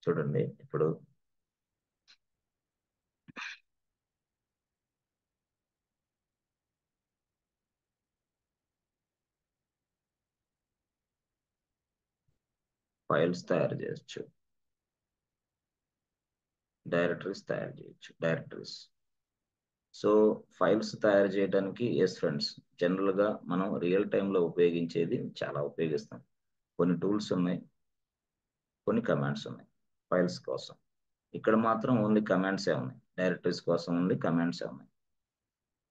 చూడండి ఇప్పుడు ఫైల్స్ తయారు చేయొచ్చు, డైరెక్టరీస్ తయారు చేయొచ్చు, డైరెక్టరీస్. సో ఫైల్స్ తయారు చేయడానికి ఎస్ ఫ్రెండ్స్, జనరల్గా మనం రియల్ టైంలో ఉపయోగించేది చాలా ఉపయోగిస్తాం. కొన్ని టూల్స్ ఉన్నాయి, కొన్ని కమాండ్స్ ఉన్నాయి ఫైల్స్ కోసం. ఇక్కడ మాత్రం ఓన్లీ కమాండ్సే ఉన్నాయి, డైరెక్టరీస్ కోసం ఓన్లీ కమాండ్సే ఉన్నాయి.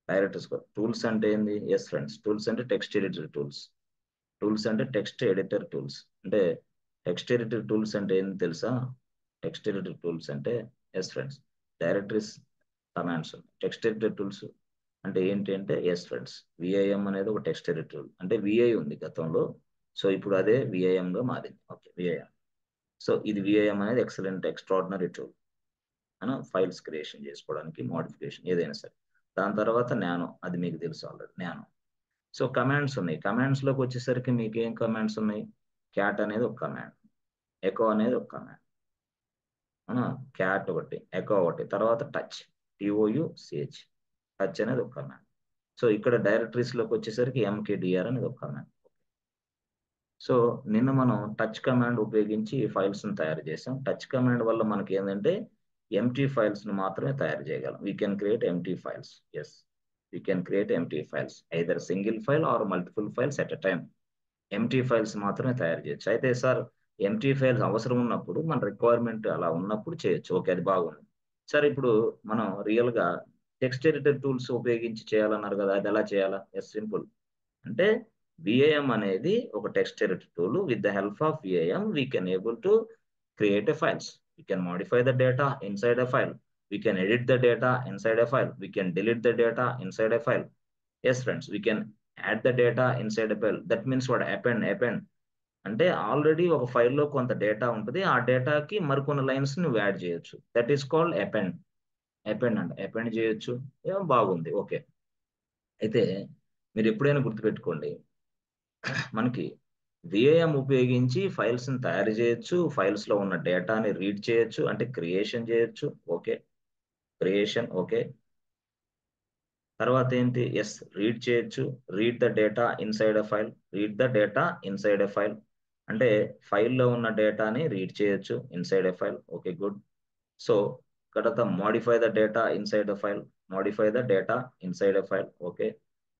డైరెక్టరీస్ టూల్స్ అంటే ఏంది? ఎస్ ఫ్రెండ్స్, టూల్స్ అంటే టెక్స్ట్ ఎడిటర్ టూల్స్. టూల్స్ అంటే టెక్స్ట్ ఎడిటర్ టూల్స్. అంటే టెక్స్ట్ ఎడిటర్ టూల్స్ అంటే ఏంది తెలుసా? టెక్స్ట్ ఎడిటర్ టూల్స్ అంటే ఎస్ ఫ్రెండ్స్, డైరెక్టరీస్ కమాండ్స్ ఉన్నాయి. టెక్స్ట్ ఎడిటర్ టూల్స్ అంటే ఏంటి అంటే ఎస్ ఫ్రెండ్స్, విఐఎం అనేది ఒక టెక్స్ట్ ఎడిటర్ టూల్. అంటే విఐ ఉంది గతంలో, సో ఇప్పుడు అదే విఐఎంగా మారింది. Okay, VIM. సో ఇది విఐఎం అనేది ఎక్సలెంట్ ఎక్స్ట్రాడినరీ టూల్ అని ఫైల్స్ క్రియేషన్ చేసుకోవడానికి, మోడిఫికేషన్ ఏదైనా సరే. దాని తర్వాత నానో, అది మీకు తెలుసు ఆల్రెడీ, నానో. సో కమాండ్స్ ఉన్నాయి. కమాండ్స్ లోకి వచ్చేసరికి మీకు ఏం కమాండ్స్ ఉన్నాయి? క్యాట్ అనేది ఒక కమాండ్, ఎకో అనేది ఒక కమాండ్. క్యాట్ ఒకటి, ఎకో ఒకటి, తర్వాత టచ్, TOUCH, టచ్ అనేది ఒక కమాండ్. సో ఇక్కడ డైరెక్టరీస్ లోకి వచ్చేసరికి MKDR అనేది ఒక కమాండ్. సో నిన్న మనం టచ్ కమాండ్ ఉపయోగించి ఫైల్స్ ను తయారు చేసాం. టచ్ కమాండ్ వల్ల మనకి ఏంటంటే ఎంటీ ఫైల్స్ ను మాత్రమే తయారు చేయగలం. We can create empty files. Yes, we can create empty files, either single file or multiple files at a time. Empty files మాత్రమే తయారు చేయొచ్చు. అయితే సార్ ఎంటీ ఫైల్స్ అవసరం ఉన్నప్పుడు, మన రిక్వైర్మెంట్ అలా ఉన్నప్పుడు చేయొచ్చు. ఓకే, అది బాగుంది. సార్ ఇప్పుడు మనం రియల్ గా టెక్స్ట్ ఎడిటర్ టూల్స్ ఉపయోగించి చేయాలన్నారు కదా, అది ఎలా చేయాలా? Yes, simple. అంటే విఐఎం అనేది ఒక text editor tool. With the help of VIM we can able to create a files. We can modify the data inside a file. We can edit the data inside a file. We can delete the data inside a file. Yes, friends, we can add the data inside a file. That means what? Append. అంటే already ఒక ఫైల్లో కొంత data ఉంటుంది, ఆ డేటాకి మరికొన్ని lines ని add చేయొచ్చు. That is called append. Append చేయొచ్చు. ఏమో బాగుంది. ఓకే, అయితే మీరు ఎప్పుడైనా గుర్తుపెట్టుకోండి, మనకి విఐఎం ఉపయోగించి ఫైల్స్ ని తయారు చేయొచ్చు, ఫైల్స్ లో ఉన్న డేటాని రీడ్ చేయొచ్చు, అంటే క్రియేషన్ చేయొచ్చు. Okay, creation. ఓకే, తర్వాత ఏంటి? ఎస్, రీడ్ చేయొచ్చు. Read the data inside a file. Read the data inside a file అంటే ఫైల్లో ఉన్న డేటాని రీడ్ చేయొచ్చు inside a file. Okay, good. So తర్వాత modify the data inside the file. Modify the data inside a file. Okay,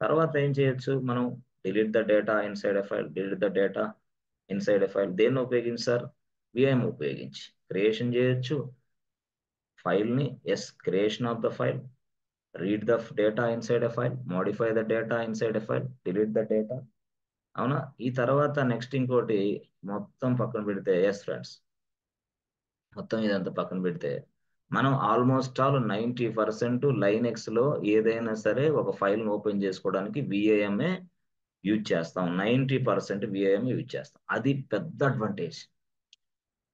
తర్వాత ఏం చేయొచ్చు మనం? Delete the data inside a file. Delete the data inside a file. దేన్ని ఉపయోగించి sir? VIM ఉపయోగించి creation చేయొచ్చు file ని. Yes, creation of the file, read the data inside a file, modify the data inside a file, delete the data. అవునా? ఈ తర్వాత next ఇంకోటి మొత్తం పక్కన పెడితే, ఎస్ ఫ్రెండ్స్, మొత్తం ఇదంతా పక్కన పెడితే మనం ఆల్మోస్ట్ ఆల్ 90% లైనెక్స్ లో ఏదైనా సరే ఒక ఫైల్ ఓపెన్ చేసుకోవడానికి విఐఎంఏ యూజ్ చేస్తాం. 90% విఐఎం యూజ్ చేస్తాం. అది పెద్ద అడ్వాంటేజ్.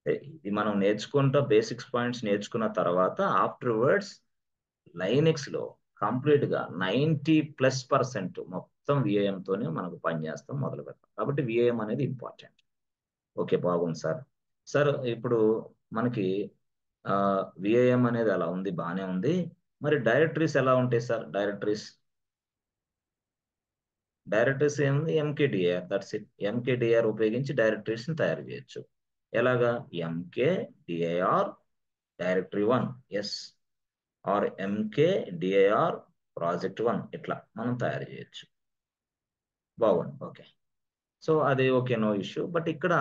ఇది మనం నేర్చుకుంటా, బేసిక్స్ పాయింట్స్ నేర్చుకున్న తర్వాత ఆఫ్టర్ వర్డ్స్ లైనెక్స్ లో కంప్లీట్ గా 90+% మొత్తం విఐఎం తోనే మనకు పనిచేస్తాం, మొదలు పెడతాం. కాబట్టి విఐఎం అనేది ఇంపార్టెంట్. ఓకే, బాగుంది సార్. సార్ ఇప్పుడు మనకి విఐఎం అనేది అలా ఉంది, బాగానే ఉంది. మరి డైరెక్టరీస్ ఎలా ఉంటాయి సార్? డైరెక్టరీస్ ఏముంది? ఎంకేడిఆర్, దట్స్ ఇట్. ఎంకేడిఆర్ ఉపయోగించి డైరెక్టరీస్ ని తయారు చేయొచ్చు. ఎలాగా? ఎంకేడిఆర్ డైరెక్టరీ 1, ఎస్, ఆర్ ఎంకేడిఆర్ ప్రాజెక్ట్ 1, ఇట్లా మనం తయారు చేయొచ్చు. బాగుంది. ఓకే, సో అది ఓకే, నో ఇష్యూ. బట్ ఇక్కడ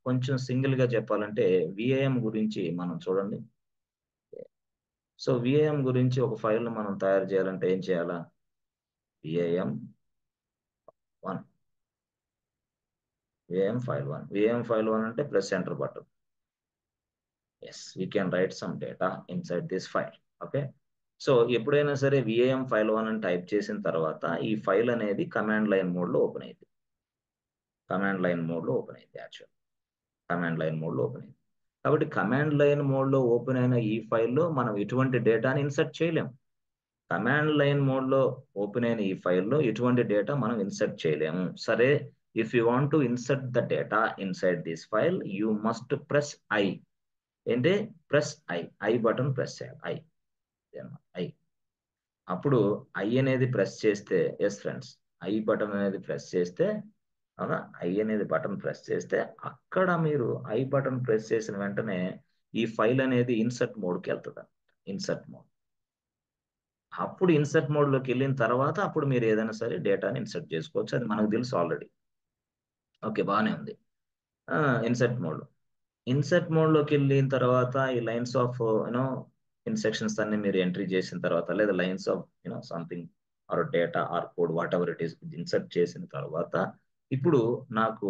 కొంచెం సింగిల్ గా చెప్పాలంటే విఐఎం గురించి మనం చూడండి. సో విఐఎం గురించి ఒక ఫైల్ మనం తయారు చేయాలంటే ఏం చేయాలా? VIM 1, VIM file 1. VIM file 1 అంటే press enter button. Yes, we can write some data inside this file. Okay, so ఎప్పుడైనా సరే విఐఎం ఫైల్ 1 అని టైప్ చేసిన తర్వాత ఈ ఫైల్ అనేది కమాండ్ లైన్ మోడ్ లో ఓపెన్ అయింది. యాక్చువల్ కమాండ్ లైన్ మోడ్ లో ఓపెన్ అయింది. కాబట్టి కమాండ్ లైన్ మోడ్ లో ఓపెన్ అయిన ఈ ఫైల్లో మనం ఎటువంటి డేటాని ఇన్సర్ట్ చేయలేం. కమాండ్ లైన్ మోడ్ లో ఓపెన్ అయిన ఈ ఫైల్లో ఎటువంటి డేటా మనం ఇన్సర్ట్ చేయలేము. సరే, if you want to insert the data inside this file, you must press I. ఏంటి ప్రెస్ ఐ బటన్ ప్రెస్ చేయాలి ఐ. అప్పుడు ఐ అనేది ప్రెస్ చేస్తే ఎస్ ఫ్రెండ్స్, ఐ బటన్ అనేది ప్రెస్ చేస్తే, అవునా, ఐ అనేది బటన్ ప్రెస్ చేస్తే అక్కడ మీరు ఐ బటన్ ప్రెస్ చేసిన వెంటనే ఈ ఫైల్ అనేది ఇన్సర్ట్ మోడ్కి వెళ్తుంది. Insert mode. అప్పుడు ఇన్సర్ట్ మోడ్లోకి వెళ్ళిన తర్వాత అప్పుడు మీరు ఏదైనా సరే డేటాని ఇన్సర్ట్ చేసుకోవచ్చు. అది మనకు తెలుసు ఆల్రెడీ. ఓకే, బాగానే ఉంది. Insert mode. ఇన్సర్ట్ మోడ్లోకి వెళ్ళిన తర్వాత ఈ లైన్స్ ఆఫ్ యూనో ఇన్స్ట్రక్షన్స్ అన్ని మీరు ఎంట్రీ చేసిన తర్వాత, లేదా lines of something or data or code whatever it is insert చేసిన తర్వాత ఇప్పుడు నాకు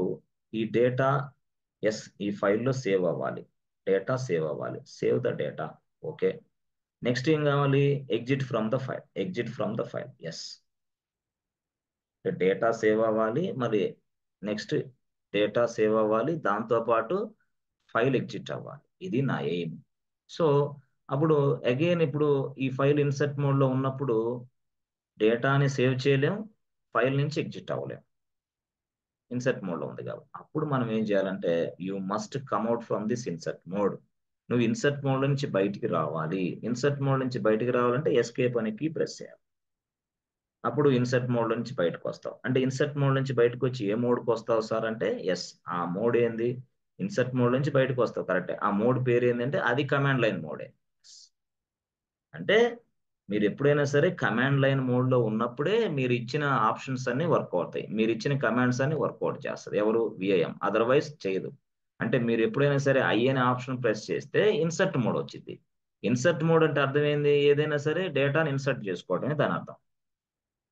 ఈ డేటా ఈ ఫైల్లో సేవ్ అవ్వాలి. డేటా సేవ్ అవ్వాలి. Save the data. Okay. Next ఏం కావాలి? Exit from the file. Exit from the file. Yes, data save అవ్వాలి. మరి నెక్స్ట్ డేటా సేవ్ అవ్వాలి, దాంతోపాటు ఫైల్ ఎగ్జిట్ అవ్వాలి. ఇది నా ఎయిమ్. సో అప్పుడు అగైన్ ఇప్పుడు ఈ ఫైల్ ఇన్సర్ట్ మోడ్లో ఉన్నప్పుడు డేటాని సేవ్ చేయలేం, ఫైల్ నుంచి ఎగ్జిట్ అవ్వలేం. ఇన్సర్ట్ మోడ్లో ఉంది కాబట్టి అప్పుడు మనం ఏం చేయాలంటే you must కమ్అట్ from this insert mode. నువ్వు ఇన్సర్ట్ మోడ్ నుంచి బయటికి రావాలి. ఇన్సర్ట్ మోడ్ నుంచి బయటికి రావాలంటే ఎస్కేప్ అనే కీ ప్రెస్ చేయాలి. అప్పుడు ఇన్సర్ట్ మోడ్ నుంచి బయటకు వస్తావు. అంటే ఇన్సర్ట్ మోడ్ నుంచి బయటకు వచ్చి ఏ మోడ్కి వస్తావు సార్ అంటే, ఎస్, ఆ మోడ్ ఏంది? ఇన్సర్ట్ మోడ్ నుంచి బయటకు వస్తావు, కరెక్టే. ఆ మోడ్ పేరు ఏంటంటే అది కమాండ్ లైన్ మోడే. అంటే మీరు ఎప్పుడైనా సరే కమాండ్ లైన్ మోడ్లో ఉన్నప్పుడే మీరు ఇచ్చిన ఆప్షన్స్ అన్ని వర్క్ అవుతాయి. మీరు ఇచ్చిన కమాండ్స్ అన్ని వర్కౌట్ చేస్తుంది ఎవరు? విఐఎం. అదర్వైజ్ చేయదు. అంటే మీరు ఎప్పుడైనా సరే ఐ అనే ఆప్షన్ ప్రెస్ చేస్తే ఇన్సర్ట్ మోడ్ వచ్చింది. ఇన్సర్ట్ మోడ్ అంటే అర్థం ఏంది? ఏదైనా సరే డేటాని ఇన్సర్ట్ చేసుకోవడమే దాని అర్థం.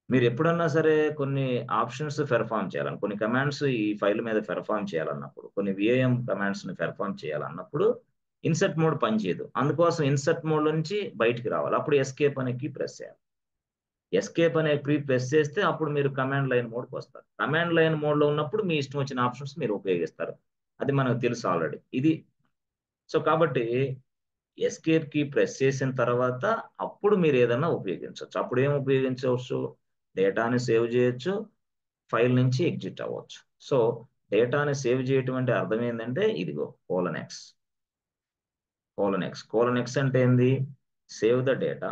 మీరు ఎప్పుడన్నా సరే కొన్ని ఆప్షన్స్ పెర్ఫామ్ చేయాలని, కొన్ని కమాండ్స్ ఈ ఫైల్ మీద పెర్ఫామ్ చేయాలన్నప్పుడు, కొన్ని విఐఎం కమాండ్స్ ని పెర్ఫామ్ చేయాలన్నప్పుడు ఇన్సర్ట్ మోడ్ పనిచేయదు. అందుకోసం ఇన్సర్ట్ మోడ్ నుంచి బయటికి రావాలి. అప్పుడు ఎస్కేప్ అనే కీ ప్రెస్ చేయాలి. ఎస్కేప్ అనే కీ ప్రెస్ చేస్తే అప్పుడు మీరు కమాండ్ లైన్ మోడ్కి వస్తారు. కమాండ్ లైన్ మోడ్లో ఉన్నప్పుడు మీ ఇష్టం వచ్చిన ఆప్షన్స్ మీరు ఉపయోగిస్తారు. అది మనకు తెలుసు ఆల్రెడీ. ఇది సో కాబట్టి ఎస్కేప్ కీ ప్రెస్ చేసిన తర్వాత అప్పుడు మీరు ఏదైనా ఉపయోగించవచ్చు. అప్పుడు ఏం ఉపయోగించవచ్చు? డేటాని సేవ్ చేయొచ్చు, ఫైల్ నుంచి ఎగ్జిట్ అవ్వచ్చు. సో డేటాని సేవ్ చేయటం అంటే అర్థం ఏంటంటే ఇదిగో కోలన్ ఎక్స్ అంటే ఏంది? Save the data.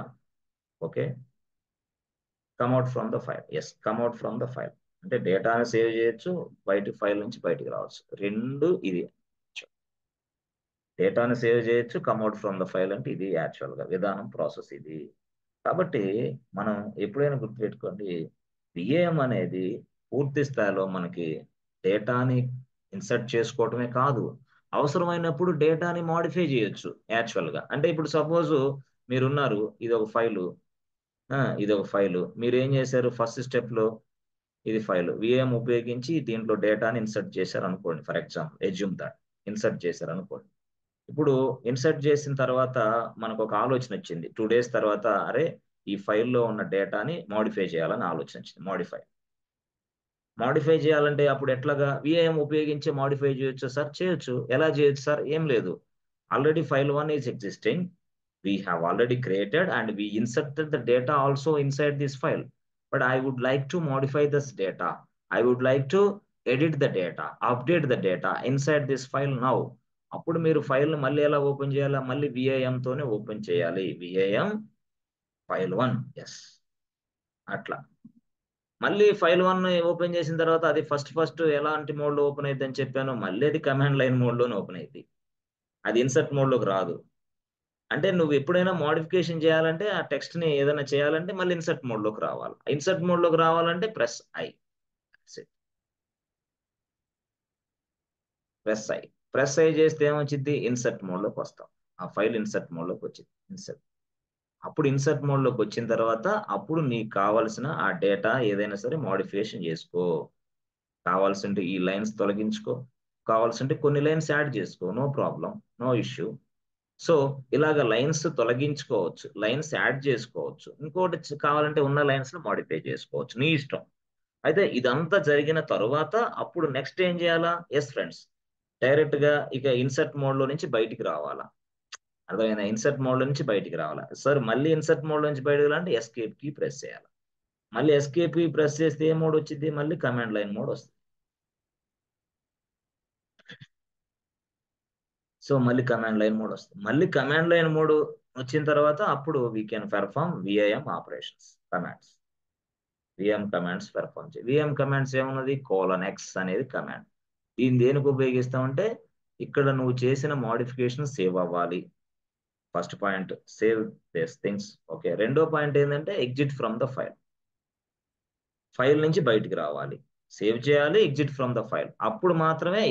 Okay, come out from the file. Yes, come out from the file అంటే డేటాని సేవ్ చేయొచ్చు, ఫైల్ నుంచి బయటికి రావచ్చు. రెండు ఇది. డేటాను సేవ్ చేయొచ్చు, కమ్అట్ ఫ్రమ్ ద ఫైల్ అంటే ఇది యాక్చువల్గా విధానం, ప్రాసెస్ ఇది. కాబట్టి మనం ఎప్పుడైనా గుర్తుపెట్టుకోండి, విఏఎం అనేది పూర్తి స్థాయిలో మనకి డేటాని ఇన్సర్ట్ చేసుకోవటమే కాదు, అవసరమైనప్పుడు డేటాని మాడిఫై చేయొచ్చు యాక్చువల్గా. అంటే ఇప్పుడు సపోజ్ మీరున్నారు, ఇది ఒక ఫైలు మీరు ఏం చేశారు? ఫస్ట్ స్టెప్లో ఇది ఫైల్ విఏఎం ఉపయోగించి దీంట్లో డేటాని ఇన్సర్ట్ చేశారు అనుకోండి. For example assume that insert చేశారు అనుకోండి. ఇప్పుడు ఇన్సర్ట్ చేసిన తర్వాత మనకు ఒక ఆలోచన వచ్చింది 2 days తర్వాత, అరే ఈ ఫైల్లో ఉన్న డేటాని మాడిఫై చేయాలని ఆలోచన వచ్చింది. మాడిఫై చేయాలంటే అప్పుడు ఎట్లాగా? విఏఎం ఉపయోగించి మాడిఫై చేయొచ్చు సార్? చేయొచ్చు. ఎలా చేయొచ్చు సార్? ఏం లేదు, already file 1 is existing, we have already created and we inserted the data also inside this file, but I would like to modify this data, I would like to edit the data, update the data inside this file now. అప్పుడు మీరు file మళ్ళీ ఎలా open చేయాలా? మళ్ళీ VIM తోనే open చేయాలి. VIM file 1. Yes, అట్లా మళ్ళీ ఫైల్ 1 ఓపెన్ చేసిన తర్వాత అది ఫస్ట్ ఎలాంటి మోడ్ లో ఓపెన్ అయింది అని చెప్పాను, మళ్ళీ అది కమాండ్ లైన్ మోడ్ లోనే ఓపెన్ అయింది. అది ఇన్సర్ట్ మోడ్ లోకి రాదు. అంటే నువ్వు ఎప్పుడైనా మోడిఫికేషన్ చేయాలంటే ఆ టెక్స్ట్ ని ఏదైనా చేయాలంటే మళ్ళీ ఇన్సర్ట్ మోడ్ లోకి రావాలి. ఇన్సర్ట్ మోడ్ లోకి రావాలంటే ప్రెస్ ఐ. ప్రెస్ ఐ చేస్తే ఏమొచ్చింది? ఇన్సర్ట్ మోడ్ లోకి వస్తాం. ఆ ఫైల్ ఇన్సర్ట్ మోడ్ లోకి వచ్చింది. అప్పుడు ఇన్సర్ట్ మోడ్ లోకి వచ్చిన తర్వాత అప్పుడు నీకు కావాల్సిన ఆ డేటా ఏదైనా సరే మోడిఫికేషన్ చేసుకో. కావాల్సింటే ఈ లైన్స్ తొలగించుకో, కావాల్సింటే కొన్ని లైన్స్ యాడ్ చేసుకో, no problem, no issue. So ఇలాగ లైన్స్ తొలగించుకోవచ్చు, లైన్స్ యాడ్ చేసుకోవచ్చు, ఇంకోటి కావాలంటే ఉన్న లైన్స్ ను మాడిఫై చేసుకోవచ్చు, నీ ఇష్టం. అయితే ఇదంతా జరిగిన తరువాత అప్పుడు నెక్స్ట్ ఏం చేయాలా? ఎస్ ఫ్రెండ్స్, డైరెక్ట్ గా ఇక ఇన్సర్ట్ మోడ్ లో నుంచి బయటికి రావాలా? అర్థమైనా? ఇన్సర్ట్ మోడ్ లో నుంచి బయటికి రావాలా సార్? మళ్ళీ ఇన్సర్ట్ మోడ్ లో నుంచి బయటకు రావాలంటే ఎస్కేప్ కి ప్రెస్ చేయాలి. మళ్ళీ ఎస్కేప్ కి ప్రెస్ చేస్తే ఏ మోడ్ వచ్చింది? మళ్ళీ కమాండ్ లైన్ మోడ్ వస్తుంది. సో మళ్ళీ కమాండ్ లైన్ మోడ్ వస్తుంది. మళ్ళీ కమాండ్ లైన్ మోడ్ వచ్చిన తర్వాత అప్పుడు we can perform VIM operations commands. VIM commands perform చేయి. విఎం కమాండ్స్ ఏమున్నది, :x అనేది కమాండ్. దీన్ని దేనికి ఉపయోగిస్తామంటే ఇక్కడ నువ్వు చేసిన మోడిఫికేషన్ సేవ్ అవ్వాలి. First point save this things. Okay, రెండో పాయింట్ ఏంటంటే exit from the file. File నుంచి బయటికి రావాలి, సేవ్ చేయాలి, ఎగ్జిట్ ఫ్రమ్ ద ఫైల్. అప్పుడు మాత్రమే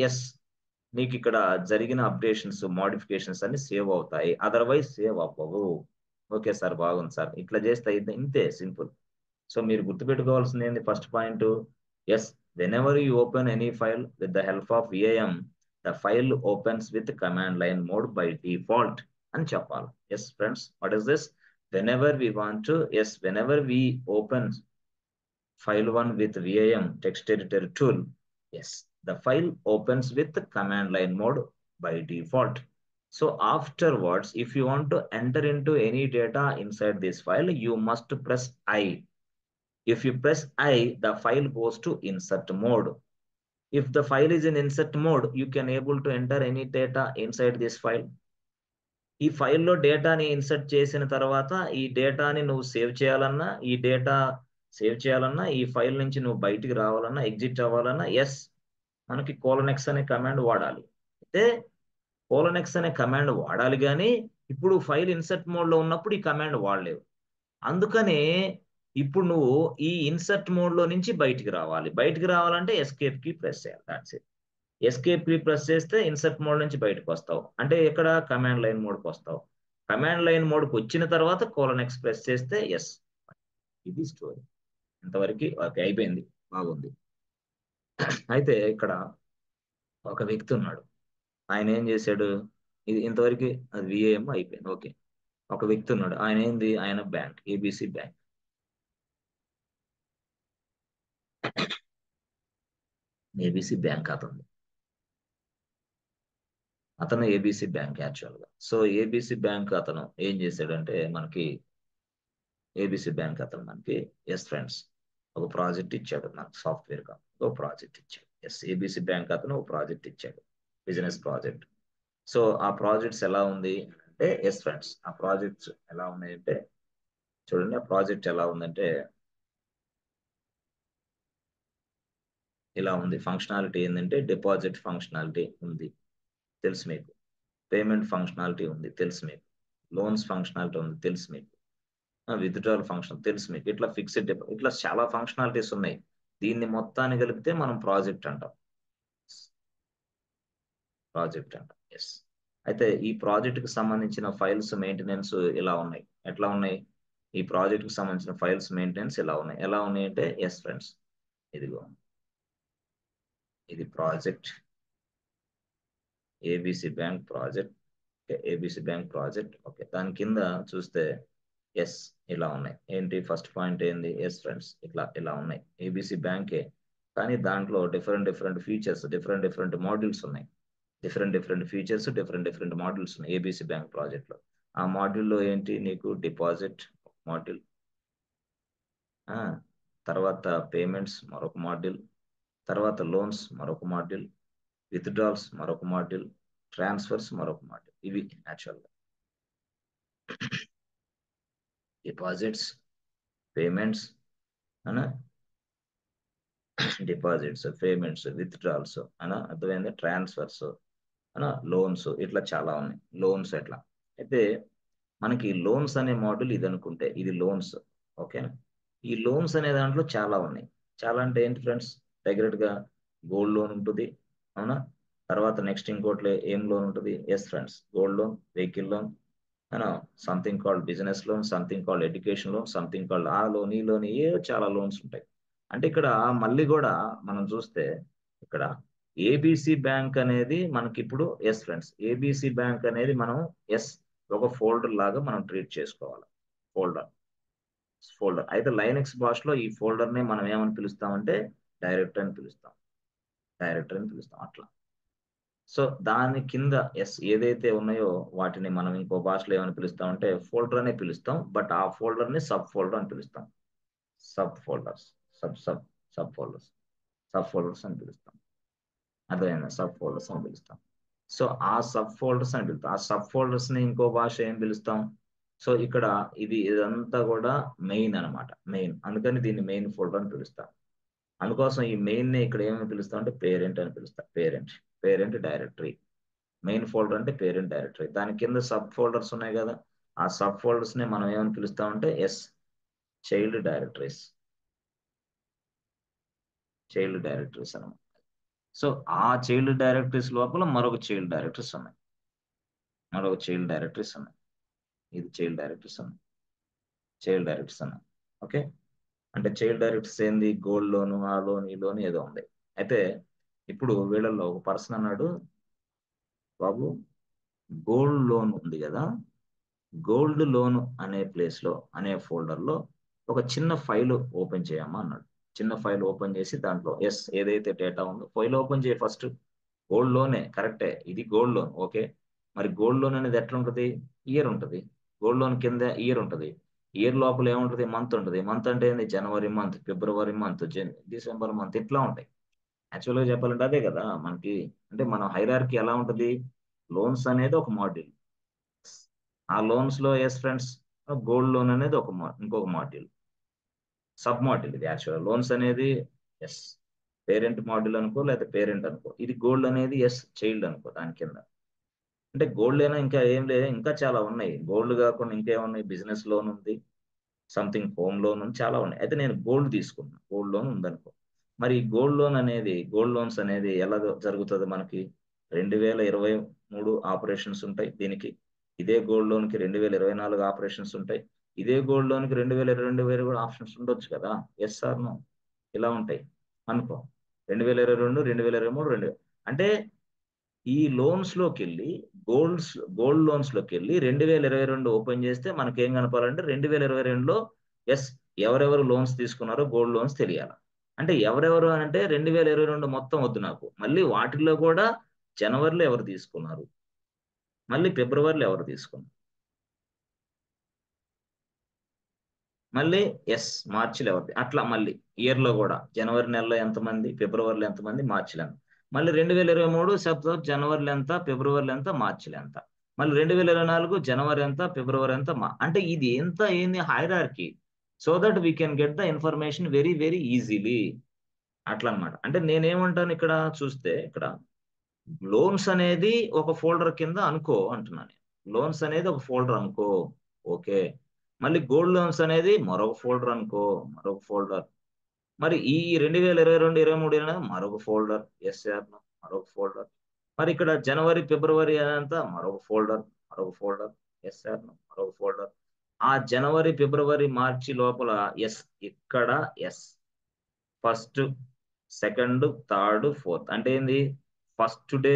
నీకు ఇక్కడ జరిగిన అప్డేషన్స్ మోడిఫికేషన్స్ అన్ని సేవ్ అవుతాయి, అదర్వైజ్ సేవ్ అవ్వవు. ఓకే సార్, బాగుంది సార్, ఇట్లా చేస్తే ఇంతే సింపుల్. సో మీరు గుర్తుపెట్టుకోవాల్సింది ఏంది, first point whenever you open any file with the help of VIM, the file opens with command line mode by default అని చెప్పాలి. Friends, what is this? Whenever we open file 1 with VIM text editor tool, the file opens with command line mode by default. So afterwards, if you want to enter into any data inside this file, you must press I. If you press I, the file goes to insert mode. If the file is in insert mode, you can able to enter any data inside this file. ఈ ఫైల్లో డేటాని insert చేసిన తర్వాత ఈ డేటాని నువ్వు save చేయాలన్నా, ఈ ఫైల్ నుంచి నువ్వు బయటికి రావాలన్నా, ఎగ్జిట్ అవ్వాలన్నా మనకి :x అనే కమాండ్ వాడాలి. అయితే :x అనే కమాండ్ వాడాలి కానీ ఇప్పుడు ఫైల్ ఇన్సర్ట్ మోడ్లో ఉన్నప్పుడు ఈ కమాండ్ వాడలేవు. అందుకనే ఇప్పుడు నువ్వు ఈ ఇన్సర్ట్ మోడ్లో నుంచి బయటికి రావాలి. బయటికి రావాలంటే ఎస్కేప్ కీ ప్రెస్ చేయాలి. That's it. Escape key press చేస్తే ఇన్సర్ట్ మోడ్ నుంచి బయటకు వస్తావు. అంటే ఇక్కడ కమాండ్ లైన్ మోడ్కి వస్తావు. కమాండ్ లైన్ మోడ్కి వచ్చిన తర్వాత :x ప్రెస్ చేస్తే ఇది స్టోరీ. ఇంతవరకు అయిపోయింది, బాగుంది. అయితే ఇక్కడ ఒక వ్యక్తి ఉన్నాడు. ఆయన ఏం చేశాడు, ఇది ఇంతవరకు అది విఏఎం అయిపోయింది. ఓకే, ఒక వ్యక్తి ఉన్నాడు. ఆయన bank, ABC bank. ABC bank అతను ఏబిసి బ్యాంక్ యాక్చువల్గా. సో ఏబిసి బ్యాంక్ అతను ఏం చేశాడంటే ఏబిసి బ్యాంక్ అతను మనకి ఫ్రెండ్స్ ఒక ప్రాజెక్ట్ ఇచ్చాడు, నాకు సాఫ్ట్వేర్ కంపెనీ ఒక ప్రాజెక్ట్ ఇచ్చాడు. ఏబిసి బ్యాంక్ అతను ఒక ప్రాజెక్ట్ ఇచ్చాడు, బిజినెస్ ప్రాజెక్ట్. సో ఆ ప్రాజెక్ట్స్ ఎలా ఉంది అంటే ఫ్రెండ్స్, ఆ ప్రాజెక్ట్స్ ఎలా ఉన్నాయంటే చూడండి. ఆ ప్రాజెక్ట్ ఎలా ఉందంటే ఇలా ఉంది. ఫంక్షనాలిటీ ఏంటంటే డిపాజిట్ ఫంక్షనాలిటీ ఉంది, తెలుసు మీకు. పేమెంట్ ఫంక్షనాలిటీ ఉంది, తెలుసు మీకు. లోన్స్ ఫంక్షనాలిటీ ఉంది, తెలుసు మీకు. విత్డ్రాల్ ఫంక్షన్ తెలుసు మీకు. ఇట్లా ఫిక్స్డ్ ఇట్లా చాలా ఫంక్షనాలిటీస్ ఉన్నాయి. దీన్ని మొత్తాన్ని కలిపితే మనం ప్రాజెక్ట్ అంటాం. అయితే ఈ ప్రాజెక్ట్కి సంబంధించిన ఫైల్స్ మెయింటెనెన్స్ ఇలా ఉన్నాయి. ఎట్లా ఉన్నాయి? ఈ ప్రాజెక్ట్కి సంబంధించిన ఫైల్స్ మెయింటెనెన్స్ ఇలా ఉన్నాయి. ఎలా ఉన్నాయి అంటే ఫ్రెండ్స్, ఇదిగో ఇది project ABC bank project. ABC bank project. Okay, దాని కింద చూస్తే ఇలా ఉన్నాయి. ఏంటి ఫస్ట్ పాయింట్ ఏంది? ఫ్రెండ్స్, ఇలా ఉన్నాయి. ఏబిసి బ్యాంకే, కానీ దాంట్లో డిఫరెంట్ ఫీచర్స్, డిఫరెంట్ మాడ్యూల్స్ ఉన్నాయి. డిఫరెంట్ ఫీచర్స్, డిఫరెంట్ మాడ్యూల్స్ ఉన్నాయి ఏబిసి బ్యాంక్ ప్రాజెక్ట్లో. ఆ మాడ్యూల్లో ఏంటి, నీకు డిపాజిట్ మాడ్యూల్, తర్వాత పేమెంట్స్ మరొక మాడ్యూల్, తర్వాత లోన్స్ మరొక మాడ్యూల్, విత్డ్రాల్స్ మరొక మాడ్యూల్, ట్రాన్స్ఫర్స్ మరొక మాడ్యూల్. ఇవి యాక్చువల్గా deposits, payments, deposits, payments, withdrawals అర్థమైంది, ట్రాన్స్ఫర్స్, లోన్స్, ఇట్లా చాలా ఉన్నాయి. లోన్స్ ఎట్లా అయితే మనకి లోన్స్ అనే మాడ్యూల్ ఇది అనుకుంటే ఇది లోన్స్. ఓకే, ఈ లోన్స్ అనే దాంట్లో చాలా ఉన్నాయి. చాలా అంటే ఏంటి ఫ్రెండ్స్, డైరెక్ట్గా గోల్డ్ లోన్ ఉంటుంది, అవునా? తర్వాత నెక్స్ట్ ఇంకోటి ఏం లోన్ ఉంటుంది? Friends, gold loan, vehicle loan, something called business loan, something called education loan, something called ఆ లోన్, ఈ లోన్, చాలా లోన్స్ ఉంటాయి. అంటే ఇక్కడ మళ్ళీ కూడా మనం చూస్తే ఇక్కడ ఏబిసి బ్యాంక్ అనేది మనకి ఇప్పుడు ఫ్రెండ్స్, ఏబిసి బ్యాంక్ అనేది మనం ఒక ఫోల్డర్ లాగా మనం ట్రీట్ చేసుకోవాలి. ఫోల్డర్ అయితే లైనక్స్ భాషలో ఈ ఫోల్డర్ ని మనం ఏమని పిలుస్తామంటే డైరెక్టరీ అని పిలుస్తాం. అట్లా. సో దాని కింద ఏదైతే ఉన్నాయో వాటిని మనం ఇంకో భాషలో ఏమని పిలుస్తామంటే ఫోల్డర్ అనే పిలుస్తాం. బట్ ఆ ఫోల్డర్ ని సబ్ ఫోల్డర్ అని పిలుస్తాం. సబ్ ఫోల్డర్స్ అని పిలుస్తాం. అర్థమైందా? సబ్ ఫోల్డర్స్ అని పిలుస్తాం. సో ఆ సబ్ ఫోల్డర్స్ అని పిలుస్తాం. ఆ సబ్ ఫోల్డర్స్ ని ఇంకో భాష ఏం పిలుస్తాం? సో ఇక్కడ ఇదంతా కూడా మెయిన్ అన్నమాట, మెయిన్. అందుకని దీన్ని మెయిన్ ఫోల్డర్ అని పిలుస్తాం. అందుకోసం ఈ మెయిన్ ని ఇక్కడ ఏమని పిలుస్తాం అంటే పేరెంట్ అని పిలుస్తాం. Parent directory. మెయిన్ ఫోల్డర్ అంటే పేరెంట్ డైరెక్టరీ. దాని కింద సబ్ ఫోల్డర్స్ ఉన్నాయి కదా, ఆ సబ్ ఫోల్డర్స్ ని మనం ఏమని పిలుస్తామంటే చైల్డ్ డైరెక్టరీస్. చైల్డ్ డైరెక్టరీస్ అన్నమాట. సో ఆ చైల్డ్ డైరెక్టరీస్ లోపల మరొక చైల్డ్ డైరెక్టరీస్ ఉన్నాయి. ఇది చైల్డ్ డైరెక్టరీస్ ఉన్నాయి. ఓకే. అంటే చైల్డ్ డైరెక్టరీస్ ఏంది? గోల్డ్ లోను, ఆ లోన్, ఈ లోన్ ఏదో ఉంది. అయితే ఇప్పుడు వీళ్ళల్లో ఒక పర్సన్ అన్నాడు, బాబు గోల్డ్ లోన్ ఉంది కదా, గోల్డ్ లోన్ అనే ప్లేస్ లో, అనే ఫోల్డర్ లో ఒక చిన్న ఫైల్ ఓపెన్ చేయమ్మా అన్నాడు. చిన్న ఫైల్ ఓపెన్ చేసి దాంట్లో ఏదైతే డేటా ఉందో ఫైల్ ఓపెన్ చేయి ఫస్ట్. గోల్డ్ లోనే కరెక్టే, ఇది గోల్డ్ లోన్. ఓకే. మరి గోల్డ్ లోన్ అనేది ఎట్లా ఉంటుంది? ఇయర్ ఉంటుంది. గోల్డ్ లోన్ కింద ఇయర్ ఉంటుంది. ఇయర్ లోపల ఏముంటుంది? మంత్ ఉంటుంది. మంత్ అంటే ఏంది? జనవరి మంత్, ఫిబ్రవరి మంత్, డిసెంబర్ మంత్, ఇట్లా ఉంటాయి. యాక్చువల్గా చెప్పాలంటే అదే కదా మనకి. అంటే మన హైరార్కీ ఎలా ఉంటుంది? లోన్స్ అనేది ఒక మాడ్యూల్. ఆ లోన్స్ లో ఫ్రెండ్స్, గోల్డ్ లోన్ అనేది ఇంకొక మాడ్యూల్, సబ్ మాడ్యూల్. ఇది యాక్చువల్ లోన్స్ అనేది ఎస్ పేరెంట్ మాడ్యూల్ అనుకో, లేదా పేరెంట్ అనుకో. ఇది గోల్డ్ అనేది చైల్డ్ అనుకో దాని కింద. అంటే గోల్డ్ అయినా ఇంకా ఏం లేదు, ఇంకా చాలా ఉన్నాయి. గోల్డ్ కాకుండా ఇంకేమున్నాయి? బిజినెస్ లోన్ ఉంది, సంథింగ్ హోమ్ లోన్ ఉంది, చాలా ఉన్నాయి. అయితే నేను గోల్డ్ తీసుకున్నా, గోల్డ్ లోన్ ఉందనుకో. మరి గోల్డ్ లోన్స్ అనేది ఎలా జరుగుతుంది మనకి? 2023 ఆపరేషన్స్ ఉంటాయి దీనికి. ఇదే గోల్డ్ లోన్ కి 2024 ఆపరేషన్స్ ఉంటాయి. ఇదే గోల్డ్ లోన్ కి 2022 కూడా ఆప్షన్స్ ఉండొచ్చు కదా. Or no? ఇలా ఉంటాయి అనుకో. 2022, 2023, అంటే ఈ లోన్స్ లోకి వెళ్ళి, గోల్డ్ లోన్స్ లోకి వెళ్ళి 2022 ఓపెన్ చేస్తే మనకేం కనపాలంటే 2022లో ఎస్ ఎవరెవరు లోన్స్ తీసుకున్నారో గోల్డ్ లోన్స్ తెలియాలి. అంటే ఎవరెవరు అని అంటే 2022 మొత్తం వద్దు నాకు, మళ్ళీ వాటిల్లో కూడా జనవరిలో ఎవరు తీసుకున్నారు, మళ్ళీ ఫిబ్రవరిలో ఎవరు తీసుకున్నారు, మళ్ళీ మార్చిలో ఎవరిది, అట్లా మళ్ళీ ఇయర్ లో కూడా జనవరి నెలలో ఎంతమంది, ఫిబ్రవరిలో ఎంతమంది, మార్చిలో ఎంత. మళ్ళీ 2023 సపోజ్ జనవరిలో ఎంత, ఫిబ్రవరిలో ఎంత, మార్చిలో ఎంత. మళ్ళీ 2024 జనవరి ఎంత, ఫిబ్రవరి ఎంత, అంటే ఇది ఎంత ఏంది hierarchy. So that we can get the information very very easily. అట్లా అనమాట. అంటే నేనేమంటాను ఇక్కడ చూస్తే, ఇక్కడ లోన్స్ అనేది ఒక ఫోల్డర్ కింద అనుకో అంటున్నాను. లోన్స్ అనేది ఒక ఫోల్డర్ అనుకో. ఓకే. మళ్ళీ గోల్డ్ లోన్స్ అనేది మరొక ఫోల్డర్ అనుకో, మరొక ఫోల్డర్. మరి ఈ 2022, 23 అనేది మరొక ఫోల్డర్, మరొక ఫోల్డర్. మరి ఇక్కడ జనవరి, ఫిబ్రవరి అదంతా మరొక ఫోల్డర్, మరొక ఫోల్డర్. ఆ జనవరి, ఫిబ్రవరి, మార్చి లోపల ఇక్కడ ఫస్ట్, సెకండ్, థర్డ్, ఫోర్త్ అంటే ఏంది? ఫస్ట్ డే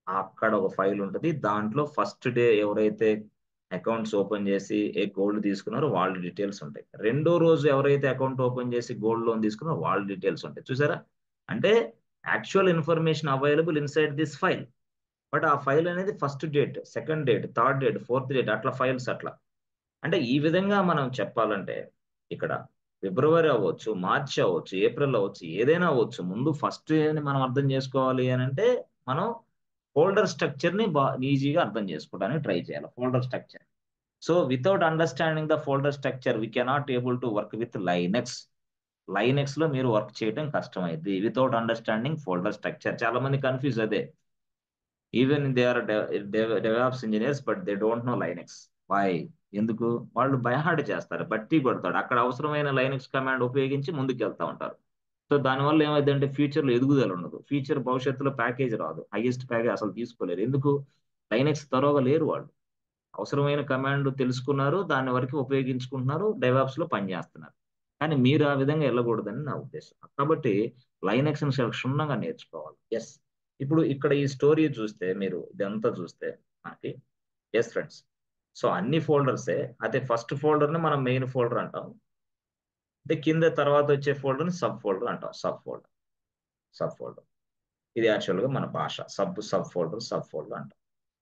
అక్కడ ఒక ఫైల్ ఉంటుంది. దాంట్లో ఫస్ట్ డే ఎవరైతే అకౌంట్స్ ఓపెన్ చేసి గోల్డ్ తీసుకున్నారో వాళ్ళ డీటెయిల్స్ ఉంటాయి. రెండో రోజు ఎవరైతే అకౌంట్ ఓపెన్ చేసి గోల్డ్ లోన్ తీసుకున్నారో వాళ్ళ డీటెయిల్స్ ఉంటాయి. చూసారా? అంటే actual information available inside this file. But ఆ ఫైల్ అనేది first date, second date, third date, fourth date, అట్లా ఫైల్స్ అట్లా. అంటే ఈ విధంగా మనం చెప్పాలంటే ఇక్కడ ఫిబ్రవరి అవ్వచ్చు, మార్చి అవ్వచ్చు, ఏప్రిల్ అవ్వచ్చు, ఏదైనా అవ్వచ్చు. ముందు ఫస్ట్ మనం అర్థం చేసుకోవాలి అని అంటే మనం ఫోల్డర్ స్ట్రక్చర్ ని ఈజీగా అర్థం చేసుకోవడానికి ట్రై చేయాలి. Folder structure. So without understanding the folder structure we cannot able to work with Linux లో మీరు వర్క్ చేయడం కష్టమైంది వితౌట్ అండర్స్టాండింగ్ ఫోల్డర్ స్ట్రక్చర్. చాలా మంది కన్ఫ్యూజ్ అదే. Even they are develops engineers but they don't know Linux. Why? ఎందుకు? వాళ్ళు by heart చేస్తారు, బట్టి కొడతాడు. అక్కడ అవసరమైన లైనెక్స్ కమాండ్ ఉపయోగించి ముందుకు వెళ్తా ఉంటారు. సో దానివల్ల ఏమైందంటే ఫ్యూచర్ లో ఎదుగుదల ఉండదు. భవిష్యత్తులో ప్యాకేజ్ రాదు, హైయెస్ట్ ప్యాకేజ్ అసలు తీసుకోలేరు. ఎందుకు? లైనెక్స్ తరోగా లేరు వాళ్ళు. అవసరమైన కమాండ్ తెలుసుకున్నారు, దాని వరకు ఉపయోగించుకుంటున్నారు, డెవాప్స్ లో పనిచేస్తున్నారు. కానీ మీరు ఆ విధంగా వెళ్ళకూడదని నా ఉద్దేశం. కాబట్టి లైనెక్స్ క్షుణ్ణంగా నేర్చుకోవాలి. ఇప్పుడు ఇక్కడ ఈ స్టోరీ చూస్తే, మీరు ఇదంతా చూస్తే మనకి ఫ్రెండ్స్, సో అన్ని ఫోల్డర్సే. అయితే ఫస్ట్ ఫోల్డర్ ని మనం మెయిన్ ఫోల్డర్ అంటాం. అంటే కింద తర్వాత వచ్చే ఫోల్డర్ ని సబ్ ఫోల్డర్ అంటాం. సబ్ ఫోల్డర్ ఇది యాక్చువల్ గా మన భాష. సబ్ ఫోల్డర్ అంటాం.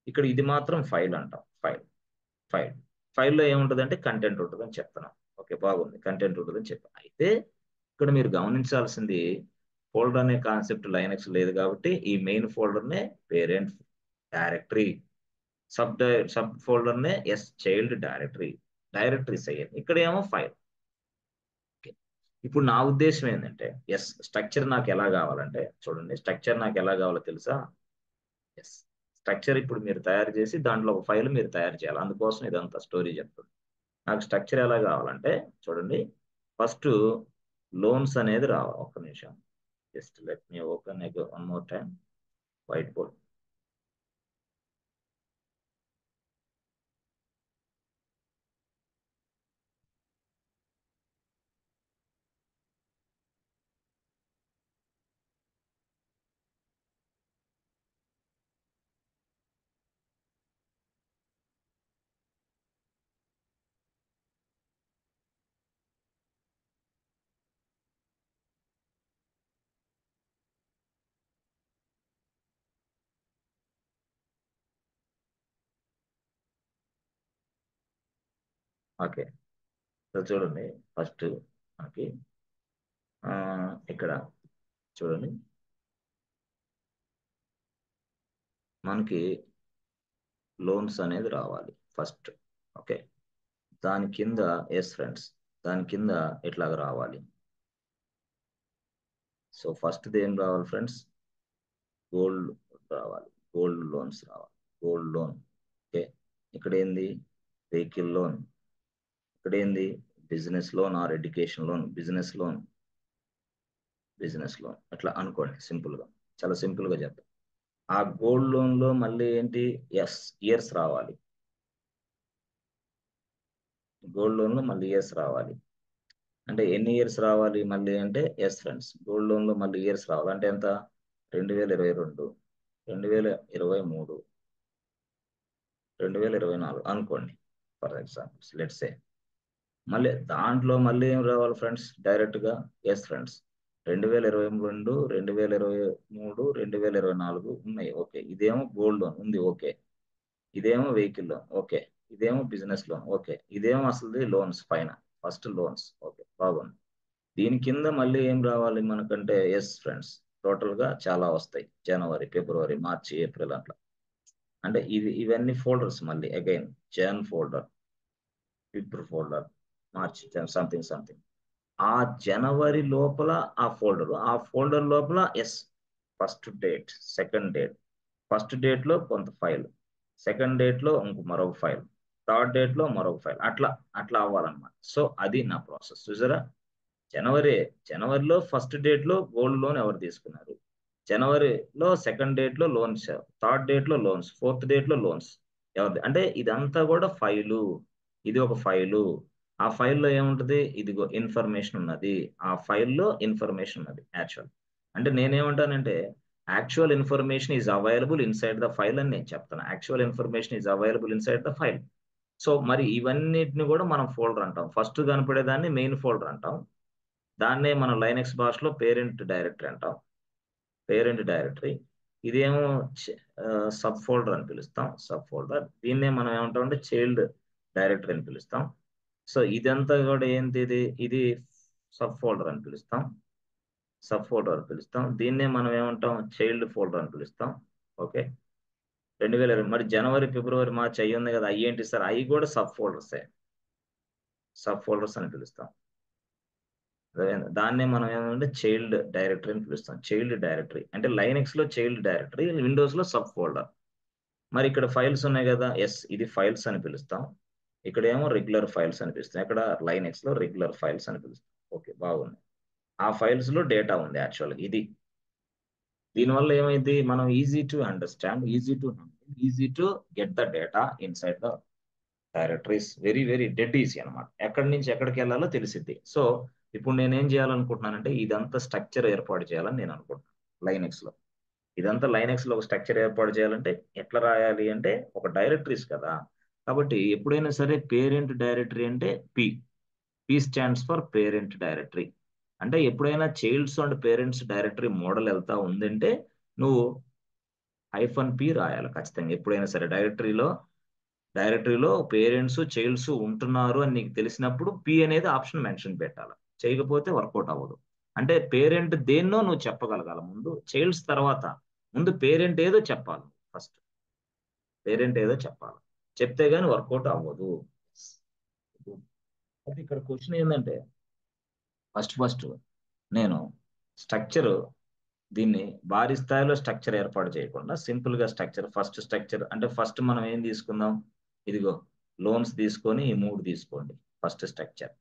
ఇక్కడ ఇది మాత్రం ఫైల్ అంటాం. ఫైల్ ఫైల్లో ఏముంటుంది అంటే కంటెంట్ ఉంటుంది అని చెప్తున్నాం. ఓకే, బాగుంది, కంటెంట్ ఉంటుందని చెప్పాను. అయితే ఇక్కడ మీరు గమనించాల్సింది ఫోల్డర్ అనే కాన్సెప్ట్ లైనక్స్ లేదు కాబట్టి ఈ మెయిన్ ఫోల్డర్నే పేరెంట్ డైరెక్టరీ, సబ్ ఫోల్డర్నే చైల్డ్ డైరెక్టరీస్ అయ్యాయి. ఇక్కడ ఏమో ఫైల్. ఇప్పుడు నా ఉద్దేశం ఏంటంటే స్ట్రక్చర్ నాకు ఎలా కావాలంటే చూడండి, స్ట్రక్చర్ నాకు ఎలా కావాలో తెలుసా? స్ట్రక్చర్ ఇప్పుడు మీరు తయారు చేసి దాంట్లో ఒక ఫైల్ మీరు తయారు చేయాలి. అందుకోసం ఇదంతా స్టోరీ చెప్తుంది. నాకు స్ట్రక్చర్ ఎలా కావాలంటే చూడండి, ఫస్ట్ లోన్స్ అనేది రావాలి. ఒక్క నిమిషం, just let me open one more time white board. Okay, so చూడండి ఫస్ట్ మనకి ఇక్కడ చూడండి మనకి లోన్స్ అనేది రావాలి ఫస్ట్. ఓకే, దాని కింద ఫ్రెండ్స్, దాని కింద ఇట్లాగ రావాలి. సో ఫస్ట్ ఏం రావాలి ఫ్రెండ్స్? గోల్డ్ రావాలి, గోల్డ్ లోన్స్ రావాలి, గోల్డ్ లోన్. ఓకే, ఇక్కడ ఏంది? Vehicle loan. ఇక్కడ ఏంది? Business loan or education loan, business loan అట్లా అనుకోండి. సింపుల్ గా, చాలా సింపుల్ గా చెప్తాం. ఆ గోల్డ్ లోన్ లో మళ్ళీ ఏంటి? ఇయర్స్ రావాలి. గోల్డ్ లోన్ లో మళ్ళీ ఇయర్స్ రావాలి. అంటే ఎన్ని ఇయర్స్ రావాలి మళ్ళీ అంటే ఫ్రెండ్స్, గోల్డ్ లోన్ లో మళ్ళీ ఇయర్స్ రావాలి. అంటే ఎంత? 2022, 2023, 2024 అనుకోండి ఫర్ ఎగ్జాంపుల్. లెట్స్ సే మళ్ళీ దాంట్లో మళ్ళీ ఏం రావాలి ఫ్రెండ్స్? డైరెక్ట్ గా ఫ్రెండ్స్, 2022, 2023, 2024 ఉన్నాయి. ఓకే, ఇదేమో గోల్డ్ లోన్ ఉంది. ఓకే, ఇదేమో వెహికల్ లోన్. ఓకే, ఇదేమో బిజినెస్ లోన్. ఓకే, ఇదేమో అసలు లోన్స్ పైన, ఫస్ట్ లోన్స్. ఓకే, బాగుంది. దీని కింద మళ్ళీ ఏం రావాలి మనకంటే? ఫ్రెండ్స్, టోటల్ గా చాలా వస్తాయి. జనవరి, ఫిబ్రవరి, మార్చి, ఏప్రిల్ అట్లా. అంటే ఇవన్నీ ఫోల్డర్స్. మళ్ళీ అగైన్ జన్ ఫోల్డర్, ఫిబ్రవరి ఫోల్డర్, మార్చి సంథింగ్. ఆ జనవరి లోపల ఆ ఫోల్డర్ లోపల first date, second date, first date లో కొంత ఫైల్, సెకండ్ డేట్ లో మరొక ఫైల్, థర్డ్ డేట్ లో మరొక ఫైల్, అట్లా అట్లా అవ్వాలన్నమాట. సో అది నా ప్రాసెస్. చూసారా, జనవరిలో ఫస్ట్ డేట్ లో గోల్డ్ లోన్ ఎవరు తీసుకున్నారు, జనవరిలో సెకండ్ డేట్ లో లోన్స్, థర్డ్ డేట్ లో లోన్స్, ఫోర్త్ డేట్ లో లోన్స్ ఎవరిది. అంటే ఇదంతా కూడా ఫైలు. ఇది ఒక ఫైలు. ఆ ఫైల్లో ఏముంటది? ఇదిగో ఇన్ఫర్మేషన్ ఉన్నది. ఆ ఫైల్లో ఇన్ఫర్మేషన్ ఉన్నది యాక్చువల్. అంటే నేనేమంటానంటే actual information is available inside the file అని నేను చెప్తాను. Actual information is available inside the file. So మరి ఇవన్నిటిని కూడా మనం ఫోల్డర్ అంటాం. ఫస్ట్ కనపడేదాన్ని మెయిన్ ఫోల్డర్ అంటాం. దాన్నే మనం లైనక్స్ భాషలో పేరెంట్ డైరెక్టరీ అంటాం. Parent directory. ఇదేమో సబ్ ఫోల్డర్ అని పిలుస్తాం. Sub folder. దీన్నే మనం ఏమంటాం అంటే చైల్డ్ డైరెక్టరీ అని పిలుస్తాం. సో ఇదంతా కూడా ఏంటి? ఇది సబ్ ఫోల్డర్ అని పిలుస్తాం. దీన్నే మనం ఏమంటాం? చైల్డ్ ఫోల్డర్ అని పిలుస్తాం. ఓకే, 2020 మరి జనవరి, ఫిబ్రవరి, మార్చి అయ్యి ఉంది కదా, అయ్యి ఏంటి సార్? అవి కూడా సబ్ ఫోల్డర్స్ అని పిలుస్తాం. దాన్నే మనం ఏమంటే చైల్డ్ డైరెక్టరీ అని పిలుస్తాం. చైల్డ్ డైరెక్టరీ అంటే లైనక్స్ లో చైల్డ్ డైరెక్టరీ, విండోస్ లో సబ్ ఫోల్డర్. మరి ఇక్కడ ఫైల్స్ ఉన్నాయి కదా, ఇది ఫైల్స్ అని పిలుస్తాం. ఇక్కడ ఏమో రెగ్యులర్ ఫైల్స్ అని పిలుస్తాం. ఇక్కడ లైనక్స్ లో రెగ్యులర్ ఫైల్స్ అని పిలుస్తాం. ఓకే, బాగుంది. ఆ ఫైల్స్ లో డేటా ఉంది యాక్చువల్. ఇది దీనివల్ల ఏమైంది? మనం easy to understand, easy to get the data inside the directories. Very very dead easy అనమాట. ఎక్కడి నుంచి ఎక్కడికి వెళ్ళాలో తెలిసిద్ది. సో ఇప్పుడు నేనేం చేయాలనుకుంటున్నానంటే ఇదంతా స్ట్రక్చర్ ఏర్పాటు చేయాలని నేను అనుకుంటున్నాను లైనక్స్ లో. ఇదంతా లైనక్స్ లో ఒక స్ట్రక్చర్ ఏర్పాటు చేయాలంటే ఎట్లా రాయాలి అంటే ఒక డైరెక్టరీస్ కదా. కాబట్టి ఎప్పుడైనా సరే పేరెంట్ డైరెక్టరీ అంటే P stands for parent directory. అంటే ఎప్పుడైనా childs and parents directory model వెళ్తా ఉందంటే నువ్వు -p రాయాలి ఖచ్చితంగా. ఎప్పుడైనా సరే డైరెక్టరీలో పేరెంట్స్ చైల్డ్స్ ఉంటున్నారు అని నీకు తెలిసినప్పుడు పి అనేది ఆప్షన్ మెన్షన్ పెట్టాలి. చేయకపోతే వర్కౌట్ అవ్వదు. అంటే పేరెంట్ దేన్నో నువ్వు చెప్పగలగాల ముందు, చైల్డ్స్ తర్వాత. ముందు పేరెంట్ ఏదో చెప్పాలి. ఫస్ట్ పేరెంట్ ఏదో చెప్పాలి, చెప్తే గానీ వర్కౌట్ అవ్వదు. అయితే ఇక్కడ క్వశ్చన్ ఏంటంటే, ఫస్ట్ నేను స్ట్రక్చర్ దీన్ని భారీ స్థాయిలో స్ట్రక్చర్ ఏర్పాటు చేయకుండా సింపుల్ గా ఫస్ట్ స్ట్రక్చర్ అంటే ఫస్ట్ మనం ఏం తీసుకుందాం, ఇదిగో లోన్స్ తీసుకొని ఈ 3 తీసుకోండి ఫస్ట్ స్ట్రక్చర్.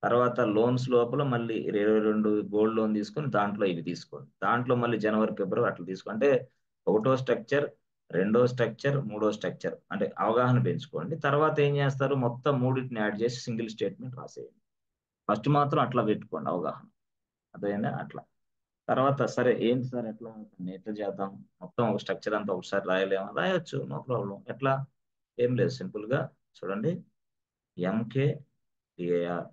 తర్వాత లోన్స్ లోపల మళ్ళీ 22 గోల్డ్ లోన్ తీసుకొని దాంట్లో ఇవి తీసుకోండి. దాంట్లో మళ్ళీ జనవరి ఫిబ్రవరి అట్లా తీసుకోండి. అంటే ఒకటో స్ట్రక్చర్, రెండో స్ట్రక్చర్, మూడో స్ట్రక్చర్, అంటే అవగాహన పెంచుకోండి. తర్వాత ఏం చేస్తారు, మొత్తం మూడింటిని యాడ్ చేసి సింగిల్ స్టేట్మెంట్ రాసేయండి. ఫస్ట్ మాత్రం అట్లా పెట్టుకోండి అవగాహన, అదేనా అట్లా. తర్వాత సరే ఏంటి సార్ ఎట్లా చేద్దాం, మొత్తం ఒక స్ట్రక్చర్ అంతా ఒకసారి రాయలేమా, రాయొచ్చు, నో ప్రాబ్లం. ఎట్లా, ఏం లేదు, సింపుల్ గా చూడండి, ఎంకేడిఆర్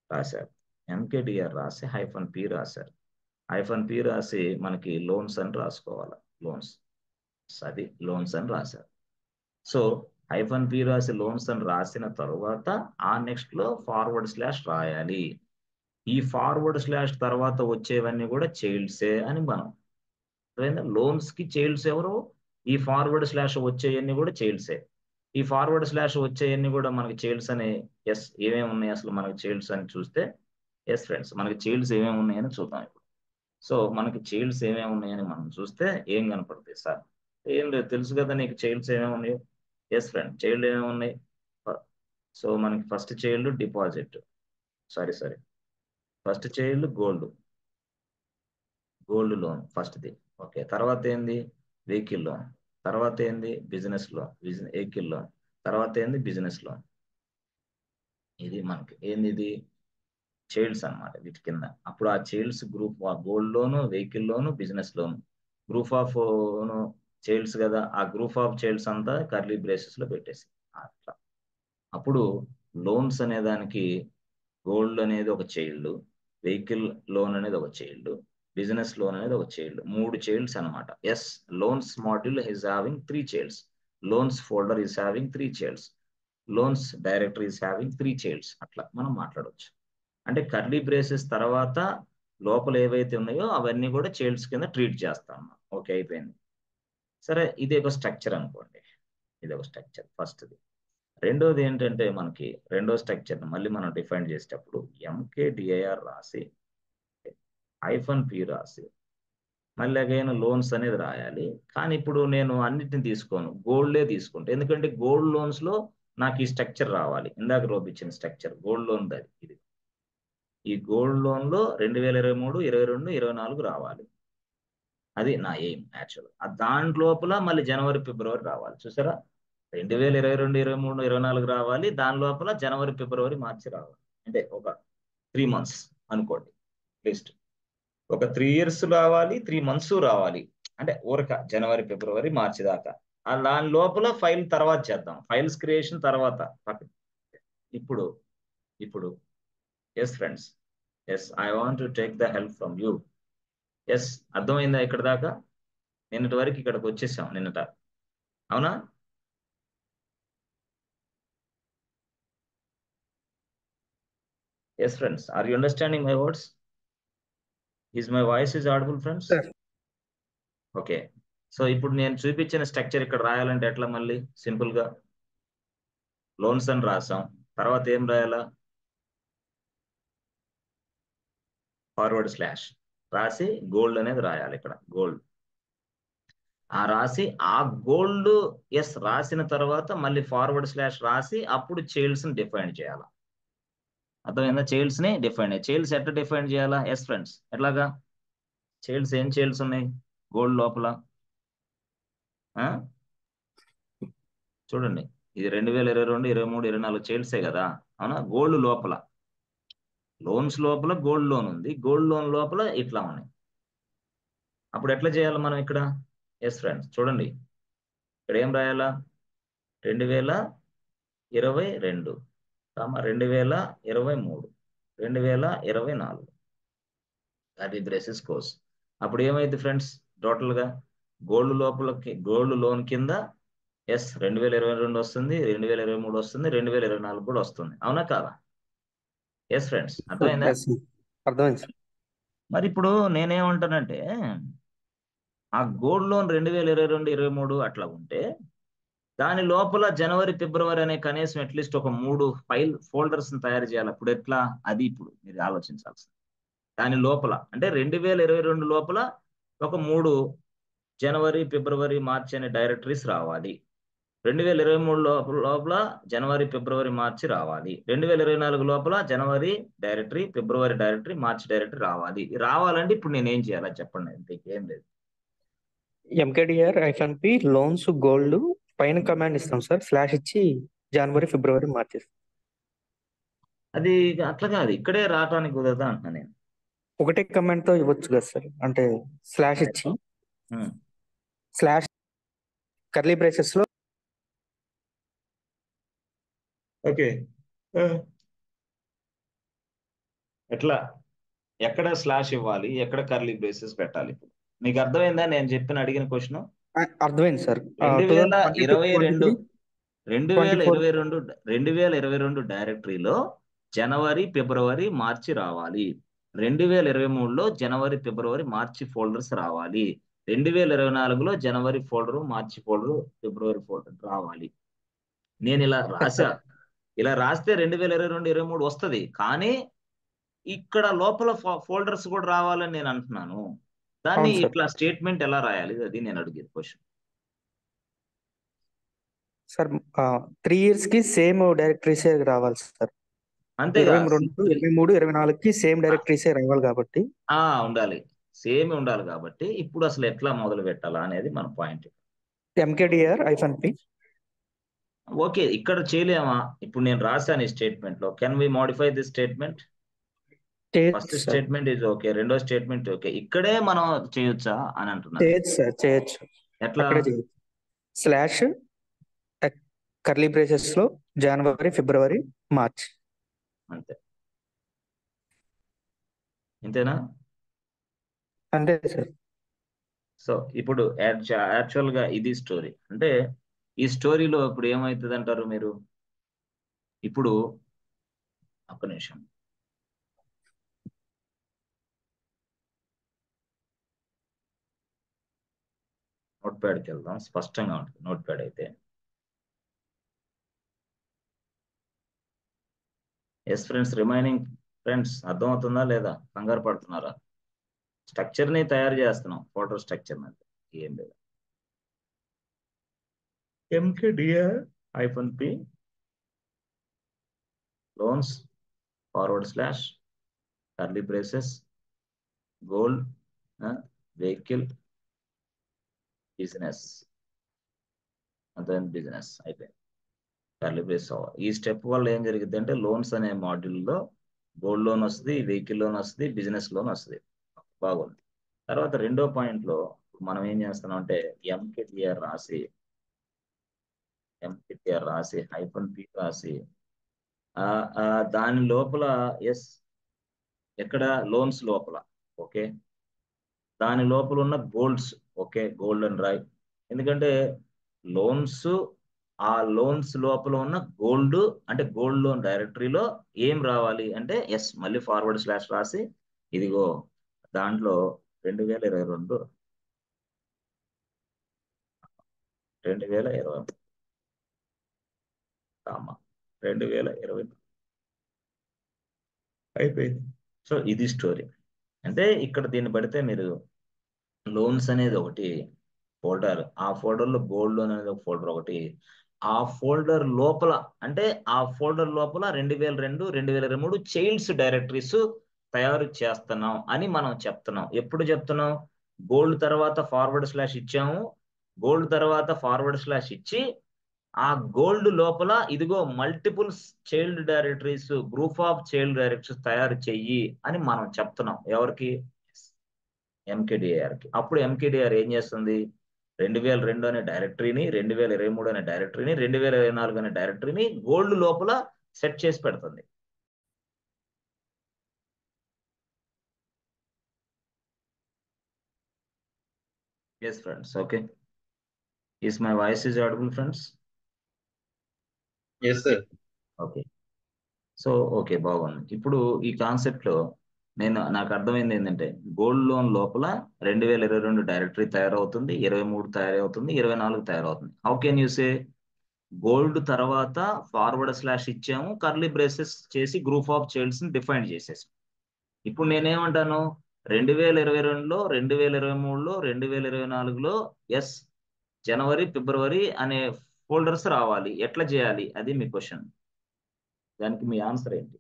రాశారు, ఎంకేడిఆర్ రాసి -P రాశారు. -P రాసి మనకి లోన్స్ అని రాసుకోవాలి, లోన్స్, అది లోన్స్ అని రాశారు. సో -P రాసి లోన్స్ అని రాసిన తర్వాత ఆ నెక్స్ట్ లో ఫార్వర్డ్ స్లాష్ రాయాలి. ఈ ఫార్వర్డ్ స్లాష్ తర్వాత వచ్చేవన్నీ కూడా చైల్డ్సే అని మనం, లోన్స్ కి చైల్డ్స్ ఎవరు, ఈ ఫార్వర్డ్ స్లాష్ వచ్చేవన్నీ కూడా చైల్డ్సే. ఈ ఫార్వర్డ్ స్లాష్ వచ్చేవన్నీ కూడా మనకి చైల్డ్స్ అనే, ఎస్ ఏమేమి ఉన్నాయి అసలు మనకి చైల్డ్స్ అని చూస్తే, ఎస్ ఫ్రెండ్స్ మనకి చైల్డ్స్ ఏమేమి ఉన్నాయని చూద్దాం ఇప్పుడు. సో మనకి చైల్డ్స్ ఏమేమి ఉన్నాయని మనం చూస్తే ఏం కనపడతాయి సార్, ఏం లేదు, తెలుసు కదా నీకు చైల్డ్స్ ఏమేమి ఉన్నాయో. ఎస్ ఫ్రెండ్, చైల్డ్ ఏమేమి ఉన్నాయి. సో మనకి first child deposit, sorry first child gold loan ఫస్ట్ది. ఓకే, తర్వాత ఏంది వెహికల్ లోన్, తర్వాత ఏంది బిజినెస్ లోన్, వెహికల్ లోన్, తర్వాత ఏంది బిజినెస్ లోన్. ఇది మనకి ఏంది, ఇది చైల్డ్స్ అన్నమాట వీటి కింద. అప్పుడు ఆ childs group gold loan, vehicle loan, business loan, group of childs కదా, ఆ గ్రూప్ ఆఫ్ చైల్డ్స్ అంతా కర్లీ బ్రేసెస్ లో పెట్టేసి అట్లా. అప్పుడు లోన్స్ అనే దానికి గోల్డ్ అనేది ఒక చైల్డ్, వెహికల్ లోన్ అనేది ఒక చైల్డ్, బిజినెస్ లోన్ అనేది ఒక చైల్డ్, 3 చైల్డ్స్ అన్నమాట. Yes, loans module is having 3 childs, loans folder is having 3 childs, loans directory is having 3 childs. అట్లా మనం మాట్లాడవచ్చు. అంటే కర్లీ బ్రేసెస్ తర్వాత లోపల ఏవైతే ఉన్నాయో అవన్నీ కూడా చైల్డ్స్ కింద ట్రీట్ చేస్తాం. ఓకే, అయిపోయింది. సరే, ఇది ఒక స్ట్రక్చర్ అనుకోండి, ఇది ఒక స్ట్రక్చర్ ఫస్ట్ది. రెండోది ఏంటంటే మనకి రెండో స్ట్రక్చర్ మళ్ళీ మనం డిఫైన్ చేసేటప్పుడు ఎంకేడిఐఆర్ రాసి -P రాసి మళ్ళీ అగైన్ లోన్స్ అనేది రాయాలి. కానీ ఇప్పుడు నేను అన్నిటిని తీసుకోను, గోల్డే తీసుకుంటా. ఎందుకంటే గోల్డ్ లోన్స్ లో నాకు ఈ స్ట్రక్చర్ రావాలి, ఇందాక రోపించిన స్ట్రక్చర్ గోల్డ్ లోన్ అది. ఇది ఈ గోల్డ్ లోన్ లో 2023, 22, 24 రావాలి. అది నా ఎయిమ్ యాక్చువల్. దాంట్లోపల మళ్ళీ జనవరి ఫిబ్రవరి రావాలి. చూసారా, 2022, 23, 24 రావాలి, దాని లోపల జనవరి ఫిబ్రవరి మార్చి రావాలి. అంటే ఒక 3 months అనుకోండి, లిస్ట్ ఒక 3 years రావాలి, 3 months రావాలి. అంటే ఊరక జనవరి ఫిబ్రవరి మార్చి దాకా. దాని లోపల ఫైల్ తర్వాత చేద్దాం, ఫైల్స్ క్రియేషన్ తర్వాత. ఇప్పుడు ఇప్పుడు yes friends, yes I want to take the help from you. Yes, అర్థమైందా ఇక్కడ దాకా? నిన్నటి వరకు ఇక్కడికి వచ్చేసాం నిన్నట, అవునా? Yes friends, are you understanding my words? Is my voice is audible friends? Sir okay. So ఇప్పుడు నేను చూపించిన స్ట్రక్చర్ ఇక్కడ రాయాలంటే ఎట్లా, మళ్ళీ సింపుల్ గా లోన్స్ అని రాసాం, తర్వాత ఏం రాయాలా, ఫార్వర్డ్ స్లాష్ రాసి గోల్డ్ అనేది రాయాలి. ఇక్కడ గోల్డ్ ఆ రాసి ఆ గోల్డ్ ఎస్ రాసిన తర్వాత మళ్ళీ ఫార్వర్డ్ స్లాష్ రాసి అప్పుడు చైల్డ్స్ ని డిఫైన్ చేయాలి. అర్థమైందా? చైల్డ్స్ ని డిఫైన్, చైల్డ్స్ ఎట్లా డిఫైన్ చేయాలా? ఎస్ ఫ్రెండ్స్, ఎట్లాగా చైల్డ్స్, ఏం చైల్డ్స్ ఉన్నాయి గోల్డ్ లోపల? చూడండి, ఇది 2022, 23, 24 చైల్డ్సే కదా, అవునా? గోల్డ్ లోపల, లోన్స్ లోపల గోల్డ్ లోన్ ఉంది, గోల్డ్ లోన్ లోపల ఇట్లా ఉన్నాయి. అప్పుడు ఎట్లా చేయాలి మనం ఇక్కడ? ఎస్ ఫ్రెండ్స్ చూడండి, ఇక్కడ ఏం రాయాలా, 2022, 2023, 2024, అది బ్రేసెస్ కోర్స్. అప్పుడు ఏమైంది ఫ్రెండ్స్, టోటల్ గా గోల్డ్ లోపలకి గోల్డ్ లోన్ కింద ఎస్ 2022 వస్తుంది, 2023 వస్తుంది, 2024 కూడా వస్తుంది, అవునా కాదా? ఎస్ ఫ్రెండ్స్, అర్థమైందా? అర్థమైంది సార్. మరి ఇప్పుడు నేనేమంటానంటే ఆ గోల్డ్ లోన్ 2022, 23 అట్లా ఉంటే దాని లోపల జనవరి, ఫిబ్రవరి అనే కనీసం అట్లీస్ట్ ఒక 3 ఫోల్డర్స్ తయారు చేయాలి. అప్పుడు ఎట్లా? అది ఇప్పుడు మీరు ఆలోచించాల్సింది. దాని లోపల అంటే 2022 లోపల ఒక 3 జనవరి, ఫిబ్రవరి, మార్చి అనే డైరెక్టరీస్ రావాలి. 2023 లోపల జనవరి, ఫిబ్రవరి, మార్చి రావాలి. 2024 లోపల జనవరి డైరెక్టరీ, ఫిబ్రవరి డైరెక్టరీ, మార్చి డైరెక్టరీ రావాలి. రావాలంటే ఇప్పుడు నేను ఏం చేయాలో చెప్పండి. అంతే, ఏం లేదు. ఎంకేడిఆర్ -P లోన్స్ గోల్డ్ పైన కమాండ్ ఇస్తాం సార్, స్లాష్ ఇచ్చి జనవరి, ఫిబ్రవరి, మార్చి. అది అట్లా కాదు, ఇక్కడే రావటానికి కుదరదా అంటున్నా నేను. ఒకటే కమాండ్ తో ఇవ్వచ్చు కదా సార్, అంటే స్లాష్ ఇచ్చి స్లాష్ కర్లీ బ్రేసెస్ లో. ఓకే, ఎట్లా? ఎక్కడ స్లాష్ ఇవ్వాలి, ఎక్కడ కర్లీ బ్రేసెస్ పెట్టాలి? మీకు అర్థమైందా నేను చెప్పిన అడిగిన క్వశ్చన్? అర్థమైంది సార్. 2022 24 2022 డైరెక్టరీలో జనవరి, ఫిబ్రవరి, మార్చి రావాలి. 2023లో జనవరి, ఫిబ్రవరి, మార్చి ఫోల్డర్స్ రావాలి. 2024లో జనవరి ఫోల్డరు, మార్చి ఫోల్డరు, ఫిబ్రవరి ఫోల్డర్ రావాలి. నేను ఇలా రాసా. ఇలా రాస్తే 2022, 23 వస్తుంది. కానీ ఇక్కడ లోపల ఫోల్డర్స్ కూడా రావాలని నేను అంటున్నాను. దాన్ని అవును సార్. ఇట్లా స్టేట్మెంట్ ఎలా రాయాలి? అది నేను అడిగేది క్వశ్చన్. సార్ 3 years కి సేమ్ డైరెక్టరీసే రావాలి సార్. అంతేగా 22, 23, 24కి సేమ్ డైరెక్టరీసే రావాలి కాబట్టి ఉండాలి, సేమ్ ఉండాలి. కాబట్టి ఇప్పుడు అసలు ఎట్లా మొదలు పెట్టాలా అనేది మన పాయింట్. ఎంకేడిఆర్-P. ఓకే, ఇక్కడ చేయలేమా? ఇప్పుడు నేను రాశాను ఈ స్టేట్మెంట్ లో. Can we modify this statement? First statement is okay, రెండో స్టేట్మెంట్ ఓకే. ఇక్కడే మనం చేయొచ్చా అని అంటున్నాను. చేయొచ్చు సార్, చేయొచ్చు. ఎట్లా? స్లాష్ కర్లీ బ్రేసెస్ లో జనవరి, ఫిబ్రవరి, మార్చ్. అంతే, ఇంతేనా? అంతే సార్. సో ఇప్పుడు యాక్చువల్ గా ఇది స్టోరీ. అంటే ఈ స్టోరీలో ఇప్పుడు ఏమవుతుంది అంటారు మీరు? ఇప్పుడు ఒక్క నిమిషం, నోట్ ప్యాడ్కి వెళ్దాం, స్పష్టంగా ఉంటుంది నోట్ ప్యాడ్ అయితే. ఎస్ ఫ్రెండ్స్, రిమైనింగ్ ఫ్రెండ్స్ అర్థమవుతుందా లేదా? కంగారు పడుతున్నారా? స్ట్రక్చర్ ని తయారు చేస్తున్నాం, ఫోటో స్ట్రక్చర్ అంటే ఏం లేదు. MKDR-P loans / curly braces gold vehicle business, అంతే, బిజినెస్ అయిపోయింది. Curly brace. ఈ స్టెప్ వల్ల ఏం జరిగింది అంటే లోన్స్ అనే మాడ్యూల్లో గోల్డ్ లోన్ వస్తుంది, వెహికల్ లోన్ వస్తుంది, బిజినెస్ లోన్ వస్తుంది. బాగుంది. తర్వాత రెండో పాయింట్ లో మనం ఏం చేస్తున్నాం అంటే ఎంకేడిఆర్ రాసి -P రాసి దాని లోపల ఎక్కడ లోన్స్ లోపల ఓకే, దాని లోపల ఉన్న గోల్డ్స్ ఓకే, గోల్డ్ అని రాయి. ఎందుకంటే లోన్స్, ఆ లోన్స్ లోపల ఉన్న గోల్డ్ అంటే గోల్డ్ లోన్ డైరెక్టరీలో ఏం రావాలి అంటే మళ్ళీ ఫార్వర్డ్ స్లాష్ రాసి ఇదిగో దాంట్లో 2022 2020 అయిపోయింది. సో ఇది స్టోరీ. అంటే ఇక్కడ దీన్ని పడితే మీరు లోన్స్ అనేది ఒకటి ఫోల్డర్, ఆ ఫోల్డర్ లో గోల్డ్ లోన్ అనేది ఒక ఫోల్డర్ ఒకటి, ఆ ఫోల్డర్ లోపల అంటే ఆ ఫోల్డర్ లోపల 2002, 2023 చైల్డ్స్ డైరెక్టరీస్ తయారు చేస్తున్నాం అని మనం చెప్తున్నాం. ఎప్పుడు చెప్తున్నాం? గోల్డ్ తర్వాత ఫార్వర్డ్ స్లాష్ ఇచ్చాము, గోల్డ్ తర్వాత ఫార్వర్డ్ స్లాష్ ఇచ్చి ఆ గోల్డ్ లోపల ఇదిగో multiple child directories, group of child directories తయారు చెయ్యి అని మనం చెప్తున్నాం. ఎవరికి? ఎంకేడిఆర్కి. అప్పుడు ఎంకేడిఆర్ ఏం చేస్తుంది? 2002 అనే డైరెక్టరీని, 2023 అనే డైరెక్టరీని, 2024 అనే డైరెక్టరీని గోల్డ్ లోపల సెట్ చేసి పెడుతుంది. Yes friends, okay. Is my voice is audible friends? Yes sir. Okay. So okay, బాగుంది. ఇప్పుడు ఈ కాన్సెప్ట్ లో నాకు అర్థమైంది ఏంటంటే గోల్డ్ లోన్ లోపల 2022 డైరెక్టరీ తయారవుతుంది, 23 తయారవుతుంది, 24 తయారవుతుంది. How can you say gold తర్వాత ఫార్వర్డ్ స్లాష్ ఇచ్చాము, కర్లీ బ్రేసెస్ చేసి గ్రూప్ ఆఫ్ చైల్డ్స్ ని డిఫైన్ చేసేసాం. ఇప్పుడు నేనేమంటాను, 2022లో, 2023లో, 2024లో ఎస్ జనవరి, ఫిబ్రవరి అనే ఫోల్డర్స్ రావాలి. ఎట్లా చేయాలి? అది మీ క్వశ్చన్. దానికి మీ ఆన్సర్ ఏంటి?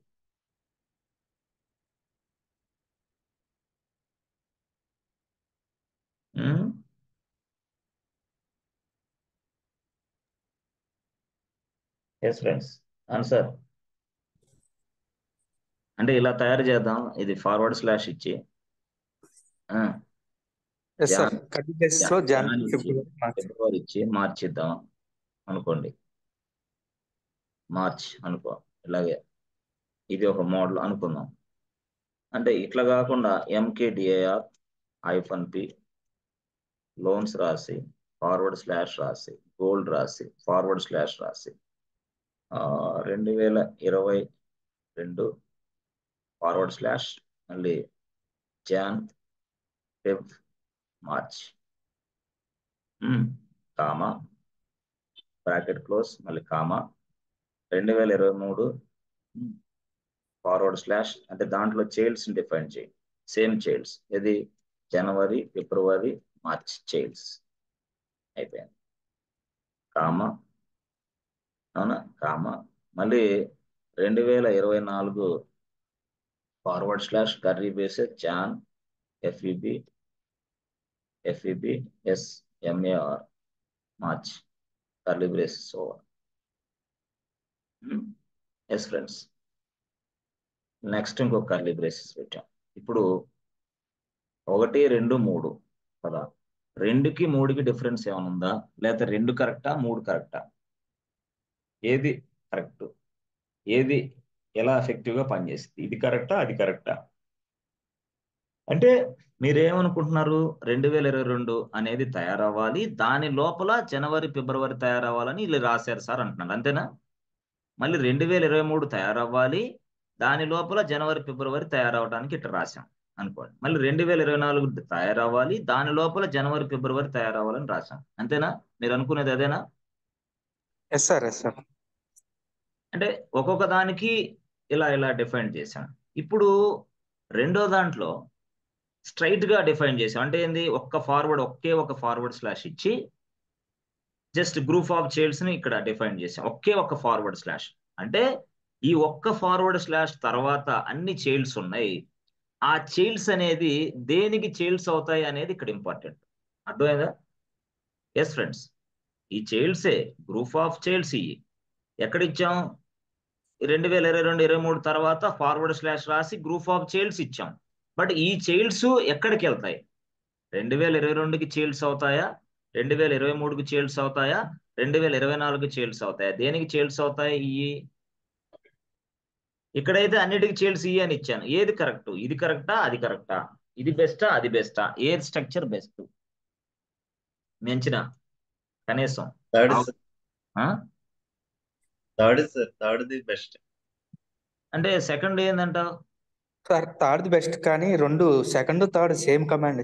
Yes friends, answer. అంటే ఇలా తయారు చేద్దాం, ఇది ఫార్వర్డ్ స్లాష్ ఇచ్చి yes sir, Jan curly braces లో జాన్, జాన్ ఇచ్చి ఫిబ్రవరి, మార్చ్. ఫిబ్రవరి ఇచ్చి మార్చ్ ఇద్దాం అనుకోండి. మార్చ్ అనుకో, ఇలాగే ఇది ఒక మోడల్ అనుకుందాం. అంటే ఇట్లా కాకుండా MKDAR -P లోన్స్ రాసి, ఫార్వర్డ్ స్లాష్ రాసి, గోల్డ్ రాసి, ఫార్వర్డ్ స్లాష్ రాసి 2022 ఫార్వర్డ్ స్లాష్ మళ్ళీ Jan, Feb, March comma bracket close మళ్ళీ కామా 2023 ఫార్వర్డ్ స్లాష్, అంటే దాంట్లో చైల్డ్స్ డిఫైన్ చేయి, సేమ్ చైల్డ్స్, ఇది జనవరి, ఫిబ్రవరి, మార్చ్ చైల్డ్స్ అయిపోయింది. కామా, అవునా, కామా మళ్ళీ 2024 forward slash curly braces Jan, FEB SMAR March curly braces over. Yes friends, next ఇంకో curly braces పెట్టాం. ఇప్పుడు 1, 2, 3 కదా, 2కి 3కి డిఫరెన్స్ ఏమైనా ఉందా, లేకపోతే 2 కరెక్టా 3 కరెక్టా? ఏది కరెక్ట్, ఏది ఎలా ఎఫెక్టివ్ గా పనిచేస్తుంది, ఇది కరెక్టా అది కరెక్టా? అంటే మీరేమనుకుంటున్నారు, 2022 అనేది తయారవ్వాలి, దాని లోపల జనవరి, ఫిబ్రవరి తయారవ్వాలని వీళ్ళు రాశారు సార్ అంటున్నారు, అంతేనా? మళ్ళీ 2023 తయారవ్వాలి, దాని లోపల జనవరి, ఫిబ్రవరి తయారవడానికి ఇట్లా రాశాం అనుకోండి. మళ్ళీ 2024 తయారవ్వాలి, దాని లోపల జనవరి, ఫిబ్రవరి తయారవ్వాలని రాశాం, అంతేనా? మీరు అనుకునేది అదేనా? Yes sir, yes sir. అంటే ఒక్కొక్క దానికి ఇలా ఇలా డిఫైన్ చేశాం. ఇప్పుడు రెండో దాంట్లో స్ట్రైట్ గా డిఫైన్ చేసాం. అంటే ఏంది, ఒకే ఒక ఫార్వర్డ్ స్లాష్ ఇచ్చి జస్ట్ గ్రూప్ ఆఫ్ చైల్డ్స్ ని ఇక్కడ డిఫైన్ చేసాం, ఒకే ఒక ఫార్వర్డ్ స్లాష్. అంటే ఈ ఒక్క ఫార్వర్డ్ స్లాష్ తర్వాత అన్ని చైల్డ్స్ ఉన్నాయి, ఆ చైల్డ్స్ అనేది దేనికి చైల్డ్స్ అవుతాయి అనేది ఇక్కడ ఇంపార్టెంట్. అర్థమైందా? ఎస్ ఫ్రెండ్స్, ఈ చైల్డ్సే గ్రూప్ ఆఫ్ చైల్డ్స్. ఇవి ఎక్కడ ఇచ్చాం, 2022, 23 తర్వాత ఫార్వర్డ్ స్లాష్ రాసి గ్రూప్ ఆఫ్ చైల్డ్స్ ఇచ్చాం. బట్ ఈ చైల్డ్స్ ఎక్కడికి వెళ్తాయి, 2022కి చైల్డ్స్ అవుతాయా, 2023కి చైల్డ్స్ అవుతాయా, 2024కి చైల్డ్స్ అవుతాయా? దేనికి చైల్డ్స్ అవుతాయి ఇవి? ఇక్కడైతే అన్నిటికీ చైల్డ్స్ ఇవి అని ఇచ్చాను. ఏది కరెక్ట్, ఇది కరెక్టా అది కరెక్టా, ఇది బెస్టా అది బెస్టా, ఏది స్ట్రక్చర్ బెస్ట్ మెంచిన కనీసం? థర్డ్ ఆ? Third the best. అంటే సెకండ్ ఏందంటావు? సార్ థర్డ్ బెస్ట్, కానీ రెండు సెకండ్ థర్డ్ సేమ్ కమాండ్.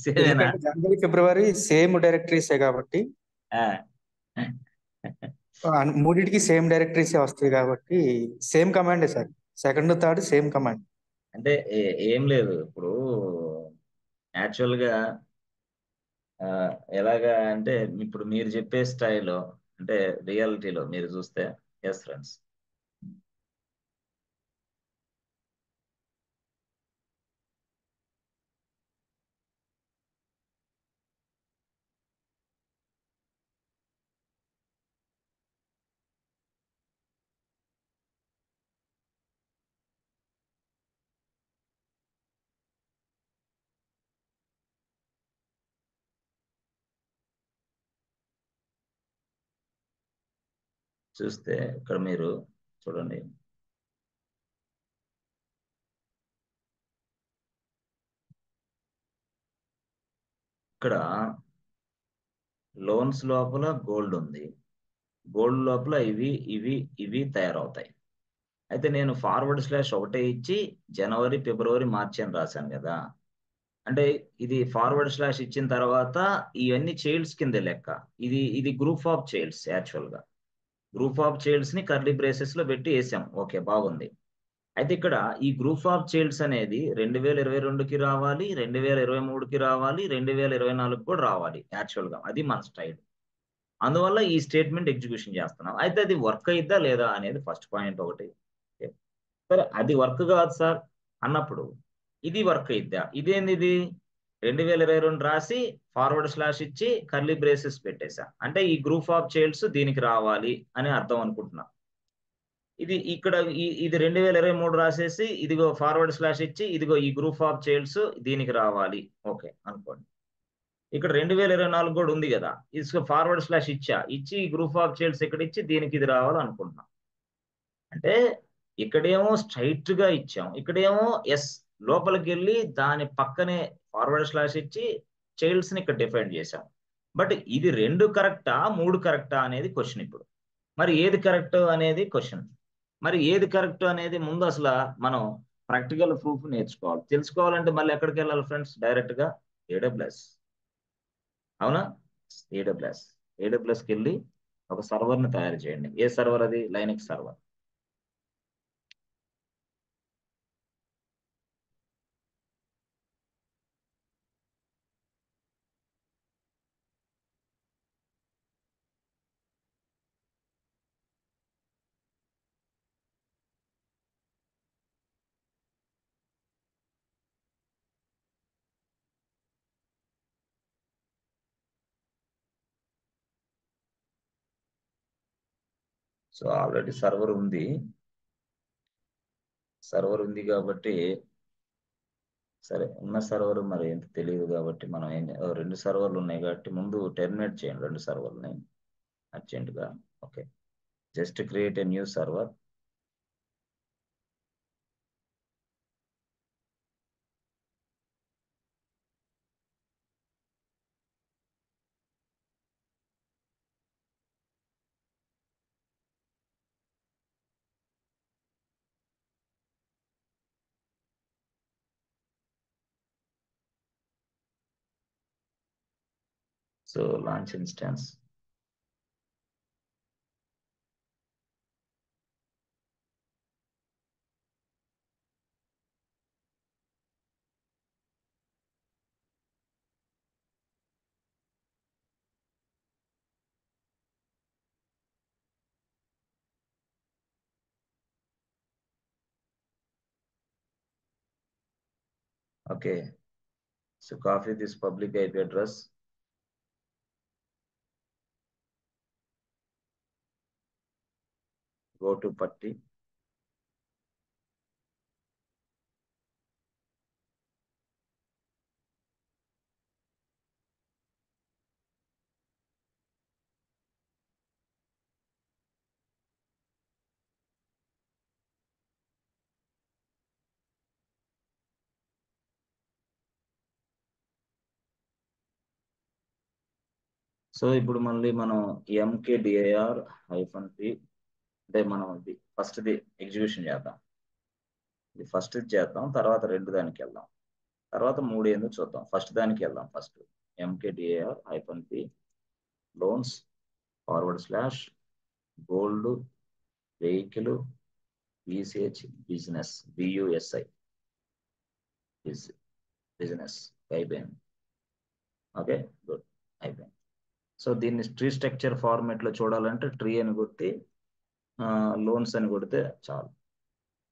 సేమేనా? ఎందుకంటే జనవరి, ఫిబ్రవరి సేమ్ డైరెక్టరీసే కాబట్టి మూడింటికి సేమ్ డైరెక్టరీసే వస్తాయి కాబట్టి సేమ్ కమాండే sir. Second third same command. అంటే ఏం లేదు, ఇప్పుడు యాక్చువల్ గా ఎలాగా అంటే ఇప్పుడు మీరు చెప్పే స్టైల్లో, అంటే రియాలిటీలో మీరు చూస్తే, ఎస్ ఫ్రెండ్స్, చూస్తే ఇక్కడ మీరు చూడండి, ఇక్కడ లోన్స్ లోపల గోల్డ్ ఉంది, గోల్డ్ లోపల ఇవి ఇవి ఇవి తయారవుతాయి. అయితే నేను ఫార్వర్డ్ స్లాష్ ఒకటే ఇచ్చి జనవరి, ఫిబ్రవరి, మార్చి అని రాశాను కదా. అంటే ఇది ఫార్వర్డ్ స్లాష్ ఇచ్చిన తర్వాత ఇవన్నీ చైల్డ్స్ కింద లెక్క. ఇది గ్రూప్ ఆఫ్ చైల్డ్స్. యాక్చువల్ గా గ్రూప్ ఆఫ్ చైల్డ్స్ ని కర్లీ బ్రేసెస్ లో పెట్టి వేసాం. ఓకే, బాగుంది. అయితే ఇక్కడ ఈ గ్రూప్ ఆఫ్ చైల్డ్స్ అనేది 2022కి రావాలి, 2023కి రావాలి, 2024 కూడా రావాలి యాక్చువల్ గా. అది మన స్టైల్. అందువల్ల ఈ స్టేట్మెంట్ ఎగ్జిక్యూషన్ చేస్తున్నాం. అయితే అది వర్క్ అయిద్దా లేదా అనేది ఫస్ట్ పాయింట్ ఒకటి. ఓకే. సరే, అది వర్క్ కాదు సార్ అన్నప్పుడు ఇది వర్క్ అయిద్దా? ఇదేంది ఇది? 2022 రాసి ఫార్వర్డ్ స్లాష్ ఇచ్చి కర్లీ బ్రేసెస్ పెట్టేశా. అంటే ఈ గ్రూప్ ఆఫ్ చైల్డ్స్ దీనికి రావాలి అని అర్థం అనుకుంటున్నా. ఇది ఇక్కడ ఇది 2023 రాసేసి ఇదిగో ఫార్వర్డ్ స్లాష్ ఇచ్చి ఇదిగో ఈ గ్రూప్ ఆఫ్ చైల్డ్స్ దీనికి రావాలి. ఓకే అనుకోండి. ఇక్కడ 2024 కూడా ఉంది కదా, ఇది ఫార్వర్డ్ స్లాష్ ఇచ్చి ఈ గ్రూప్ ఆఫ్ చైల్డ్స్ ఇక్కడ ఇచ్చి దీనికి ఇది రావాలి అనుకుంటున్నాం. అంటే ఇక్కడేమో స్ట్రైట్ గా ఇచ్చాం, ఇక్కడేమో ఎస్ లోపలికి వెళ్ళి దాని పక్కనే ఫార్వర్డ్ స్లాష్ ఇచ్చి చైల్డ్స్ ని ఇక్కడ డిఫైన్ చేశాం. బట్ ఇది 2 కరెక్టా 3 కరెక్టా అనేది క్వశ్చన్. ఇప్పుడు మరి ఏది కరెక్ట్ అనేది క్వశ్చన్. మరి ఏది కరెక్ట్ అనేది ముందు అసలు మనం ప్రాక్టికల్ ప్రూఫ్ నేర్చుకోవాలి. తెలుసుకోవాలంటే మళ్ళీ ఎక్కడికి వెళ్ళాలి ఫ్రెండ్స్? డైరెక్ట్ గా AWS. అవునా? AWSకి వెళ్ళి ఒక సర్వర్ ని తయారు చేయండి. ఏ సర్వర్ అది? Linux server. So already server ఉంది. కాబట్టి సరే, ఉన్న సర్వర్ మరి ఎంత తెలియదు కాబట్టి మనం 2 సర్వర్లు ఉన్నాయి కాబట్టి ముందు టెర్మినేట్ చేయండి 2 సర్వర్ని అర్జెంటుగా. Okay, just create a new server. So launch instance. Okay, so copy this public IP address. Go to Patti. So ఇప్పుడు మళ్ళీ మనం mkdir -p అంటే మనం ఇది ఫస్ట్ది ఎగ్జిక్యూషన్ చేద్దాం. ఇది ఫస్ట్ చేద్దాం, తర్వాత 2 దానికి వెళ్దాం, తర్వాత 3 ఏందో చూద్దాం. ఫస్ట్ దానికి వెళ్దాం. First mkdir -p loans forward slash gold vehicle BCH business BUSI business అయిపోయింది. ఓకే, గుడ్, అయిపోయింది. సో దీన్ని ట్రీ స్ట్రక్చర్ ఫార్మాట్ లో చూడాలంటే ట్రీ అని కొట్టి లోన్స్ అని కొడితే చాలు.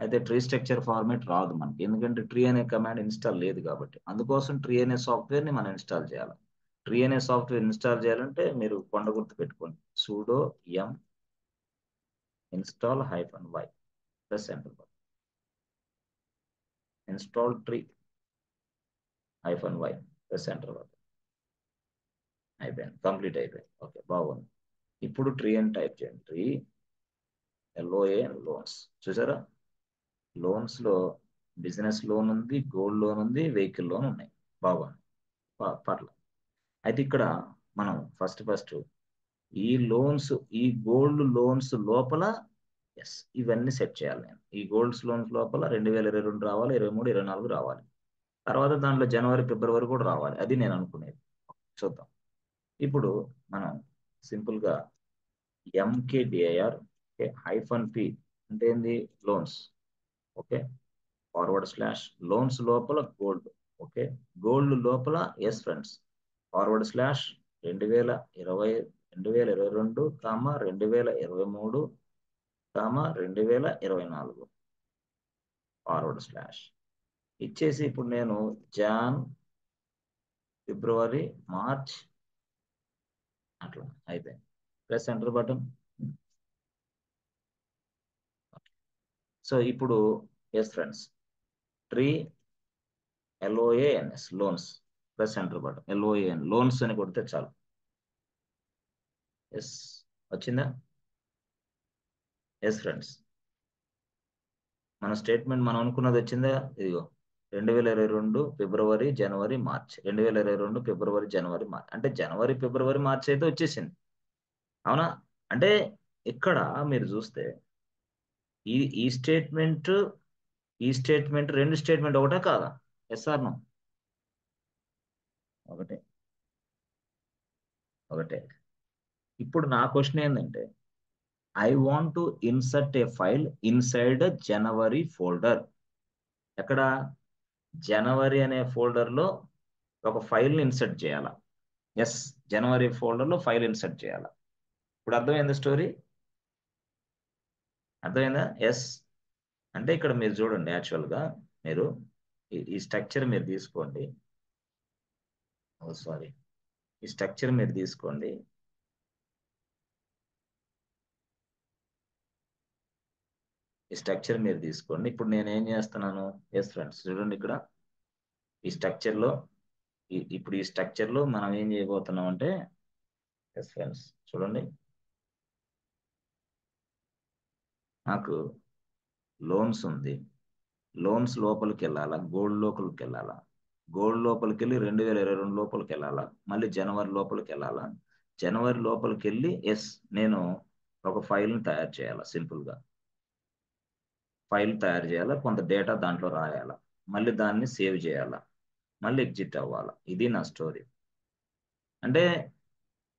అయితే ట్రీ స్ట్రక్చర్ ఫార్మాట్ రాదు మనకి, ఎందుకంటే ట్రీ అనే కమాండ్ ఇన్స్టాల్ లేదు కాబట్టి. అందుకోసం ట్రీ అనే సాఫ్ట్వేర్ ని మనం ఇన్స్టాల్ చేయాలి. ట్రీ అనే సాఫ్ట్వేర్ ఇన్స్టాల్ చేయాలంటే మీరు కొండ గుర్తు పెట్టుకోండి, sudo yum install -y plus enter. Install tree -y plus enter. అయిపోయింది, కంప్లీట్ అయిపోయింది. ఓకే, బాగుంది. ఇప్పుడు ట్రీ అని టైప్ చేయండి. Tree LOA loans. చూసారా, లోన్స్ లో బిజినెస్ లోన్ ఉంది, గోల్డ్ లోన్ ఉంది, వెహికల్ లోన్ ఉన్నాయి. బాగుంది, పర్లేదు. అయితే ఇక్కడ మనం ఫస్ట్ ఈ లోన్స్, ఈ గోల్డ్ లోన్స్ లోపల ఎస్, ఇవన్నీ సెట్ చేయాలి నేను. ఈ గోల్డ్స్ లోన్స్ లోపల 2022 రావాలి, 23, 24 రావాలి. తర్వాత దాంట్లో జనవరి, ఫిబ్రవరి కూడా రావాలి. అది నేను అనుకునేది. చూద్దాం. ఇప్పుడు మనం సింపుల్ గా ఎంకేడిఐఆర్ -P అంటే ఏంది? Loans. Okay, forward slash loans లోపల గోల్డ్. ఓకే, గోల్డ్ లోపల yes friends forward slash 2020, 2022, 2023, 2024 forward slash ఇచ్చేసి ఇప్పుడు నేను జాన్, ఫిబ్రవరి, మార్చ్ అట్లా అయిపోయింది. Press enter button. సో ఇప్పుడు yes friends tree LOANS loans, press enter button. LOAN loans అని కొడితే చాలు. ఎస్, వచ్చిందా? ఎస్ ఫ్రెండ్స్, మన స్టేట్మెంట్ మనం అనుకున్నది వచ్చిందా? ఇదిగో 2022 ఫిబ్రవరి, జనవరి, మార్చ్. 2022 ఫిబ్రవరి, జనవరి, మార్చ్. అంటే జనవరి, ఫిబ్రవరి, మార్చ్ అయితే వచ్చేసింది. అవునా? అంటే ఇక్కడ మీరు చూస్తే ఈ ఈ స్టేట్మెంట్ రెండు స్టేట్మెంట్ ఒకటే కాదా? Yes or no? ఒకటే. ఒకటే. ఇప్పుడు నా క్వశ్చన్ ఏంటంటే I want to insert a file inside January folder. ఎక్కడ? జనవరి అనే ఫోల్డర్లో ఒక ఫైల్ని ఇన్సర్ట్ చేయాలా? ఎస్, జనవరి ఫోల్డర్లో ఫైల్ ఇన్సర్ట్ చేయాలా? ఇప్పుడు అర్థమైందా స్టోరీ? అర్థమైందా? ఎస్. అంటే ఇక్కడ మీరు చూడండి, యాక్చువల్గా మీరు ఈ స్ట్రక్చర్ మీరు తీసుకోండి. ఓ సారీ, ఈ స్ట్రక్చర్ మీరు తీసుకోండి. ఈ స్ట్రక్చర్ మీరు తీసుకోండి. ఇప్పుడు నేను ఏం చేస్తున్నాను? ఎస్ ఫ్రెండ్స్, చూడండి ఇక్కడ ఈ స్ట్రక్చర్లో ఇప్పుడు ఈ స్ట్రక్చర్లో మనం ఏం చేయబోతున్నాం అంటే ఎస్ ఫ్రెండ్స్ చూడండి, నాకు లోన్స్ ఉంది. లోన్స్ లోపలికి వెళ్ళాలా? గోల్డ్ లోపలికి వెళ్ళాలా? గోల్డ్ లోపలికి వెళ్ళి 2022 లోపలికి వెళ్ళాలా? మళ్ళీ జనవరి లోపలికి వెళ్ళాలా? జనవరి లోపలికి వెళ్ళి ఎస్ నేను ఒక ఫైల్ని తయారు చేయాలా? సింపుల్గా ఫైల్ తయారు చేయాలా, కొంత డేటా దాంట్లో రాయాలా, మళ్ళీ దాన్ని సేవ్ చేయాలా, మళ్ళీ ఎగ్జిట్ అవ్వాలా. ఇది నా స్టోరీ. అంటే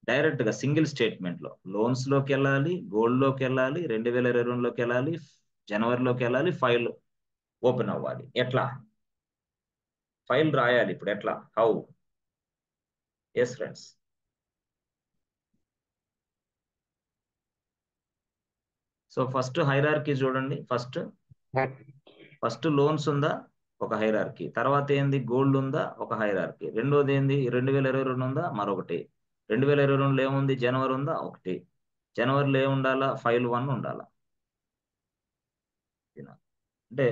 డైరెక్ట్ గా సింగిల్ స్టేట్మెంట్ లో లోన్స్ లోకి వెళ్ళాలి, గోల్డ్ లోకి వెళ్ళాలి, 2022లోకి వెళ్ళాలి, జనవరిలోకి వెళ్ళాలి, ఫైల్ ఓపెన్ అవ్వాలి. ఎట్లా? ఫైల్ రాయాలి. ఇప్పుడు ఎట్లా? How? Yes friends, so first hierarchy చూడండి. ఫస్ట్ లోన్స్ ఉందా? ఒక హైరార్కీ. తర్వాత ఏంది? గోల్డ్ ఉందా? ఒక హైరార్కీ. రెండోది ఏంది? 2022 ఉందా? మరొకటి. 2022లో ఏముంది? జనవరి ఉందా? ఒకటి. జనవరిలో ఏముండాలా? ఫైల్ 1 ఉండాలా. అంటే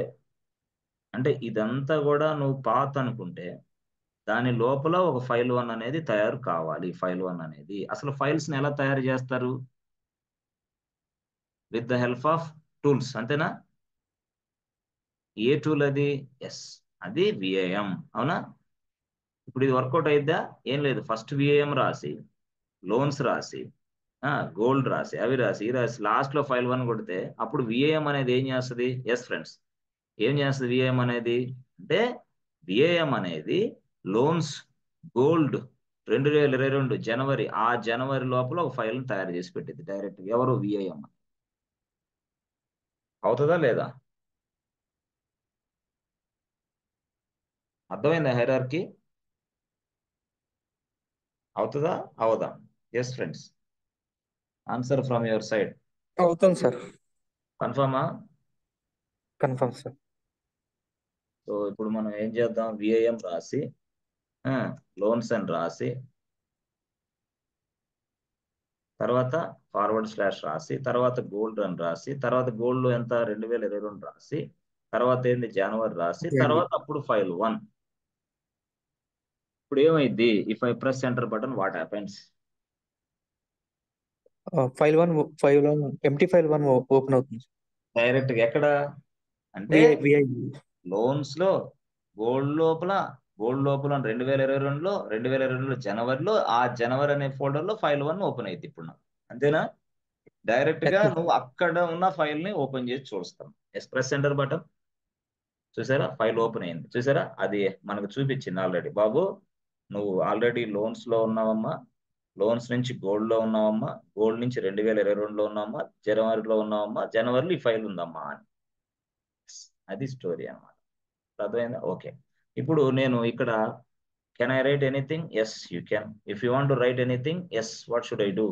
అంటే ఇదంతా కూడా నువ్వు పాత అనుకుంటే దాని లోపల ఒక ఫైల్ 1 అనేది తయారు కావాలి. ఫైల్ 1 అనేది అసలు ఫైల్స్ ని ఎలా తయారు చేస్తారు? With the help of tools, అంతేనా? ఏ టూల్ అది? ఎస్, అది విఐఎం. అవునా? ఇప్పుడు ఇది వర్కౌట్ అయిద్దా? ఏం లేదు, ఫస్ట్ విఐఎం రాసి, లోన్స్ రాసి, గోల్డ్ రాసి, అవి రాసి, ఈ రాసి, లాస్ట్ లో ఫైల్ 1 కొడితే అప్పుడు విఐఎం అనేది ఏం చేస్తుంది? ఎస్ ఫ్రెండ్స్, ఏం చేస్తుంది విఐఎం అనేది? అంటే విఐఎం అనేది లోన్స్, గోల్డ్ 2022 జనవరి, ఆ జనవరి లోపల ఒక ఫైల్ తయారు చేసి పెట్టింది డైరెక్ట్. ఎవరు? విఐఎం. అవుతుందా లేదా? అర్థమైందా హైరార్కీ? అవుతుందా? అవదా? Yes friends, answer from your side. అవుతుంది సార్. కన్ఫర్మా? Confirm sir. సో ఇప్పుడు మనం ఏం చేద్దాం? విఐఎం రాసి, లోన్స్ అని రాసి, తర్వాత ఫార్వర్డ్ స్లాష్ రాసి, తర్వాత గోల్డ్ అని రాసి, తర్వాత గోల్డ్ లో ఎంత? 2022 రాసి, తర్వాత ఏంది? జనవరి రాసి, తర్వాత అప్పుడు ఫైల్ 1. ఇప్పుడు ఏమైంది? If I press enter button, what happens? File 1 empty file 1 open అవుతుంది. డైరెక్ట్ గా ఎక్కడ? అంటే విఐ లోన్స్ లో గోల్డ్ లోపల 2022లో 2022 జనవరిలో ఆ జనవరి అనే ఫోల్డర్ లో ఫైల్ 1 ఓపెన్ అయింది ఇప్పుడు నాకు. అంతేనా? డైరెక్ట్ గా Yes, sir. నువ్వు అక్కడ ఉన్న ఫైల్ ని ఓపెన్ చేసి చూస్తాం. ప్రెస్ ఎంటర్ బటన్, చూసారా ఫైల్ ఓపెన్ అయింది. చూసారా అది మనకు చూపించింది ఆల్రెడీ. బాబు నువ్వు ఆల్రెడీ లోన్స్ లో ఉన్నావమ్మా, లోన్స్ నుంచి గోల్డ్ లో ఉన్నావమ్మా, గోల్డ్ నుంచి 2022లో ఉన్నావమ్మా, జనవరిలో ఉన్నావమ్మా, జనవరిలో ఈ ఫైల్ ఉందమ్మా అని. అది స్టోరీ అన్నమాట. అర్థమైందా? ఓకే. ఇప్పుడు నేను ఇక్కడ can I write anything? Yes you can. If you want to write anything, yes what should I do?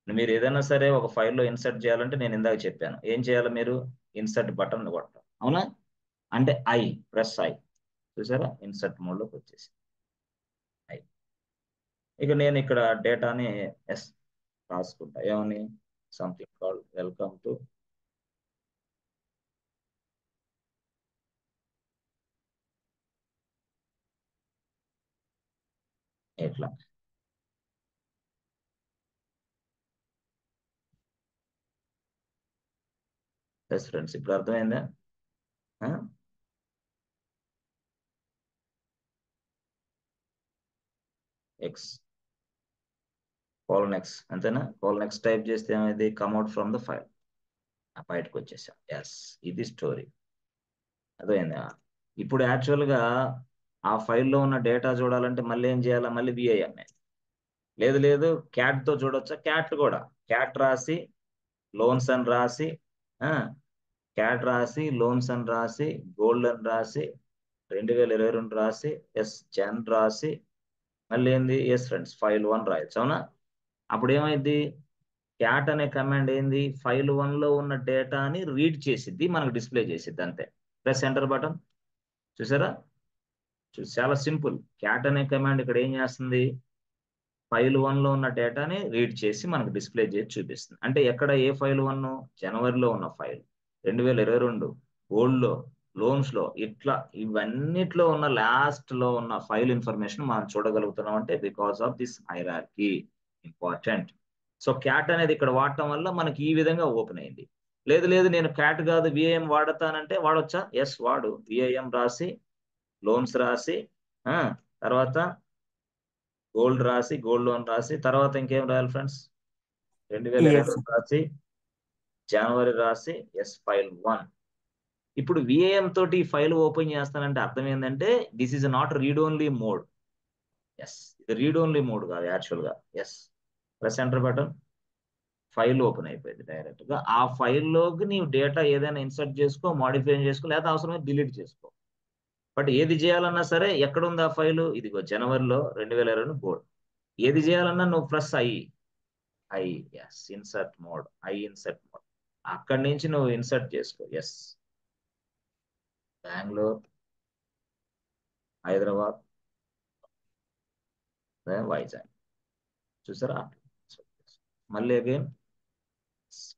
మీరు ఏదైనా సరే ఒక ఫైల్లో ఇన్సర్ట్ చేయాలంటే నేను ఇందాక చెప్పాను ఏం చేయాలి, మీరు ఇన్సర్ట్ బటన్ కొట్టాలి. అవునా? అంటే ఐ ప్రెస్ ఐ. చూసారా ఇన్సర్ట్ మోడ్లోకి వచ్చేసి ఐ. ఇక నేను ఇక్కడ డేటాని ఎస్ రాసుకుంటా. ఏమని? సంథింగ్ కాల్డ్ వెల్కమ్ టు ఇట్లా. ఎస్ ఫ్రెండ్స్, ఇప్పుడు అర్థమైందా? ఎక్స్ కోలన్ ఎక్స్ అంతేనా? కోలన్ ఎక్స్ టైప్ చేస్తే ఏమైంది? కమ్అట్ ఫ్రమ్ ద ఫైల్. బయటకు వచ్చేసాం. ఎస్, ఇది స్టోరీ. అర్థమైందా? ఇప్పుడు యాక్చువల్గా ఆ ఫైల్లో ఉన్న డేటా చూడాలంటే మళ్ళీ ఏం చేయాలా? మళ్ళీ విఐఎం. లేదు లేదు, క్యాట్ తో చూడొచ్చా? క్యాట్ కూడా క్యాట్ రాసి లోన్స్ అని రాసి, క్యాట్ రాసి లోన్స్ అని రాసి, గోల్డ్ అని రాసి, 2022 రాసి, ఎస్ జన్ రాసి, మళ్ళీ ఏంది? ఎస్ ఫ్రెండ్స్ ఫైల్ 1 రాయొచ్చు. అవునా? అప్పుడు ఏమైంది? క్యాట్ అనే కమాండ్ ఏంది? ఫైల్ 1లో ఉన్న డేటాని రీడ్ చేసిద్ది, మనకు డిస్ప్లే చేసిద్ది అంతే. Press enter button. చూసారా? చాలా సింపుల్. క్యాట్ అనే కమాండ్ ఇక్కడ ఏం చేస్తుంది? ఫైల్ 1లో ఉన్న డేటాని రీడ్ చేసి మనకు డిస్ప్లే చేసి చూపిస్తుంది. అంటే ఎక్కడ ఏ ఫైల్ 1? జనవరిలో ఉన్న ఫైల్, 2022 గోల్డ్ లో, లోన్స్ లో, ఇట్లా ఇవన్నిట్లో ఉన్న లాస్ట్ లో ఉన్న ఫైల్ ఇన్ఫర్మేషన్ మనం చూడగలుగుతున్నాం. అంటే because of this hierarchy. Important. So cat అనేది ఇక్కడ వాడటం వల్ల మనకి ఈ విధంగా ఓపెన్ అయింది. లేదు లేదు, నేను క్యాట్ కాదు విఐఎం వాడతానంటే వాడొచ్చా? ఎస్ వాడు. విఐఎం రాసి లోన్స్ రాసి, తర్వాత గోల్డ్ రాసి, గోల్డ్ లోన్ రాసి, తర్వాత ఇంకేం రాయాలి ఫ్రెండ్స్? Yes, 2022 sir. రాసి, జనవరి రాసి, ఎస్ ఫైల్ 1. ఇప్పుడు విఏఎం తోటి ఈ ఫైల్ ఓపెన్ చేస్తానంటే అర్థం ఏంటంటే this is not read only mode. Yes, ఇది రీడ్ ఓన్లీ మోడ్ కాదు యాక్చువల్ గా. Yes press enter button, file open అయిపోయింది డైరెక్ట్ గా. ఆ ఫైల్లోకి నీవు డేటా ఏదైనా ఇన్సర్ట్ చేసుకో, మాడిఫై చేసుకో, లేదా అవసరమైతే డిలీట్ చేసుకో. బట్ ఏది చేయాలన్నా సరే ఎక్కడుంది ఆ ఫైలు? ఇదిగో జనవరిలో 2022 గోల్డ్. ఏది చేయాలన్నా నువ్వు plus I yes insert mode, I insert mode. అక్కడి నుంచి నువ్వు ఇన్సర్ట్ చేసుకో. ఎస్ బెంగళూరు, హైదరాబాద్, వైజాగ్. చూసారా? మళ్ళీ again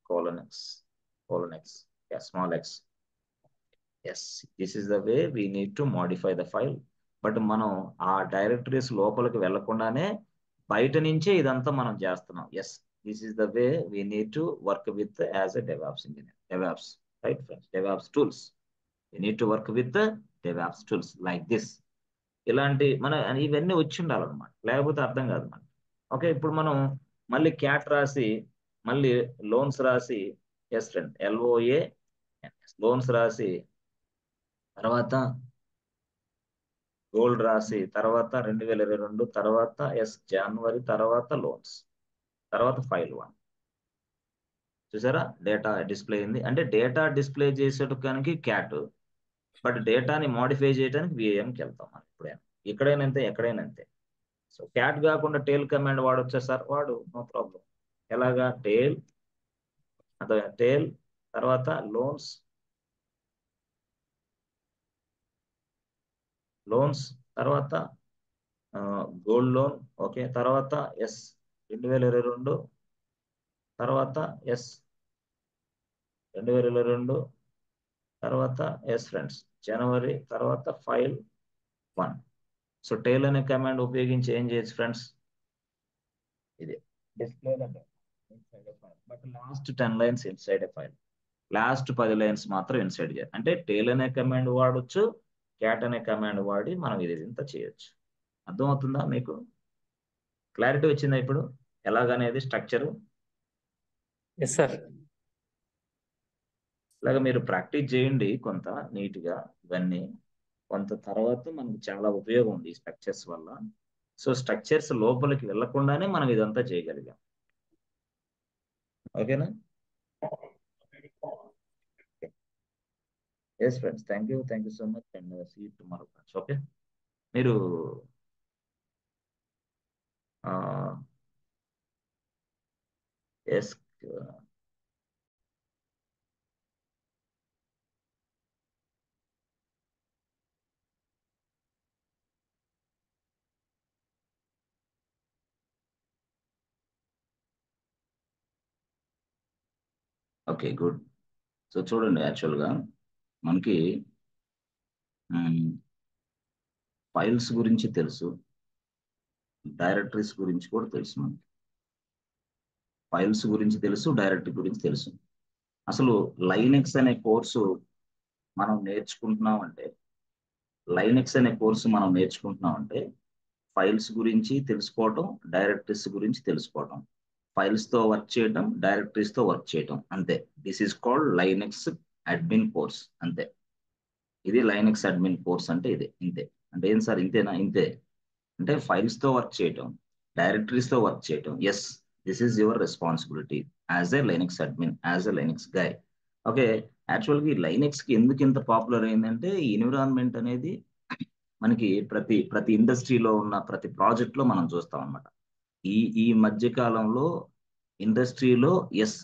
colon x, small x. Yes, this is the way we need to modify the file. But మనం ఆ డైరెక్టరీస్ లోపలికి వెళ్లకుండానే బయట నుంచే ఇదంతా మనం చేస్తున్నాం. Yes, this is the way we need to work with as a DevOps engineer. DevOps, right friends? DevOps tools. We need to work with DevOps tools like this. ఇలాంటి మన ఇవన్నీ వచ్చి ఉండాలన్నమాట, లేకపోతే అర్థం కాదు మనకి. ఓకే, ఇప్పుడు మనం మళ్ళీ క్యాట్ రాసి, మళ్ళీ లోన్స్ రాసి, ఎస్ ఫ్రెండ్ LOA లోన్స్ రాసి, తర్వాత గోల్డ్ రాసి, తర్వాత 2022, తర్వాత ఎస్ జనవరి, తర్వాత లోన్స్, తర్వాత ఫైల్ 1. చూసారా డేటా డిస్ప్లే అయింది. అంటే డేటా డిస్ప్లే చేసేటానికి క్యాట్, బట్ డేటాని మాడిఫై చేయడానికి విఏఎంకి వెళ్తాం మనం ఎప్పుడైనా. ఇక్కడైనా అంతే, ఎక్కడైనా అంతే. సో క్యాట్ కాకుండా టేల్ కమాండ్ వాడొచ్చా సార్? వాడు, నో ప్రాబ్లం. ఎలాగా? టేల్, అదే టేల్, తర్వాత లోన్స్, తర్వాత గోల్డ్ లోన్. ఓకే, తర్వాత ఎస్ 2022, తర్వాత ఎస్ 2022, తర్వాత ఎస్ ఫ్రెండ్స్ జనవరి, తర్వాత ఫైల్ 1. సో టేల్ అనే కమాండ్ ఉపయోగించి ఏం చేయొచ్చు ఫ్రెండ్స్? ఇది display but last 10 lines inside a file. Last 10 lines మాత్రం ఇన్సైడ్ చేయాలి. అంటే టేల్ అనే కమాండ్ వాడొచ్చు, క్యాట్ అనే కమాండ్ వాడి మనం ఇది ఇంత చేయొచ్చు. అర్థమవుతుందా మీకు? క్లారిటీ వచ్చిందా ఇప్పుడు ఎలాగనేది స్ట్రక్చర్? Yes sir. ఇలాగా మీరు ప్రాక్టీస్ చేయండి కొంత నీట్గా ఇవన్నీ. కొంత తర్వాత మనకి చాలా ఉపయోగం ఉంది ఈ స్ట్రక్చర్స్ వల్ల. సో స్ట్రక్చర్స్ లోపలికి వెళ్లకుండానే మనం ఇదంతా చేయగలిగాం. ఓకేనా? Yes friends, thank you so much and see you tomorrow. Okay, మీరు ఎస్ ఓకే గుడ్. సో చూడండి, యాక్చువల్గా మనకి ఫైల్స్ గురించి తెలుసు, డైరెక్టరీస్ గురించి కూడా తెలుసు. మనకి ఫైల్స్ గురించి తెలుసు, డైరెక్టరీ గురించి తెలుసు. అసలు లైనెక్స్ అనే కోర్సు మనం నేర్చుకుంటున్నాం అంటే, ఫైల్స్ గురించి తెలుసుకోవటం, డైరెక్టరీస్ గురించి తెలుసుకోవటం, ఫైల్స్ తో వర్క్ చేయటం, డైరెక్టరీస్ తో వర్క్ చేయటం, అంతే. This is called Linux admin course, అంతే. ఇది లైనెక్స్ అడ్మిన్ కోర్స్ అంటే ఇది, ఇంతే. అంటే ఏం సార్ ఇంతేనా? ఇంతే. అంటే ఫైల్స్ తో వర్క్ చేయటం, డైరెక్టరీస్ తో వర్క్ చేయటం. Yes, this is your responsibility as a Linux admin, as a Linux guy. Okay, యాక్చువల్గా ఈ లైనెక్స్ కి ఎందుకు ఇంత పాపులర్ అయిందంటే, ఈ ఎన్విరాన్మెంట్ అనేది మనకి ప్రతి ప్రతి ఇండస్ట్రీలో ఉన్న ప్రతి ప్రాజెక్ట్ లో మనం చూస్తాం అనమాట. ఈ ఈ మధ్య కాలంలో ఇండస్ట్రీలో ఎస్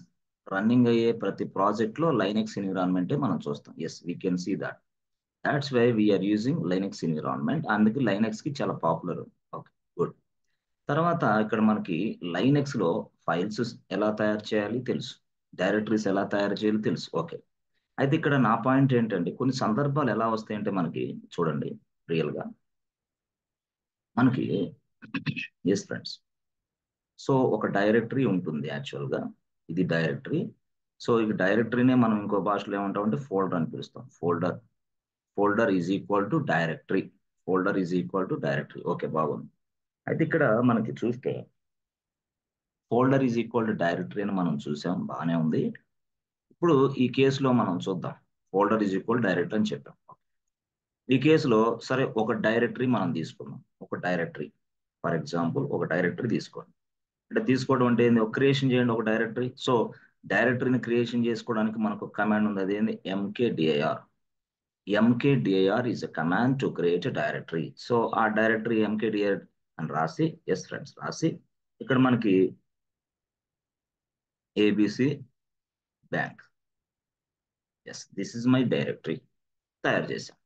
రన్నింగ్ అయ్యే ప్రతి ప్రాజెక్ట్ లో లైనెక్స్ ఎన్విరాన్మెంటే మనం చూస్తాం. Yes, we can see that. That's why we're using Linux environment. అందుకే లైనెక్స్ కి చాలా పాపులర్. Okay good. తర్వాత ఇక్కడ మనకి లైనెక్స్ లో ఫైల్స్ ఎలా తయారు చేయాలి తెలుసు, డైరెక్టరీస్ ఎలా తయారు చేయాలి తెలుసు. ఓకే, అయితే ఇక్కడ నా పాయింట్ ఏంటంటే, కొన్ని సందర్భాలు ఎలా వస్తాయంటే మనకి, చూడండి రియల్ గా మనకి ఎస్ ఫ్రెండ్స్. సో ఒక డైరెక్టరీ ఉంటుంది యాక్చువల్ గా, ఇది డైరెక్టరీ. సో ఈ డైరెక్టరీనే మనం ఇంకో భాషలో ఏమంటాం అంటే ఫోల్డర్ అని పిలుస్తాం. Folder is equal to directory. Okay, బాగుంది. అయితే ఇక్కడ మనకి చూస్తే folder is equal to directory అని మనం చూసాం, బాగానే ఉంది. ఇప్పుడు ఈ కేసులో మనం చూద్దాం, ఫోల్డర్ ఈజ్ ఈక్వల్ డైరెక్టరీ అని చెప్పాం. ఈ కేసులో సరే ఒక డైరెక్టరీ మనం తీసుకున్నాం, ఒక డైరెక్టరీ. ఫర్ ఎగ్జాంపుల్ ఒక డైరెక్టరీ తీసుకోండి. అంటే తీసుకోవడం అంటే ఏంది, ఒక క్రియేషన్ చేయండి ఒక డైరెక్టరీ. సో డైరెక్టరీని క్రియేషన్ చేసుకోవడానికి మనకు కమాండ్ ఉంది, అదేంది mkdir. mkdir is a command to create a directory. So ఆ డైరెక్టరీ mkdir అని రాసి, ఎస్ ఫ్రెండ్స్ రాసి, ఇక్కడ మనకి A B C bank, yes this is my directory తయారు చేశాం.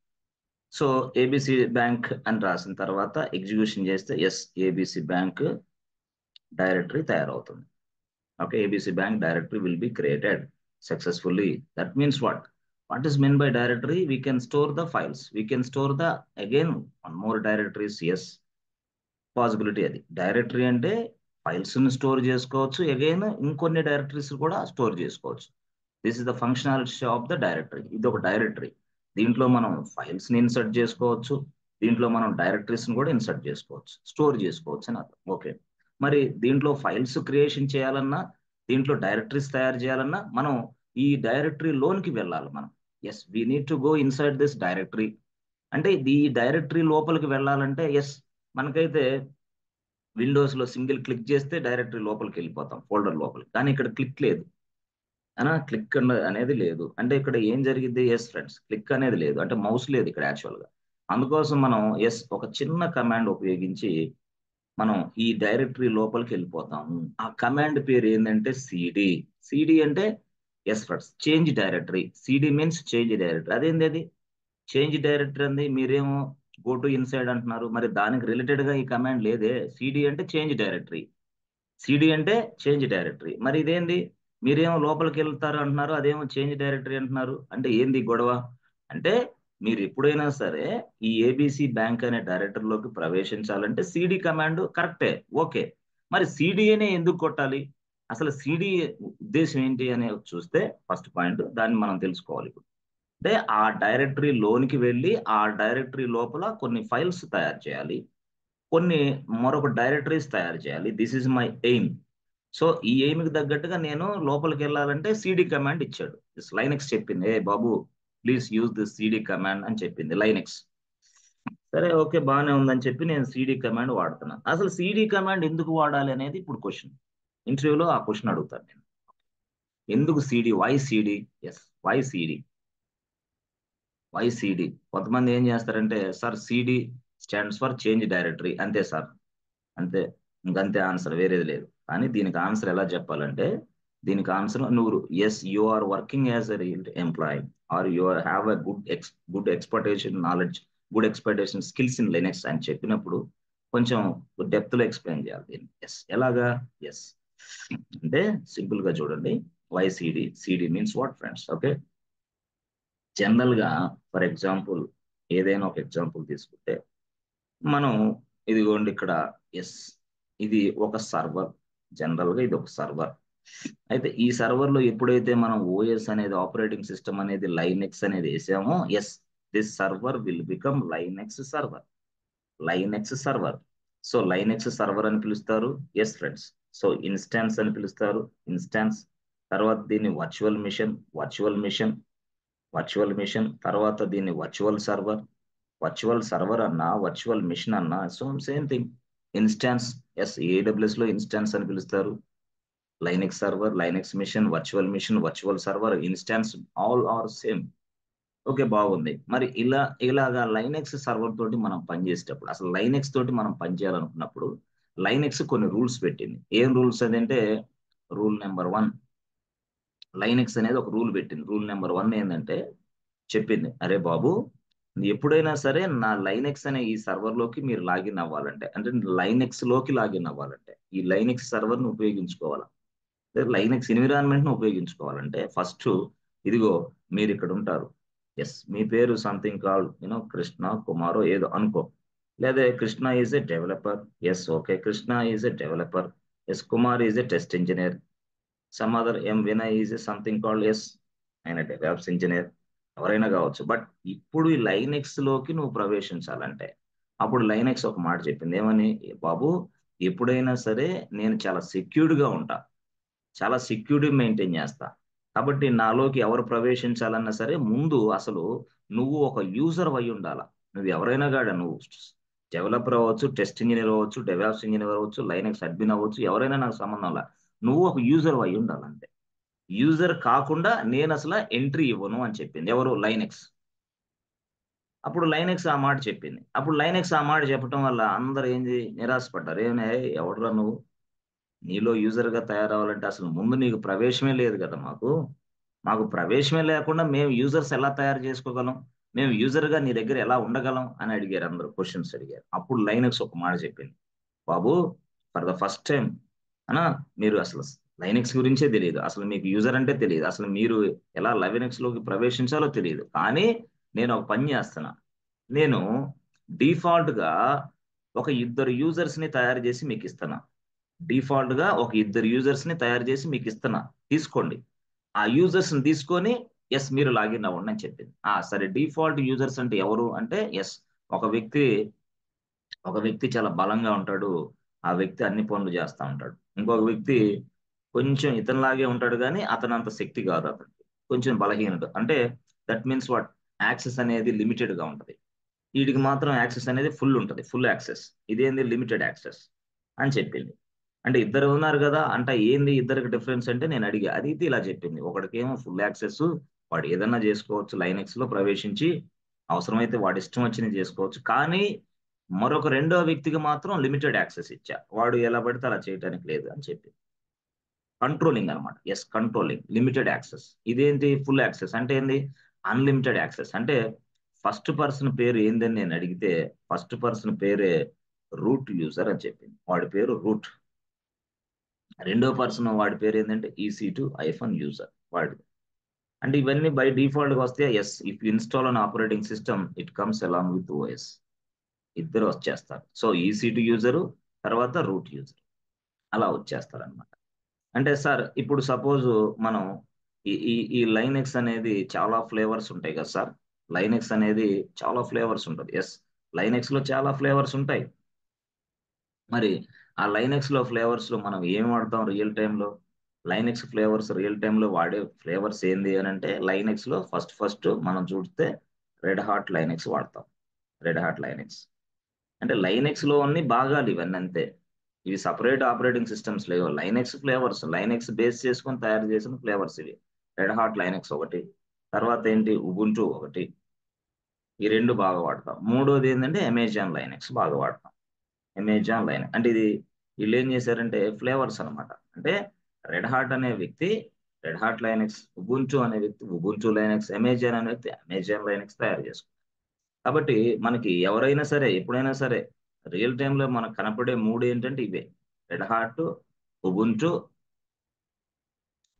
సో ఏబిసి బ్యాంక్ అని రాసిన తర్వాత ఎగ్జిక్యూషన్ చేస్తే ఎస్ ఏబిసి బ్యాంక్ డైరెక్టరీ తయారవుతుంది. Okay, ABC Bank directory will be created successfully. That means what? What is meant by directory? We can store the files. We can store the, again, one more directories. Yes, possibility అది. Directory అంటే files ని store చేసుకోవచ్చు, again ఇంకొన్ని directories కూడా store చేసుకోవచ్చు. This is the functionality of the directory. ఇది ఒక directory. దీంట్లో మనం ఫైల్స్ ని ఇన్సర్ట్ చేసుకోవచ్చు, దీంట్లో మనం డైరెక్టరీస్ ని కూడా ఇన్సర్ట్ చేసుకోవచ్చు, స్టోర్ చేసుకోవచ్చు అని అర్థం. ఓకే, మరి దీంట్లో ఫైల్స్ క్రియేషన్ చేయాలన్నా, దీంట్లో డైరెక్టరీస్ తయారు చేయాలన్నా మనం ఈ డైరెక్టరీ లోనికి వెళ్ళాలి మనం. Yes, we need to go inside this directory. అంటే ఈ డైరెక్టరీ లోపలికి వెళ్ళాలంటే ఎస్, మనకైతే విండోస్ లో సింగిల్ క్లిక్ చేస్తే డైరెక్టరీ లోపలికి వెళ్ళిపోతాం, ఫోల్డర్ లోపలికి. కానీ ఇక్కడ క్లిక్ లేదు అనా, క్లిక్ అనేది లేదు. అంటే ఇక్కడ ఏం జరిగింది, ఎస్ ఫ్రెండ్స్, క్లిక్ అనేది లేదు, అంటే మౌస్ లేదు ఇక్కడ యాక్చువల్ గా. అందుకోసం మనం ఎస్ ఒక చిన్న కమాండ్ ఉపయోగించి మనం ఈ డైరెక్టరీ లోపలికి వెళ్ళిపోతాము. ఆ కమాండ్ పేరు ఏంటంటే సిడి. సిడి అంటే yes friends change directory. C D means change directory. అదేంది అది చేంజ్ డైరెక్టరీ అంది, మీరేమో గో టు ఇన్సైడ్ అంటున్నారు, మరి దానికి రిలేటెడ్ గా ఈ కమాండ్ లేదే. సిడి అంటే చేంజ్ డైరెక్టరీ, సిడి అంటే చేంజ్ డైరెక్టరీ. మరి ఇదేంది, మీరేమో లోపలికి వెళ్తారు అంటున్నారు, అదేమో చేంజ్ డైరెక్టరీ అంటున్నారు. అంటే ఏంది గొడవ అంటే, మీరు ఎప్పుడైనా సరే ఈ ఏబిసి బ్యాంక్ అనే డైరెక్టరీలోకి ప్రవేశించాలంటే సిడి కమాండ్ కరెక్టే, ఓకే. మరి సిడిఏనే ఎందుకు కొట్టాలి, అసలు సిడి ఉద్దేశం ఏంటి అని చూస్తే ఫస్ట్ పాయింట్ దాన్ని మనం తెలుసుకోవాలి. ఇప్పుడు అంటే ఆ డైరెక్టరీ లోనికి వెళ్ళి ఆ డైరెక్టరీ లోపల కొన్ని ఫైల్స్ తయారు చేయాలి, కొన్ని మరొక డైరెక్టరీస్ తయారు చేయాలి. This is my aim. So ఈ ఎయిమ్కి తగ్గట్టుగా నేను లోపలికి వెళ్ళాలంటే సిడి కమాండ్ ఇచ్చాడు. లైనెక్స్ చెప్పింది, ఏ బాబు please use this CD command అని చెప్పింది లైనెక్స్. సరే ఓకే బాగానే ఉందని చెప్పి నేను సిడి కమాండ్ వాడుతున్నాను. అసలు సిడి కమాండ్ ఎందుకు వాడాలి అనేది ఇప్పుడు క్వశ్చన్. ఇంటర్వ్యూలో ఆ క్వశ్చన్ అడుగుతాను నేను. ఎందుకు C D, why C D? Yes, why C D, why C D. కొంతమంది ఏం చేస్తారంటే, sir C D stands for change directory, అంతే సార్, అంతే, ఇంకంతే ఆన్సర్, వేరేది లేదు. కానీ దీనికి ఆన్సర్ ఎలా చెప్పాలంటే, దీనికి ఆన్సర్ నువ్వు yes you are working as a employee are you have a good expectation knowledge, good expectation skills in Linux అని చెప్పినప్పుడు కొంచెం డెప్త్ లో ఎక్స్ప్లెయిన్ చేయాలి దీన్ని. ఎస్, ఎలాగా? ఎస్ అంటే సింపుల్ గా చూడండి, why C D, C D means what friends? Okay, general గా ఫర్ ఎగ్జాంపుల్ ఏదైనా ఒక ఎగ్జాంపుల్ తీసుకుంటే మనం, ఇదిగోండి ఇక్కడ, ఎస్, ఇది ఒక సర్వర్, జనరల్ గా ఇది ఒక సర్వర్. అయితే ఈ సర్వర్ లో ఎప్పుడైతే మనం ఓఎస్ అనేది, ఆపరేటింగ్ సిస్టమ్ అనేది, లైనెక్స్ అనేది వేసామో, yes, this server will become Linux server, Linux server. So Linux server అని పిలుస్తారు. Yes friends. సో ఇన్స్టాన్స్ అని పిలుస్తారు, ఇన్స్టాన్స్. తర్వాత దీన్ని virtual machine, virtual machine, virtual machine. తర్వాత దీన్ని వర్చువల్ సర్వర్, వర్చువల్ సర్వర్ అన్నా, వర్చువల్ మిషన్ అన్నా, so same thing. Instance, yes, A W S లో ఇన్స్టాన్స్ అని పిలుస్తారు. Linux server, Linux machine, virtual machine, virtual server, instance, all are same. Okay బాగుంది. మరి ఇలాగా లైనెక్స్ సర్వర్ తోటి మనం పనిచేసేటప్పుడు, అసలు లైనెక్స్ తోటి మనం పనిచేయాలనుకున్నప్పుడు లైనెక్స్ కొన్ని రూల్స్ పెట్టింది. ఏం రూల్స్ అదంటే, రూల్ నెంబర్ 1, లైనెక్స్ అనేది ఒక రూల్ పెట్టింది. రూల్ నెంబర్ 1 ఏంటంటే, చెప్పింది, అరే బాబు, ఎప్పుడైనా సరే నా లైనెక్స్ అనే ఈ సర్వర్ లోకి మీరు లాగిన్ అవ్వాలంటే, అంటే లైనెక్స్ లోకి లాగిన్ అవ్వాలంటే, ఈ లైనెక్స్ సర్వర్ ను ఉపయోగించుకోవాలి, లైనెక్స్ ఎన్విరాన్మెంట్ ను ఉపయోగించుకోవాలంటే ఫస్ట్, ఇదిగో మీరు ఇక్కడ ఉంటారు, ఎస్, మీ పేరు సంథింగ్ కాల్డ్ కృష్ణ కుమారో ఏదో అనుకో, లేదా Krishna is a developer, yes okay, Krishna is a developer, yes, Kumar is a test engineer, some other um Vinay is something called, yes, ఆయన డెవలప్స్ ఇంజనీర్, ఎవరైనా కావచ్చు. బట్ ఇప్పుడు ఈ లైనెక్స్ లోకి నువ్వు ప్రవేశించాలంటే, అప్పుడు లైనెక్స్ ఒక మాట చెప్పింది, ఏమని? బాబు, ఎప్పుడైనా సరే నేను చాలా సెక్యూర్డ్ గా ఉంటా, చాలా సెక్యూరిటీ మెయింటైన్ చేస్తా. కాబట్టి నాలోకి ఎవరు ప్రవేశించాలన్నా సరే ముందు అసలు నువ్వు ఒక యూజర్ అయి ఉండాలా. నువ్వు ఎవరైనా కాడా, నువ్వు డెవలపర్ అవ్వచ్చు, టెస్ట్ ఇంజనీర్ అవ్వచ్చు, డెవలప్స్ ఇంజనీర్ అవ్వచ్చు, లైనెక్స్ అడ్మిన్ అవ్వచ్చు, ఎవరైనా నాకు సంబంధం లా, నువ్వు ఒక యూజర్ అయి ఉండాలంటే. యూజర్ కాకుండా నేను అసలు ఎంట్రీ ఇవ్వను అని చెప్పింది ఎవరు? లైనెక్స్. అప్పుడు లైనెక్స్ ఆ మాట చెప్పింది. అప్పుడు లైనెక్స్ ఆ మాట చెప్పడం వల్ల అందరు ఏంది, నిరాశపడ్డారు. ఏమైనా ఎవడరా నువ్వు, నీలో యూజర్ గా తయారవ్వాలంటే అసలు ముందు నీకు ప్రవేశమే లేదు కదా, మాకు ప్రవేశమే లేకుండా మేము యూజర్స్ ఎలా తయారు చేసుకోగలం, మేము యూజర్ గా నీ దగ్గర ఎలా ఉండగలం అని అడిగారు, అందరూ క్వశ్చన్స్ అడిగారు. అప్పుడు లైనెక్స్ ఒక మాట చెప్పింది, బాబు, ఫర్ ద ఫస్ట్ టైం అనా, మీరు అసలు లైనెక్స్ గురించే తెలియదు, అసలు మీకు యూజర్ అంటే తెలియదు, అసలు మీరు ఎలా లైనెక్స్ లోకి ప్రవేశించాలో తెలియదు. కానీ నేను ఒక పని చేస్తున్నా, నేను డిఫాల్ట్ గా ఒక ఇద్దరు యూజర్స్ ని తయారు చేసి మీకు ఇస్తున్నా, డిఫాల్ట్ గా ఒక ఇద్దరు యూజర్స్ ని తయారు చేసి మీకు ఇస్తున్నా, తీసుకోండి. ఆ యూజర్స్ ని తీసుకొని ఎస్ మీరు లాగిన్ అవ్వండి అని చెప్పింది. సరే, డిఫాల్ట్ యూజర్స్ అంటే ఎవరు అంటే, ఎస్, ఒక వ్యక్తి, ఒక వ్యక్తి చాలా బలంగా ఉంటాడు, ఆ వ్యక్తి అన్ని పనులు చేస్తూ ఉంటాడు. ఇంకొక వ్యక్తి కొంచెం ఇతనిలాగే ఉంటాడు కానీ అతను అంత శక్తి కాదు, అతనికి కొంచెం బలహీనత, అంటే దట్ మీన్స్ వాట్, యాక్సెస్ అనేది లిమిటెడ్ గా ఉంటది. వీటికి మాత్రం యాక్సెస్ అనేది ఫుల్ ఉంటుంది, ఫుల్ యాక్సెస్. ఇదేంది లిమిటెడ్ యాక్సెస్ అని చెప్పింది. అంటే ఇద్దరు ఉన్నారు కదా, అంటే ఏంది ఇద్దరికి డిఫరెన్స్ అంటే, నేను అడిగితే ఇలా చెప్పింది, ఒకడికేమో ఫుల్ యాక్సెస్, వాడు ఏదన్నా చేసుకోవచ్చు లైనెక్స్ లో ప్రవేశించి, అవసరమైతే వాడి ఇష్టం వచ్చింది చేసుకోవచ్చు. కానీ మరొక రెండో వ్యక్తికి మాత్రం లిమిటెడ్ యాక్సెస్ ఇచ్చా, వాడు ఎలా పడితే అలా చేయడానికి లేదు అని చెప్పి. కంట్రోలింగ్ అనమాట. Yes, controlling, limited access. ఇదేంటి ఫుల్ యాక్సెస్ అంటే ఏంది? Unlimited access. అంటే ఫస్ట్ పర్సన్ పేరు ఏందని నేను అడిగితే, ఫస్ట్ పర్సన్ పేరే రూట్ యూజర్ అని చెప్పింది, వాడి పేరు రూట్. రెండో పర్సన్ వాడి పేరు ఏంటంటే EC2 యూజర్ వాడి. అంటే ఇవన్నీ బై డిఫాల్ట్ గా వస్తే, yes, if install an operating system it comes along with O S, ఇద్దరు వచ్చేస్తారు. సో EC2 యూజరు, తర్వాత రూట్ యూజర్, అలా వచ్చేస్తారు అనమాట. అంటే సార్, ఇప్పుడు సపోజ్ మనం ఈ లైనెక్స్ అనేది చాలా ఫ్లేవర్స్ ఉంటాయి కదా సార్, లైనెక్స్ అనేది చాలా ఫ్లేవర్స్ ఉంటుంది. ఎస్, లైనెక్స్ లో చాలా ఫ్లేవర్స్ ఉంటాయి. మరి ఆ లైనెక్స్ లో ఫ్లేవర్స్ లో మనం ఏం వాడతాం రియల్ టైంలో? లైనెక్స్ ఫ్లేవర్స్ రియల్ టైంలో వాడే ఫ్లేవర్స్ ఏంది అని అంటే లైనెక్స్ లో ఫస్ట్ మనం చూస్తే రెడ్ హాట్ లైనెక్స్ వాడతాం. రెడ్ హాట్ లైనెక్స్ అంటే లైనెక్స్ లో అన్ని భాగాలు ఇవన్నీ అంతే. ఇవి సపరేట్ ఆపరేటింగ్ సిస్టమ్స్ లేవు. లైనెక్స్ ఫ్లేవర్స్, లైనెక్స్ బేస్ చేసుకొని తయారు చేసిన ఫ్లేవర్స్ ఇవి. రెడ్ హాట్ లైనెక్స్ ఒకటి, తర్వాత ఏంటి ఉబుంటూ ఒకటి, ఈ రెండు బాగా వాడతాం. మూడోది ఏంటంటే అమెజాన్ లైనెక్స్ బాగా వాడతాం. అమెజాన్ లైన్ అంటే ఇది వీళ్ళు ఏం చేశారంటే ఫ్లేవర్స్ అన్నమాట. అంటే రెడ్ హాట్ అనే వ్యక్తి రెడ్ హాట్ లైనెక్స్, ఉబుంటూ అనే వ్యక్తి ఉబుంటూ లైనెక్స్, అమెజాన్ అనే వ్యక్తి అమెజాన్ లైనెక్స్ తయారు చేసుకుంటారు. కాబట్టి మనకి ఎవరైనా సరే ఎప్పుడైనా సరే రియల్ టైంలో మనకు కనపడే మూడు ఏంటంటే ఇవే: రెడ్ హాట్, ఉబుంటూ,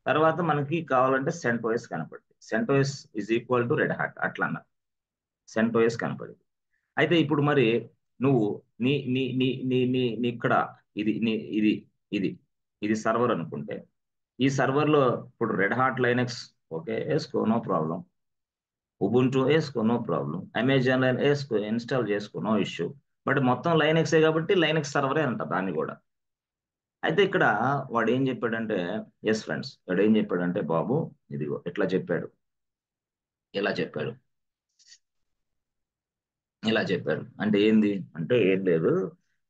తర్వాత మనకి కావాలంటే సెంటోస్ కనపడుతుంది. సెంటోస్ is equal to red hot అట్లా అన్నారు. సెంటోస్ కనపడింది. అయితే ఇప్పుడు మరి నువ్వు నీ నీ నీ నీ నీ నీ ఇక్కడ ఇది నీ ఇది ఇది ఇది సర్వర్ అనుకుంటే, ఈ సర్వర్ లో ఇప్పుడు రెడ్ హాట్ లైనెక్స్ ఓకే వేసుకో, నో ప్రాబ్లం. ఉబుంటూ వేసుకో, నో ప్రాబ్లం. అమెజాన్ లైన్ వేసుకో, ఇన్స్టాల్ చేసుకో, నో ఇష్యూ. బట్ మొత్తం లైనెక్సే కాబట్టి లైనెక్స్ సర్వరే అంట దాన్ని కూడా. అయితే ఇక్కడ వాడు ఏం చెప్పాడంటే, ఎస్ ఫ్రెండ్స్, వాడు ఏం చెప్పాడంటే బాబు ఇదిగో ఇట్లా చెప్పాడు, ఇలా చెప్పాడు, ఇలా చెప్పాడు. అంటే ఏంది అంటే ఏం లేదు.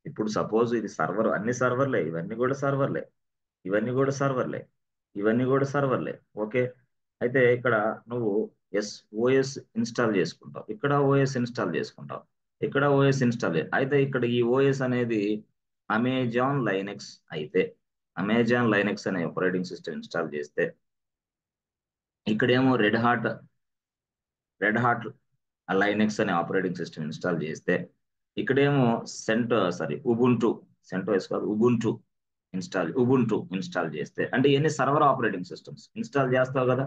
ఇప్పుడు సపోజ్ ఇది సర్వర్, అన్ని సర్వర్లే, ఇవన్నీ కూడా సర్వర్లే, ఇవన్నీ కూడా సర్వర్లే, ఇవన్నీ కూడా సర్వర్లే. ఓకే. అయితే ఇక్కడ నువ్వు ఓఎస్ ఇన్స్టాల్ చేసుకుంటావు, ఇక్కడ ఓఎస్ ఇన్స్టాల్ చేసుకుంటావు, ఇక్కడ ఓఎస్ ఇన్స్టాల్ అయితే ఇక్కడ ఈ ఓఎస్ అనేది అమెజాన్ లైనెక్స్ అయితే, అమెజాన్ లైనెక్స్ అనే ఆపరేటింగ్ సిస్టమ్ ఇన్స్టాల్ చేస్తే, ఇక్కడేమో రెడ్ హాట్ లైనెక్స్ అనే ఆపరేటింగ్ సిస్టమ్ ఇన్స్టాల్ చేస్తే, ఇక్కడేమో ఉబుంటూ, సెంటోస్ కాదు ఉబుంటూ ఉబుంటూ ఇన్స్టాల్ చేస్తే, అంటే ఇవన్నీ సర్వర్ ఆపరేటింగ్ సిస్టమ్స్ ఇన్స్టాల్ చేస్తావు కదా.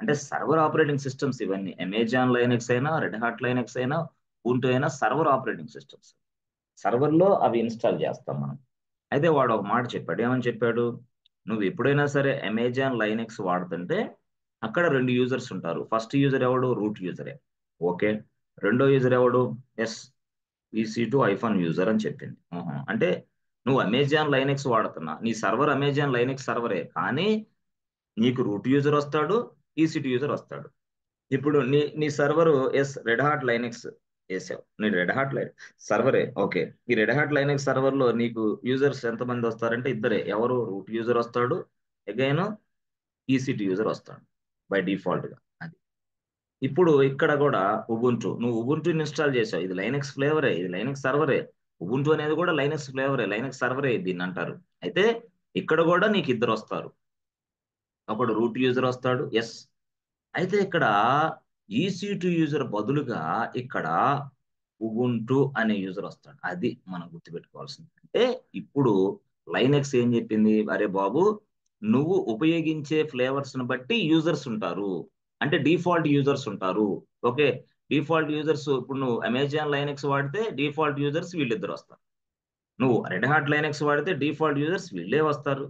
అంటే సర్వర్ ఆపరేటింగ్ సిస్టమ్స్ ఇవన్నీ, అమెజాన్ లైనెక్స్ అయినా రెడ్ హాట్ లైనెక్స్ అయినా ఉబుంటూ అయినా సర్వర్ ఆపరేటింగ్ సిస్టమ్స్. సర్వర్లో అవి ఇన్స్టాల్ చేస్తాం మనం. అయితే వాడు ఒక మాట చెప్పాడు. ఏమని చెప్పాడు? నువ్వు ఎప్పుడైనా సరే అమెజాన్ లైనెక్స్ వాడుతుంటే అక్కడ రెండు యూజర్స్ ఉంటారు. ఫస్ట్ యూజర్ ఎవడు? రూట్ యూజరే. ఓకే. రెండో యూజర్ ఎవడు? ఎస్ EC2 ఐఫోన్ యూజర్ అని చెప్పింది. అంటే నువ్వు అమెజాన్ లైనెక్స్ వాడుతున్నా, నీ సర్వర్ అమెజాన్ లైనెక్స్ సర్వరే, కానీ నీకు రూట్ యూజర్ వస్తాడు, EC2 యూజర్ వస్తాడు. ఇప్పుడు నీ సర్వర్ రెడ్ హాట్ లైనెక్స్ వేసావు, నీ రెడ్ హాట్ సర్వరే. ఓకే. ఈ రెడ్ హాట్ లైనెక్స్ సర్వర్ లో నీకు యూజర్స్ ఎంతమంది వస్తారంటే ఇద్దరే. ఎవరు? రూట్ యూజర్ వస్తాడు, అగైన్ EC2 యూజర్ వస్తాడు బై డిఫాల్ట్ గా. అది ఇప్పుడు ఇక్కడ కూడా నువ్వు ఉబుంటూ ఇన్స్టాల్ చేసావు, ఇది లైనెక్స్ ఫ్లేవరే, ఇది లైనెక్స్ సర్వరే. ఉబుంటూ అనేది కూడా లైనెక్స్ ఫ్లేవరే, లైనెక్స్ సర్వరే దీన్ని అంటారు. అయితే ఇక్కడ కూడా నీకు ఇద్దరు వస్తారు, ఒకడు రూట్ యూజర్ వస్తాడు. ఎస్. అయితే ఇక్కడ EC2 యూజర్ బదులుగా ఇక్కడ ఉబుంటూ అనే యూజర్ వస్తాడు. అది మనం గుర్తుపెట్టుకోవాల్సింది. అంటే ఇప్పుడు లైనెక్స్ ఏం చెప్పింది? అరే బాబు, నువ్వు ఉపయోగించే ఫ్లేవర్స్ ని బట్టి యూజర్స్ ఉంటారు, అంటే డిఫాల్ట్ యూజర్స్ ఉంటారు. ఓకే. డిఫాల్ట్ యూజర్స్ ఇప్పుడు నువ్వు అమెజాన్ లైనెక్స్ వాడితే డిఫాల్ట్ యూజర్స్ వీళ్ళిద్దరు వస్తారు. నువ్వు రెడ్ హాట్ లైనెక్స్ వాడితే డిఫాల్ట్ యూజర్స్ వీళ్ళే వస్తారు.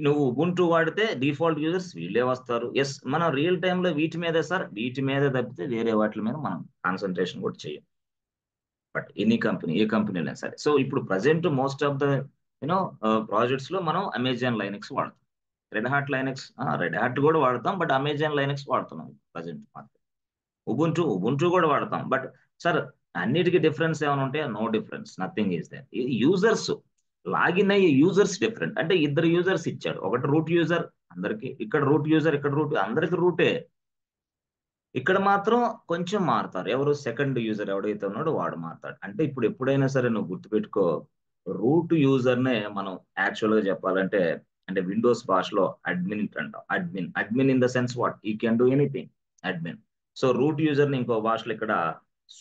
నువ్వు ఉబుంటూ వాడితే డిఫాల్ట్ యూజర్స్ వీళ్ళే వస్తారు. ఎస్, మనం రియల్ టైంలో వీటి మీదే సార్, వీటి మీద తప్పితే వేరే వాటి మీద మనం కాన్సన్ట్రేషన్ కూడా చేయం. బట్ ఎనీ కంపెనీ, ఏ కంపెనీలో సరే. సో ఇప్పుడు present most of the projects లో మనం అమెజాన్ లైనెక్స్ వాడతాం. రెడ్ హాట్ కూడా వాడతాం, బట్ అమెజాన్ లైనెక్స్ వాడుతున్నాం ప్రజెంట్. ఉబుంటూ కూడా వాడతాం. బట్ సార్ అన్నిటికీ డిఫరెన్స్ ఏమైనా ఉంటే no difference, nothing is there. Users login అయ్యే యూజర్స్ డిఫరెంట్. అంటే ఇద్దరు యూజర్స్ ఇచ్చాడు, ఒకటి రూట్ యూజర్ అందరికి, ఇక్కడ రూట్ యూజర్, ఇక్కడ రూట్, అందరికి రూటే. ఇక్కడ మాత్రం కొంచెం మారుతారు. ఎవరు? సెకండ్ యూజర్ ఎవడైతే ఉన్నాడో వాడు మారుతాడు. అంటే ఇప్పుడు ఎప్పుడైనా సరే నువ్వు గుర్తుపెట్టుకో, రూట్ యూజర్నే మనం యాక్చువల్ గా చెప్పాలంటే, అంటే విండోస్ భాషలో అడ్మిన్ అంటాం. Admin in the sense what he can do anything, admin. So root user ని ఇంకో భాషలో ఇక్కడ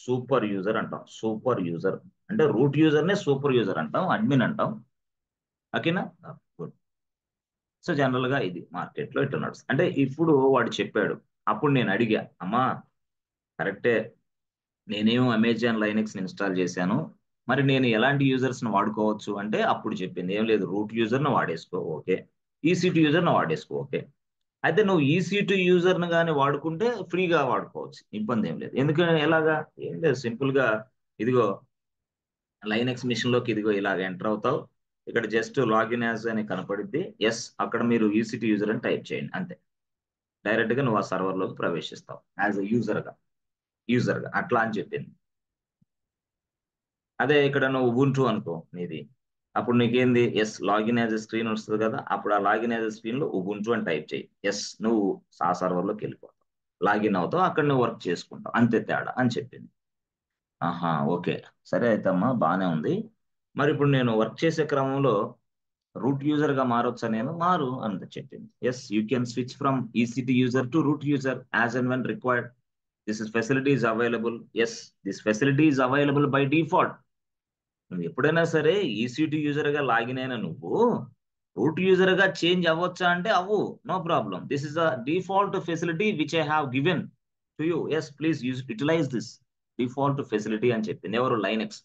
సూపర్ యూజర్ అంటాం. సూపర్ యూజర్ అంటే రూట్ యూజర్ నే సూపర్ యూజర్ అంటాం, అడ్మిన్ అంటాం. ఓకేనా? గుడ్. సో జనరల్ గా ఇది మార్కెట్ లో ఇట్లా నడుస్తుంది. అంటే ఇప్పుడు వాడు చెప్పాడు, అప్పుడు నేను అడిగా, అమ్మా కరెక్టే, నేనేమో అమెజాన్ లైనెక్స్ ఇన్స్టాల్ చేశాను, మరి నేను ఎలాంటి యూజర్స్ ని వాడుకోవచ్చు అంటే అప్పుడు చెప్పింది ఏం లేదు, రూట్ యూజర్ ని వాడేసుకో, ఓకే. EC2 యూజర్ ని వాడేసుకో, ఓకే. అయితే నువ్వు EC2 యూజర్ ని కానీ వాడుకుంటే ఫ్రీగా వాడుకోవచ్చు, ఇబ్బంది ఏం లేదు. ఎందుకంటే ఎలాగా? ఏం లేదు, సింపుల్ గా ఇదిగో లైనెక్స్ మిషన్ లోకి ఇదిగో ఇలాగ ఎంటర్ అవుతావు. ఇక్కడ జస్ట్ లాగిన్ యాజ్ అని కనపడిద్ది. ఎస్, అక్కడ మీరు ఈసీటీ యూజర్ అని టైప్ చేయండి అంతే. డైరెక్ట్ గా నువ్వు ఆ సర్వర్ లోకి ప్రవేశిస్తావు యాజ్ యూజర్ గా అట్లా అని చెప్పింది. అదే ఇక్కడ నువ్వు ubuntu అనుకో నీది, అప్పుడు నీకేంది ఎస్ లాగిన్ యాజ్ స్క్రీన్ వస్తుంది కదా, అప్పుడు ఆ లాగిన్ యాజ్ స్క్రీన్ లో ubuntu అని టైప్ చేయి. ఎస్, నువ్వు ఆ సర్వర్ లోకి వెళ్ళిపోతావు, లాగిన్ అవుతావు, అక్కడ నువ్వు వర్క్ చేసుకుంటావు, అంతే తేడా అని చెప్పింది. ఆహా, ఓకే, సరే అయితే అమ్మా బాగానే ఉంది. మరి ఇప్పుడు నేను వర్క్ చేసే క్రమంలో రూట్ యూజర్ గా మారొచ్చా? నేను మారు అని చెప్పింది. Yes, you can switch from E C two user to root user as and when required. This is facility is available. Yes, this facility is available by default. నువ్వు ఎప్పుడైనా సరే ఈసీటీ యూజర్ గా లాగిన్ అయినా నువ్వు రూట్ యూజర్ గా change అవ్వచ్చా అంటే అవ్వు, no problem. This is the default facility which I have given to you. Yes, please utilize this default facility అని చెప్పింది ఎవరు? లైనెక్స్.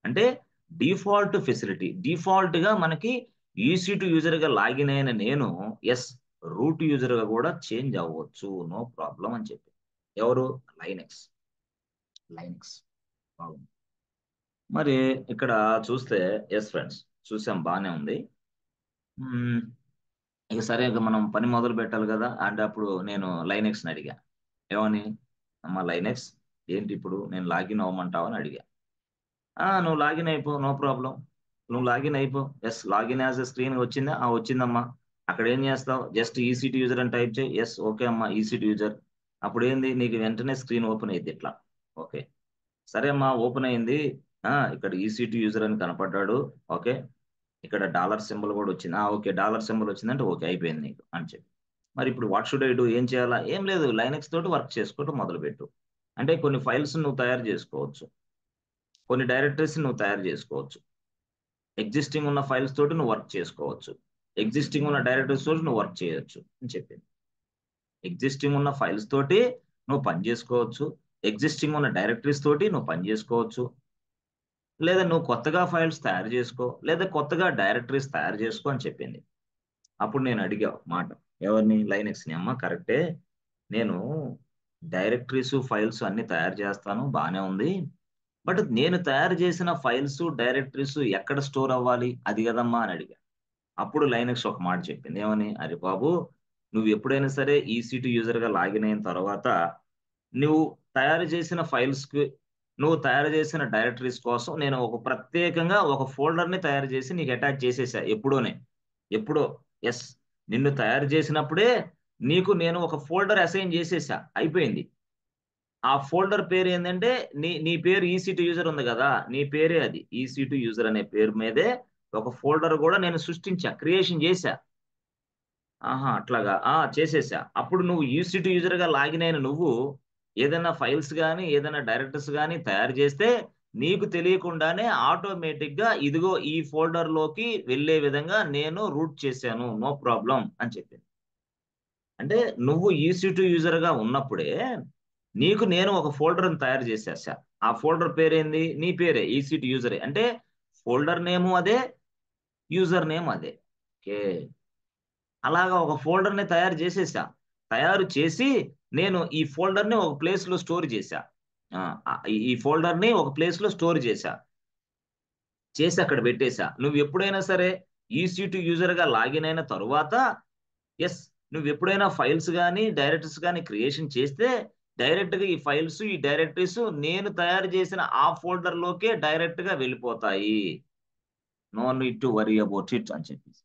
అంటే డిఫాల్ట్ ఫెసిలిటీ, డిఫాల్ట్ గా మనకి ఈసీ2 యూజర్ గా లాగిన్ అయిన నేను ఎస్ రూట్ యూజర్ గా కూడా చేంజ్ అవ్వచ్చు, నో ప్రాబ్లం అని చెప్పి ఎవరు? లైనెక్స్. బాగుంది. మరి ఇక్కడ చూస్తే ఎస్ ఫ్రెండ్స్, చూసాం బాగానే ఉంది. ఇక సరే, ఇక మనం పని మొదలు పెట్టాలి కదా. అంటే అప్పుడు నేను లైనెక్స్ని అడిగా, ఏమని? అమ్మ లైనెక్స్, ఏంటి ఇప్పుడు నేను లాగిన్ అవ్వమంటావు అని అడిగా. నువ్వు లాగిన్ అయిపో, నో ప్రాబ్లం, నువ్వు లాగిన్ అయిపో. ఎస్, లాగిన్ యాజ్ స్క్రీన్ వచ్చిందా? వచ్చిందమ్మా. అక్కడ ఏం చేస్తావు? జస్ట్ ఈసీటీ యూజర్ అని టైప్ చేయి. ఎస్, ఓకే అమ్మా, ఈసీటీ యూజర్. అప్పుడు ఏంది, నీకు వెంటనే స్క్రీన్ ఓపెన్ అయ్యింది ఇట్లా. ఓకే, సరే అమ్మా, ఓపెన్ అయింది. ఇక్కడ ఈసీటీ యూజర్ అని కనపడ్డాడు. ఓకే, ఇక్కడ డాలర్ సింబల్ కూడా వచ్చింది. ఓకే, డాలర్ సింబల్ వచ్చిందంటే ఓకే, అయిపోయింది నీకు అని చెప్పి. మరి ఇప్పుడు వాట్ షుడ్ ఐ డూ? ఏం చేయాలా? ఏం లేదు, లైనెక్స్ తోటి వర్క్ చేసుకోవటం మొదలుపెట్టు. అంటే కొన్ని ఫైల్స్ నువ్వు తయారు చేసుకోవచ్చు, కొన్ని డైరెక్టరీస్ నువ్వు తయారు చేసుకోవచ్చు, ఎగ్జిస్టింగ్ ఉన్న ఫైల్స్ తోటి నువ్వు వర్క్ చేసుకోవచ్చు, ఎగ్జిస్టింగ్ ఉన్న డైరెక్టరీస్ తోటి నువ్వు వర్క్ చేయొచ్చు అని చెప్పింది. ఎగ్జిస్టింగ్ ఉన్న ఫైల్స్ తోటి నువ్వు పని చేసుకోవచ్చు, ఎగ్జిస్టింగ్ ఉన్న డైరెక్టరీస్ తోటి నువ్వు పని చేసుకోవచ్చు, లేదా నువ్వు కొత్తగా ఫైల్స్ తయారు చేసుకో, లేదా కొత్తగా డైరెక్టరీస్ తయారు చేసుకో అని చెప్పింది. అప్పుడు నేను అడిగా మాట, ఎవరిని? లైనెక్స్ని. అమ్మ కరెక్టే, నేను డైరెక్టరీస్ ఫైల్స్ అన్ని తయారు చేస్తాను, బాగానే ఉంది. బట్ నేను తయారు చేసిన ఫైల్స్ డైరెక్టరీస్ ఎక్కడ స్టోర్ అవ్వాలి అది కదమ్మా అని అడిగా. అప్పుడు లైనెక్స్ ఒక మాట చెప్పింది, ఏమని? అరే బాబు, నువ్వు ఎప్పుడైనా సరే ఈసీ2 యూజర్ గా లాగిన్ అయిన తర్వాత నువ్వు తయారు చేసిన ఫైల్స్ కి, నువ్వు తయారు చేసిన డైరెక్టరీస్ కోసం నేను ఒక ప్రత్యేకంగా ఒక ఫోల్డర్ ని తయారు చేసి నీకు అటాచ్ చేసేసా ఎప్పుడో. ఎస్, నిన్ను తయారు చేసినప్పుడే నీకు నేను ఒక ఫోల్డర్ అసైన్ చేసేసా, అయిపోయింది. ఆ ఫోల్డర్ పేరు ఏంటంటే నీ పేరు ఈసీ2 యూజర్ ఉంది కదా, నీ పేరే అది. ఈసీ2 యూజర్ అనే పేరు మీదే ఒక ఫోల్డర్ కూడా నేను సృష్టించా, క్రియేషన్ చేశా. అట్లాగా చేసేసా. అప్పుడు నువ్వు ఈసీ2 యూజర్ గా లాగిన్ అయిన నువ్వు ఏదైనా ఫైల్స్ కానీ ఏదైనా డైరెక్టర్స్ కానీ తయారు చేస్తే నీకు తెలియకుండానే ఆటోమేటిక్ గా ఇదిగో ఈ ఫోల్డర్ లోకి వెళ్ళే విధంగా నేను రూట్ చేశాను, నో ప్రాబ్లం అని చెప్పింది. అంటే నువ్వు ఈసీ2 యూజర్ గా ఉన్నప్పుడే నీకు నేను ఒక ఫోల్డర్ తయారు చేసేసా. ఆ ఫోల్డర్ పేరేంది? నీ పేరే, ఈసీ2 యూజరే. అంటే ఫోల్డర్ నేము అదే, యూజర్ నేమ్ అదే. ఓకే, అలాగా ఒక ఫోల్డర్ ని తయారు చేసేసా. తయారు చేసి నేను ఈ ఫోల్డర్ ని ఒక ప్లేస్ లో స్టోర్ చేశా. ఈ ఫోల్డర్ ని ఒక ప్లేస్ లో స్టోర్ చేసి అక్కడ పెట్టేశా. నువ్వు ఎప్పుడైనా సరే ఈసీ2 యూజర్ గా లాగిన్ అయిన తరువాత ఎస్, నువ్వు ఎప్పుడైనా ఫైల్స్ కానీ డైరెక్టరీస్ కానీ క్రియేషన్ చేస్తే డైరెక్ట్ గా ఈ ఫైల్స్ ఈ డైరెక్టరీస్ నేను తయారు చేసిన ఆ ఫోల్డర్ లోకే డైరెక్ట్ గా వెళ్ళిపోతాయి, no need to worry about it అని చెప్పేసి.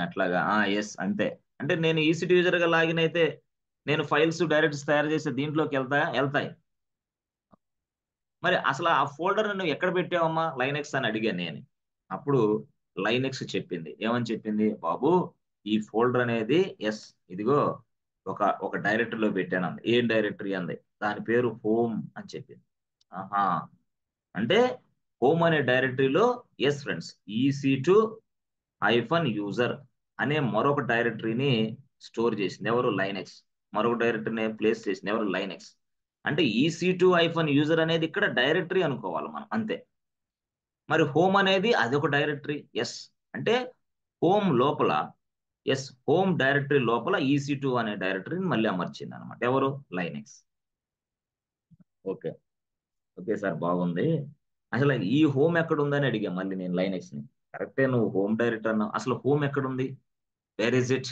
అట్లాగా, ఎస్ అంతే. అంటే నేను ఈసీ2 యూజర్ గా లాగిన్ అయితే నేను ఫైల్స్ డైరెక్టరీస్ తయారు చేసే దీంట్లోకి వెళ్తాయి. మరి అసలు ఆ ఫోల్డర్ నువ్వు ఎక్కడ పెట్టావమ్మా లైనెక్స్ అని అడిగాను నేను. అప్పుడు లైనెక్స్ చెప్పింది, ఏమని చెప్పింది? బాబు, ఈ ఫోల్డర్ అనేది ఎస్ ఇదిగో ఒక డైరెక్టరీలో పెట్టాను అంది. ఏం డైరెక్టరీ అంది? దాని పేరు హోమ్ అని చెప్పింది. అంటే హోమ్ అనే డైరెక్టరీలో ఎస్ ఫ్రెండ్స్ EC2-యూజర్ అనే మరొక డైరెక్టరీని స్టోర్ చేసింది ఎవరు? లైనెక్స్. మరొక డైరెక్టరీని ప్లేస్ చేసింది ఎవరు? లైనెక్స్. అంటే EC2-యూజర్ అనేది ఇక్కడ డైరెక్టరీ అనుకోవాలి మనం, అంతే. మరి హోమ్ అనేది అదొక డైరెక్టరీ. ఎస్, అంటే హోమ్ లోపల హోమ్ డైరెక్టరీ లోపల EC2 అనే డైరెక్టరీని మళ్ళీ అమర్చింది అనమాట ఎవరు? లైనెక్స్. ఓకే సార్, బాగుంది. అసలు ఈ హోమ్ ఎక్కడ ఉందని అడిగా మళ్ళీ నేను లైనెక్స్ ని. కరెక్టే, నువ్వు హోమ్ డైరెక్టర్ అన్నావు, అసలు హోమ్ ఎక్కడ ఉంది, where is it,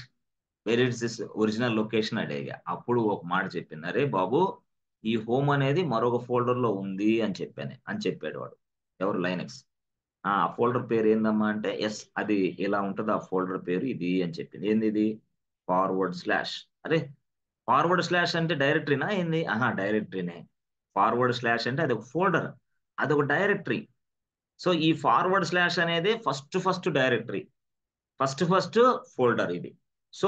where is this original location అడిగా. అప్పుడు ఒక మాట చెప్పింది, అరే బాబు ఈ హోమ్ అనేది మరొక ఫోల్డర్ లో ఉంది అని చెప్పాడు వాడు. ఎవరు, లైనెక్స్. ఆ ఫోల్డర్ పేరు ఏందమ్మా అంటే, ఎస్ అది ఇలా ఉంటుంది ఆ ఫోల్డర్ పేరు ఇది అని చెప్పింది. ఏంది ఇది, ఫార్వర్డ్ స్లాష్. అరే ఫార్వర్డ్ స్లాష్ అంటే డైరెక్టరీనా ఏంది, ఆహా డైరెక్టరీనే. ఫార్వర్డ్ స్లాష్ అంటే అది ఒక ఫోల్డర్, అది ఒక డైరెక్టరీ. సో ఈ ఫార్వర్డ్ స్లాష్ అనేది ఫస్ట్ డైరెక్టరీ, ఫస్ట్ ఫోల్డర్ ఇది. సో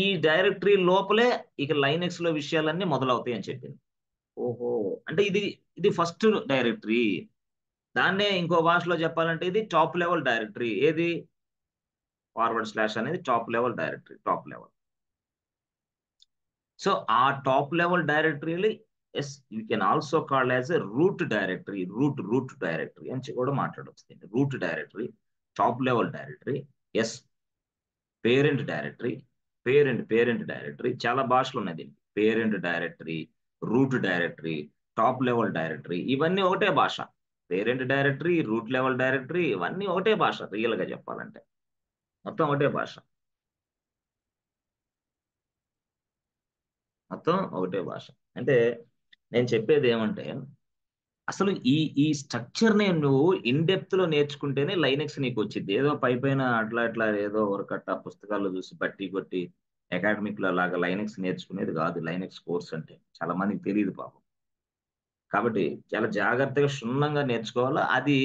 ఈ డైరెక్టరీ లోపలే ఇక లైనెక్స్ లో విషయాలన్నీ మొదలవుతాయి అని చెప్పింది. ఓహో, అంటే ఇది ఇది ఫస్ట్ డైరెక్టరీ. దాన్నే ఇంకో భాషలో చెప్పాలంటే ఇది టాప్ లెవెల్ డైరెక్టరీ. ఏది, ఫార్వర్డ్ స్లాష్ అనేది top level directory, top level. So ఆ టాప్ లెవెల్ డైరెక్టరీని yes you can also called as a root directory, root directory అని కూడా మాట్లాడవచ్చు. Root directory, top level directory, yes parent directory, parent directory, చాలా భాషలు ఉన్నాయి దీనికి. Parent directory, root directory, top level directory, ఇవన్నీ ఒకటే భాష. Parent directory, root level directory, ఇవన్నీ ఒకటే భాష. రియల్ గా చెప్పాలంటే మొత్తం ఒకటే భాష, మొత్తం ఒకటే భాష. అంటే నేను చెప్పేది ఏమంటే, అసలు ఈ స్ట్రక్చర్ ని నువ్వు ఇన్ డెప్త్ లో నేర్చుకుంటేనే లైనెక్స్ నీకు వచ్చింది. ఏదో పైన అట్లా ఏదో ఒకరకట్ట పుస్తకాల్లో చూసి బట్టి కొట్టి అకాడమిక్ లో లాగా లైనెక్స్ నేర్చుకునేది కాదు. లైనెక్స్ కోర్స్ అంటే చాలా మందికి తెలియదు పాపం. కాబట్టి చాలా జాగ్రత్తగా క్షుణ్ణంగా నేర్చుకోవాలా. అది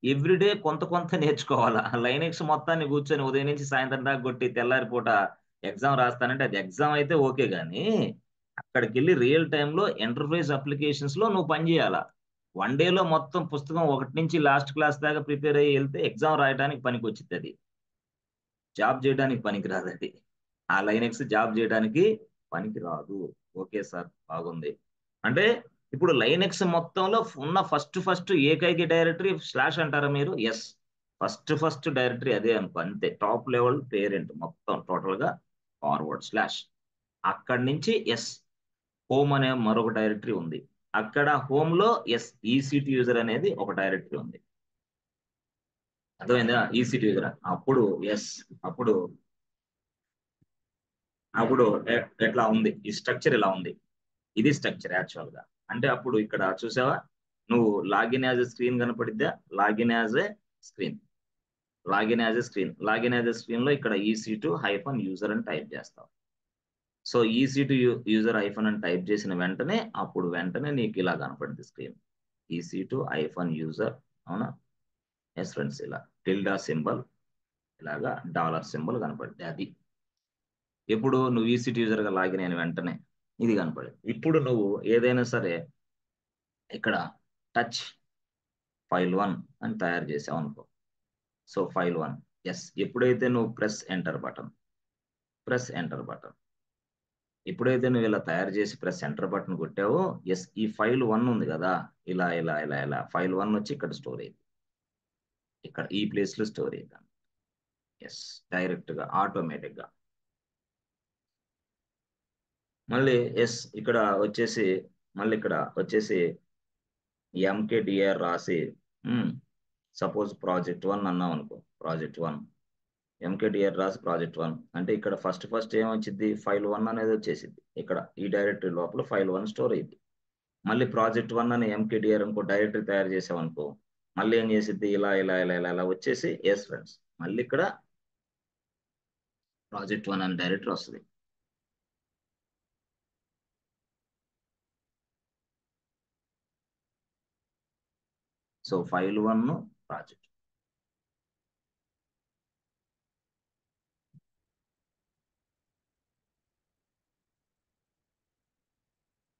ఎవ్రీడే కొంత కొంత నేర్చుకోవాలా. లైనెక్స్ మొత్తాన్ని కూర్చొని ఉదయం నుంచి సాయంత్రం దాకా కొట్టి తెల్లారి పూట ఎగ్జామ్ రాస్తానంటే అది ఎగ్జామ్ అయితే ఓకే, కానీ అక్కడికి వెళ్ళి రియల్ టైంలో ఎంటర్ప్రైజ్ అప్లికేషన్స్ లో నువ్వు పని చేయాలా. వన్ డేలో మొత్తం పుస్తకం ఒకటి నుంచి లాస్ట్ క్లాస్ దాకా ప్రిపేర్ అయ్యి వెళ్తే ఎగ్జామ్ రాయడానికి పనికి వచ్చింది, అది జాబ్ చేయడానికి పనికి రాదు. అది ఆ లైనెక్స్ జాబ్ చేయడానికి పనికి రాదు. ఓకే సార్, బాగుంది. అంటే ఇప్పుడు లైనెక్స్ మొత్తంలో ఉన్న ఫస్ట్ ఏకైక డైరెక్టరీ స్లాష్ అంటారా మీరు, ఎస్ ఫస్ట్ డైరెక్టరీ అదే అనుకో, అంతే. టాప్ లెవెల్ పేరెంట్ మొత్తం టోటల్ గా ఫార్వర్డ్ స్లాష్. అక్కడి నుంచి ఎస్ హోమ్ అనే మరొక డైరెక్టరీ ఉంది. అక్కడ హోమ్ లో ఎస్ ఈసీటీ యూజర్ అనేది ఒక డైరెక్టరీ ఉంది. అర్థమైందా, ఈసీటీ యూజర్. అప్పుడు ఎస్ అప్పుడు అప్పుడు ఎట్లా ఉంది, ఈ స్ట్రక్చర్ ఇలా ఉంది. ఇది స్ట్రక్చర్ యాక్చువల్ గా. అంటే అప్పుడు ఇక్కడ చూసావా, నువ్వు లాగిన్ యాజ్ ఎ స్క్రీన్ కనపడిద్దా, login as a screen, login as a screen లో ఇక్కడ EC2-user అని టైప్ చేస్తావు. సో EC2-user అని టైప్ చేసిన వెంటనే అప్పుడు వెంటనే నీకు ఇలా కనపడింది స్క్రీన్, EC2-user. అవునా, ఎస్ ఫ్రెండ్స్, ఇలా టిల్డా సింబల్, ఇలాగా డాలర్ సింబల్ కనపడింది. అది ఎప్పుడు నువ్వు EC2-user గా లాగిన్ అయిన వెంటనే ఇది కనపడింది. ఇప్పుడు నువ్వు ఏదైనా సరే ఇక్కడ టచ్ file1 అని తయారు చేసావు అనుకో. సో file1, ఎస్ ఎప్పుడైతే నువ్వు ప్రెస్ ఎంటర్ బటన్, ఎప్పుడైతే నువ్వు ఇలా తయారు చేసి ప్రెస్ ఎంటర్ బటన్ కొట్టావో, ఎస్ ఈ file1 ఉంది కదా, ఇలా file1 వచ్చి ఇక్కడ స్టోర్ అయింది, ఇక్కడ ఈ ప్లేస్ లో స్టోర్ అయింది. ఎస్ డైరెక్ట్ గా ఆటోమేటిక్ గా. మళ్ళీ ఎస్ ఇక్కడ వచ్చేసి MKDR రాసి, సపోజ్ project1 అన్నాం అనుకో, project1 MKDR రాసి project1 అంటే ఇక్కడ ఫస్ట్ ఏమొచ్చింది, file1 అనేది వచ్చేసింది. ఇక్కడ ఈ డైరెక్టరీ లోపల file1 స్టోర్ అయింది. మళ్ళీ project1 అని MKDR ఇంకో డైరెక్టరీ తయారు చేసామనుకో, మళ్ళీ ఏం చేసిద్ది, ఇలా వచ్చేసి ఎస్ ఫ్రెండ్స్, మళ్ళీ ఇక్కడ project1 అని డైరెక్టరీ వస్తుంది. సో file1 ప్రాజెక్ట్,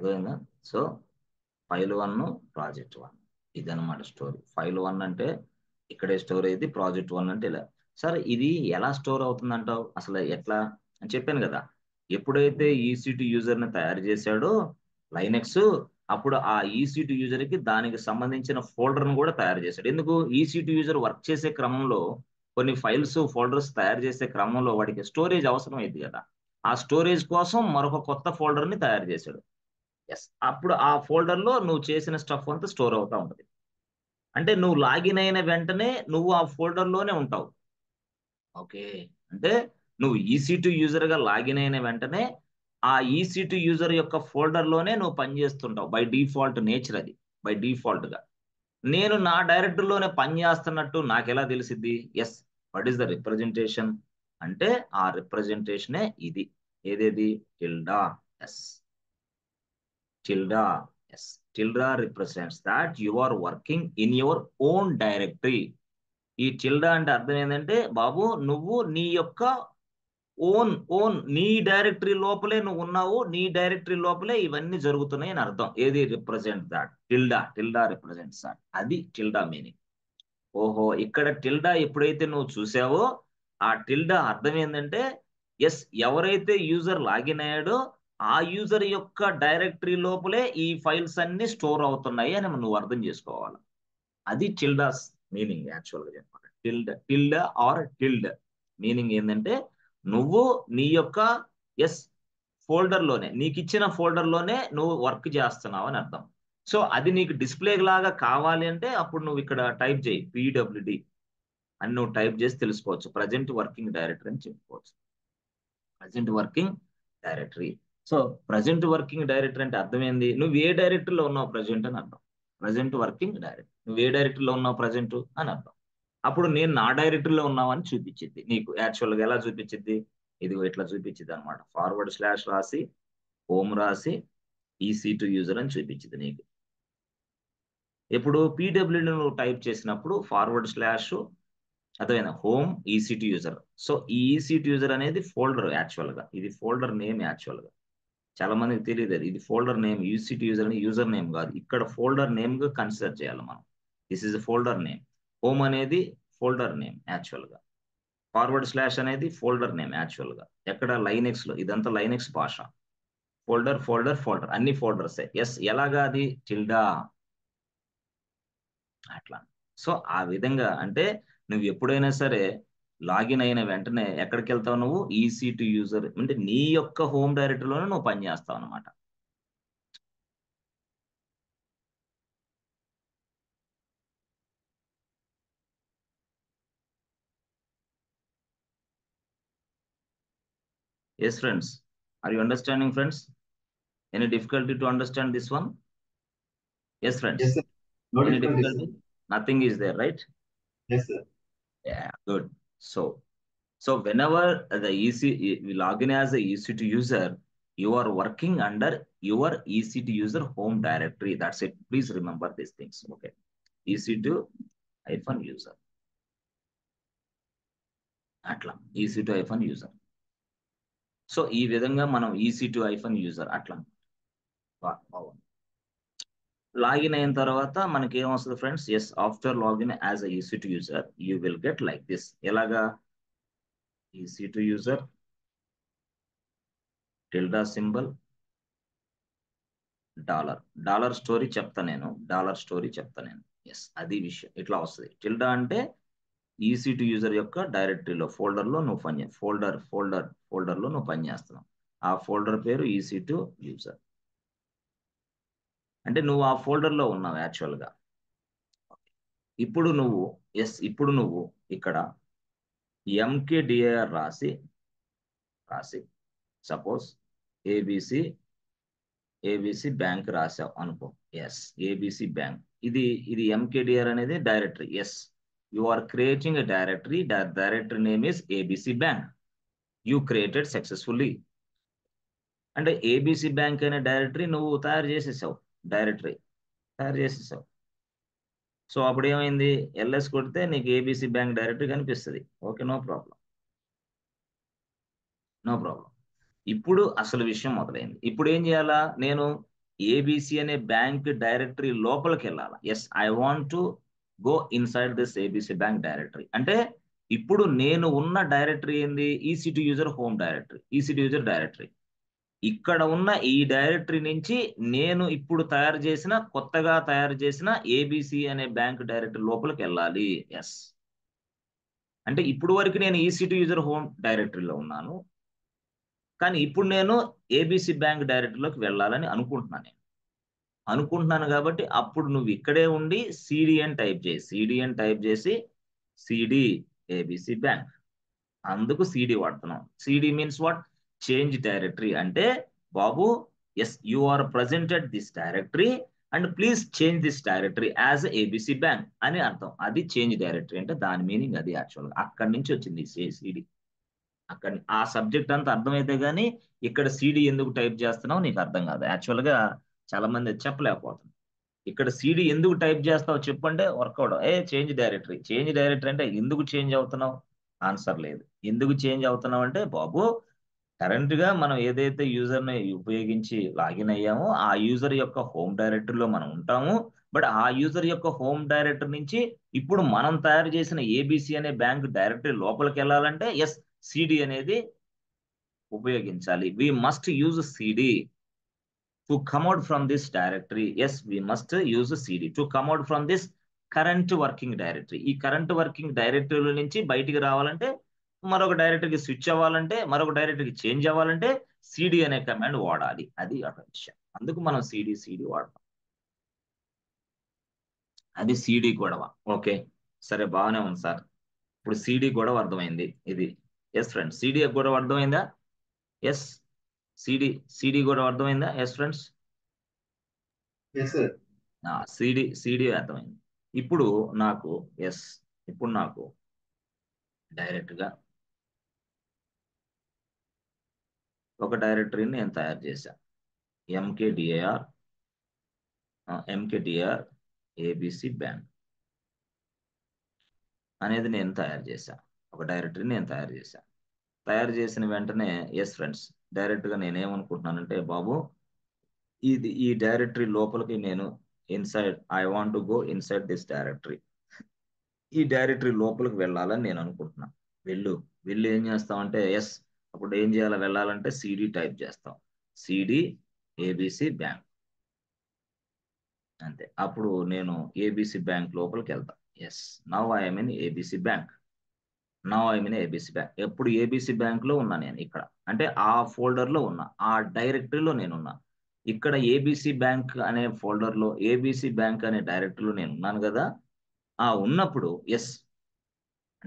అదేనా. సో file1 project1, ఇదన్నమాట స్టోరీ. file1 అంటే ఇక్కడే స్టోర్ అయ్యింది, project1 అంటే ఇలా. సరే ఇది ఎలా స్టోర్ అవుతుంది అంటావు, అసలు ఎట్లా అని చెప్పాను కదా. ఎప్పుడైతే EC2-user ని తయారు చేశాడో లైనెక్స్, అప్పుడు ఆ EC2-user కి దానికి సంబంధించిన ఫోల్డర్ ను కూడా తయారు చేశాడు. ఎందుకు, EC2-user వర్క్ చేసే క్రమంలో కొన్ని ఫైల్స్ ఫోల్డర్స్ తయారు చేసే క్రమంలో వాడికి స్టోరేజ్ అవసరం అయింది కదా, ఆ స్టోరేజ్ కోసం మరొక కొత్త ఫోల్డర్ ని తయారు చేశాడు. ఎస్ అప్పుడు ఆ ఫోల్డర్ లో నువ్వు చేసిన స్టఫ్ అంతా స్టోర్ అవుతా ఉంటది. అంటే నువ్వు లాగిన్ అయిన వెంటనే నువ్వు ఆ ఫోల్డర్లోనే ఉంటావు. ఓకే, అంటే నువ్వు EC2 యూజర్గా లాగిన్ అయిన వెంటనే ఆ EC2 యూజర్ యొక్క ఫోల్డర్లోనే నువ్వు పనిచేస్తుంటావు. బై డిఫాల్ట్ నేచర్ అది, బై డిఫాల్ట్గా. నేను నా డైరెక్టరీలోనే పని చేస్తున్నట్టు నాకు ఎలా తెలిసిద్ది? Yes, what is the representation అంటే ఆ రిప్రజెంటేషనే ఇది. ఏదేది? Tilde. Yes, tilde. Yes, tilde represents that you are working in your own directory. ఈ టిల్డా అంటే అర్థం ఏంటంటే బాబు, నువ్వు నీ యొక్క ఓన్ నీ డైరెక్టరీ లోపలే నువ్వు ఉన్నావు, నీ డైరెక్టరీ లోపలే ఇవన్నీ జరుగుతున్నాయి అని అర్థం. ఏది? Represent that. Tilde represents that. అది టిల్డా మీనింగ్. ఓహో, ఇక్కడ టిల్డా ఎప్పుడైతే నువ్వు చూసావో ఆ టిల్డా అర్థం ఏంటంటే ఎస్, ఎవరైతే యూజర్ లాగిన్ అయ్యాడో ఆ యూజర్ యొక్క డైరెక్టరీ లోపలే ఈ ఫైల్స్ అన్ని స్టోర్ అవుతున్నాయి అని నువ్వు అర్థం చేసుకోవాలి. అది టిల్డాస్ మీనింగ్ యాక్చువల్గా చెప్పాలి. టిల్డా ఆర్ టిల్డ్ మీనింగ్ ఏంటంటే నువ్వు నీ యొక్క ఎస్ ఫోల్డర్లోనే, నీకు ఇచ్చిన ఫోల్డర్లోనే నువ్వు వర్క్ చేస్తున్నావు అని అర్థం. సో అది నీకు డిస్ప్లే లాగా కావాలి అంటే అప్పుడు నువ్వు ఇక్కడ టైప్ చేయి PWD అని నువ్వు టైప్ చేసి తెలుసుకోవచ్చు. ప్రజెంట్ వర్కింగ్ డైరెక్టరీ అని చెప్పుకోవచ్చు. Present working directory. So present working directory అంటే అర్థమైంది, నువ్వు ఏ డైరెక్టరీలో ఉన్నావు ప్రజెంట్ అని అర్థం. ప్రజెంట్ వర్కింగ్ డైరెక్టరీ, నువ్వు ఏ డైరెక్టరీలో ఉన్నావు ప్రజెంట్ అని అర్థం. అప్పుడు నేను నా డైరెక్టరీలో ఉన్నావని చూపించింది నీకు. యాక్చువల్గా ఎలా చూపించింది? ఇదిగో ఇట్లా చూపించింది అనమాట. // రాసి హోమ్ రాసి EC2 యూజర్ అని చూపించింది నీకు. ఇప్పుడు PWD నువ్వు టైప్ చేసినప్పుడు // అర్థమైనా హోమ్ EC2 యూజర్. సో ఈ EC2 యూజర్ అనేది ఫోల్డర్ యాక్చువల్గా, ఇది ఫోల్డర్ నేమ్ యాక్చువల్గా. చాలా మందికి తెలియదు అది, ఇది ఫోల్డర్ నేమ్. EC2 యూజర్ అని యూజర్ నేమ్ కాదు, ఇక్కడ ఫోల్డర్ నేమ్ గా కన్సిడర్ చేయాలి మనం. This is folder name. Home అనేది ఫోల్డర్ నేమ్ యాక్చువల్గా. // అనేది ఫోల్డర్ నేమ్ యాక్చువల్గా. ఎక్కడ? లైనెక్స్ లో. ఇదంతా లైనెక్స్ భాష. ఫోల్డర్ అన్ని ఫోల్డర్స్. ఎస్, ఎలాగా? అది టిల్డా అట్లా. సో ఆ విధంగా అంటే నువ్వు ఎప్పుడైనా సరే లాగిన్ అయిన వెంటనే ఎక్కడికి వెళ్తావు? నువ్వు EC2 యూజర్ అంటే నీ యొక్క హోమ్ డైరెక్టరీలోనే నువ్వు పనిచేస్తావు అనమాట. Yes, friends. Are you understanding, friends? Any difficulty to understand this one? Yes, friends. Yes, sir. No Any difficulties, difficulty? sir. Nothing is there, right? Yes, sir. Yeah, good. So whenever the we log in as a EC2 user, you are working under your EC2 user home directory. That's it. Please remember these things. Okay. EC2-user. అట్లా EC2-user. So ఈ విధంగా మనం EC2-user అట్లా బాగుంది. Login అయిన తర్వాత మనకి ఏమొస్తుంది friends? Yes, after login as a EC2 user you will get like this. ఎలాగా? EC2 user tilde symbol dollar story చెప్తా నేను. ఎస్, అది విషయం. ఇట్లా వస్తుంది. టిల్డా అంటే EC2 యూజర్ యొక్క డైరెక్టరీలో ఫోల్డర్లో నువ్వు ఫోల్డర్లో నువ్వు పని చేస్తున్నావు. ఆ ఫోల్డర్ పేరు EC2 యూజర్. అంటే నువ్వు ఆ ఫోల్డర్లో ఉన్నావు యాక్చువల్గా. ఇప్పుడు నువ్వు ఇక్కడ mkdir రాసి సపోజ్ ఏబిసి బ్యాంక్ రాసావు అనుకో. Yes, A B C bank. ఇది mkdir అనేది directory. Yes, you are creating a directory. Directory name is A B C bank. You created successfully. అంటే ఏబిసి బ్యాంక్ అనే డైరెక్టరీ నువ్వు తయారు చేసేసావు. సో అప్పుడు ఏమైంది? LS కొడితే నీకు ఏబిసి బ్యాంక్ డైరెక్టరీ కనిపిస్తుంది. Okay, no problem. ఇప్పుడు అసలు విషయం మొదలైంది. ఇప్పుడు ఏం చేయాలా? నేను ఏబిసి అనే బ్యాంక్ డైరెక్టరీ లోపలికి వెళ్ళాలా. Yes, I want to go inside this A B C bank directory. అంటే ఇప్పుడు నేను ఉన్న డైరెక్టరీ ఏంది? EC2 user home directory, EC2 user directory. ఇక్కడ ఉన్న ఈ డైరెక్టరీ నుంచి నేను ఇప్పుడు కొత్తగా తయారు చేసిన ఏబిసి అనే బ్యాంక్ డైరెక్టరీ లోపలికి వెళ్ళాలి. ఎస్, అంటే ఇప్పుడు వరకు నేను EC2 యూజర్ హోమ్ డైరెక్టరీలో ఉన్నాను, కానీ ఇప్పుడు నేను ఏబిసి బ్యాంక్ డైరెక్టరీలోకి వెళ్ళాలని అనుకుంటున్నాను నేను. అనుకుంటున్నాను కాబట్టి అప్పుడు నువ్వు ఇక్కడే ఉండి సిడి అని టైప్ చేయి. సిడి అని టైప్ చేసి సిడి ఏబిసి బ్యాంక్, అందుకు సిడి వాడుతున్నాం. CD means what? Change directory. అంటే బాబు yes you are presented this directory and please change this directory as ABC bank అని అర్థం. అది చేంజ్ డైరెక్టరీ అంటే దాని మీనింగ్ అది. యాక్చువల్గా అక్కడి నుంచి వచ్చింది సిడి. అక్కడ ఆ సబ్జెక్ట్ అంతా అర్థమైతే గానీ ఇక్కడ సిడి ఎందుకు టైప్ చేస్తున్నావు నీకు అర్థం కాదు. యాక్చువల్గా చాలా మంది చెప్పలేకపోతుంది. ఇక్కడ సిడి ఎందుకు టైప్ చేస్తావు చెప్పంటే వర్కౌట్ చేంజ్ డైరెక్టరీ. చేంజ్ డైరెక్టరీ అంటే ఎందుకు చేంజ్ అవుతున్నావు? ఆన్సర్ లేదు. ఎందుకు చేంజ్ అవుతున్నావు అంటే బాబు కరెంట్ గా మనం ఏదైతే యూజర్ ని ఉపయోగించి లాగిన్ అయ్యామో ఆ యూజర్ యొక్క హోమ్ డైరెక్టరీలో మనం ఉంటాము. బట్ ఆ యూజర్ యొక్క హోమ్ డైరెక్టరీ నుంచి ఇప్పుడు మనం తయారు చేసిన ఏబిసి అనే బ్యాంక్ డైరెక్టరీ లోపలికి వెళ్ళాలంటే ఎస్ సిడి అనేది ఉపయోగించాలి. We must use C D to come out from this directory. Yes, we must use cd to come out from this current working directory. ఈ కరెంట్ వర్కింగ్ డైరెక్టరీలో నుంచి బయటికి రావాలంటే, మరొక డైరెక్టరీకి స్విచ్ అవ్వాలంటే, మరొక డైరెక్టరీకి చేంజ్ అవ్వాలంటే సిడి అనే కమాండ్ వాడాలి. అది ఒక విషయం. అందుకు మనం సిడి వాడతాం. అది సిడి గొడవ. ఓకే, సరే బాగానే ఉంది సార్. ఇప్పుడు సిడి గొడవ అర్థమైంది. ఇది ఎస్ ఫ్రెండ్స్, సిడి గొడవ అర్థమైందా? ఎస్, సిడి గొడవ అర్థమైందా? ఎస్ ఫ్రెండ్స్, సిడి అర్థమైంది. ఇప్పుడు నాకు ఇప్పుడు నాకు డైరెక్ట్ గా ఒక డైరెక్టరీని నేను తయారు చేశా. ఎంకేడిఆర్ ఏబిసి బ్యాంక్ అనేది నేను తయారు చేశా. ఒక డైరెక్టరీని నేను తయారు చేశా. తయారు చేసిన వెంటనే ఎస్ ఫ్రెండ్స్, డైరెక్ట్ గా నేనేమనుకుంటున్నానంటే బాబు ఈ డైరెక్టరీ లోపలికి నేను I want to go inside this directory. ఈ డైరెక్టరీ లోపలికి వెళ్ళాలని నేను అనుకుంటున్నా. వెళ్ళి ఏం చేస్తామంటే ఎస్, అప్పుడు ఏం చేయాలి? వెళ్ళాలంటే సిడి టైప్ చేస్తాం. సిడి ఏబిసి బ్యాంక్ అంతే. అప్పుడు నేను ఏబిసి బ్యాంక్ లోపలికి వెళ్తా. Yes, now I'm in A B C bank. ఎప్పుడు ఏబిసి బ్యాంక్ లో ఉన్నా నేను ఇక్కడ, అంటే ఆ ఫోల్డర్ లో ఉన్నా, ఆ డైరెక్టరీలో నేనున్నా. ఇక్కడ ఏబిసి బ్యాంక్ అనే ఫోల్డర్ లో ఏబిసి బ్యాంక్ అనే డైరెక్టరీలో నేను ఉన్నాను కదా. ఆ ఉన్నప్పుడు ఎస్,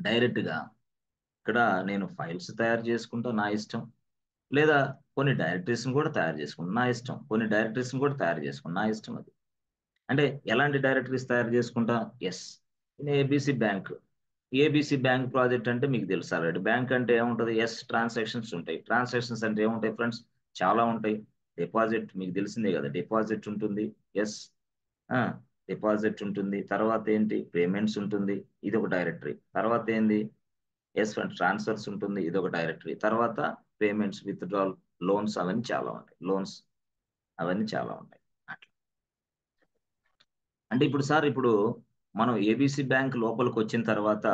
డైరెక్ట్ గా ఇక్కడ నేను ఫైల్స్ తయారు చేసుకుంటా నా ఇష్టం, లేదా కొన్ని డైరెక్టరీస్ కూడా తయారు చేసుకుంటా నా ఇష్టం, కొన్ని డైరెక్టరీస్ కూడా తయారు చేసుకుంటా నా ఇష్టం. అది అంటే ఎలాంటి డైరెక్టరీస్ తయారు చేసుకుంటా? ఎస్, ఏబిసి బ్యాంక్ ప్రాజెక్ట్ అంటే మీకు తెలుసు ఆల్రెడీ. బ్యాంక్ అంటే ఏముంటుంది? ఎస్, ట్రాన్సాక్షన్స్ ఉంటాయి. ట్రాన్సాక్షన్స్ అంటే ఏముంటాయి ఫ్రెండ్స్? చాలా ఉంటాయి. డిపాజిట్ మీకు తెలిసిందే కదా, డిపాజిట్ ఉంటుంది. ఎస్, డిపాజిట్ ఉంటుంది. తర్వాత ఏంటి? పేమెంట్స్ ఉంటుంది, ఇది ఒక డైరెక్టరీ. తర్వాత ఏంది? ఎస్ ఫ్రెండ్స్, ట్రాన్స్ఫర్స్ ఉంటుంది, ఇది ఒక డైరెక్టరీ. తర్వాత పేమెంట్స్, విత్డ్రాల్, లోన్స్, అవన్నీ చాలా ఉంటాయి. అవన్నీ చాలా ఉంటాయి. అట్లా అంటే ఇప్పుడు సార్, ఇప్పుడు మనం ఏబిసి బ్యాంక్ లోపలికి వచ్చిన తర్వాత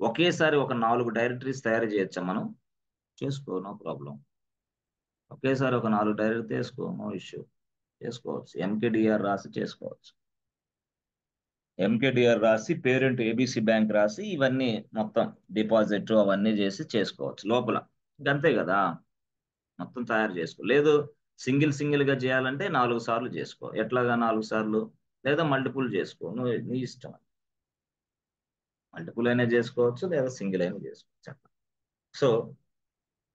ఒకేసారి ఒక 4 డైరెక్టరీస్ తయారు చేయొచ్చా మనం? చేసుకో, నో ప్రాబ్లం. ఒకేసారి ఒక 4 డైరెక్టరీ చేసుకో, నో ఇష్యూ, చేసుకోవచ్చు. ఎంకేడిఆర్ రాసి చేసుకోవచ్చు. ఎంకేడిఆర్ రాసి పేరెంట్ ఏబిసి బ్యాంక్ రాసి ఇవన్నీ మొత్తం డిపాజిట్ అవన్నీ చేసి చేసుకోవచ్చు లోపల. అంతే కదా, మొత్తం తయారు చేసుకో. లేదు సింగిల్ గా చేయాలంటే 4 సార్లు చేసుకో. ఎట్లాగా 4 సార్లు? లేదా మల్టిపుల్ చేసుకో, నువ్వు నీ ఇష్టం. మల్టిపుల్ అయినా చేసుకోవచ్చు, లేదా సింగిల్ అయినా చేసుకోవచ్చు. సో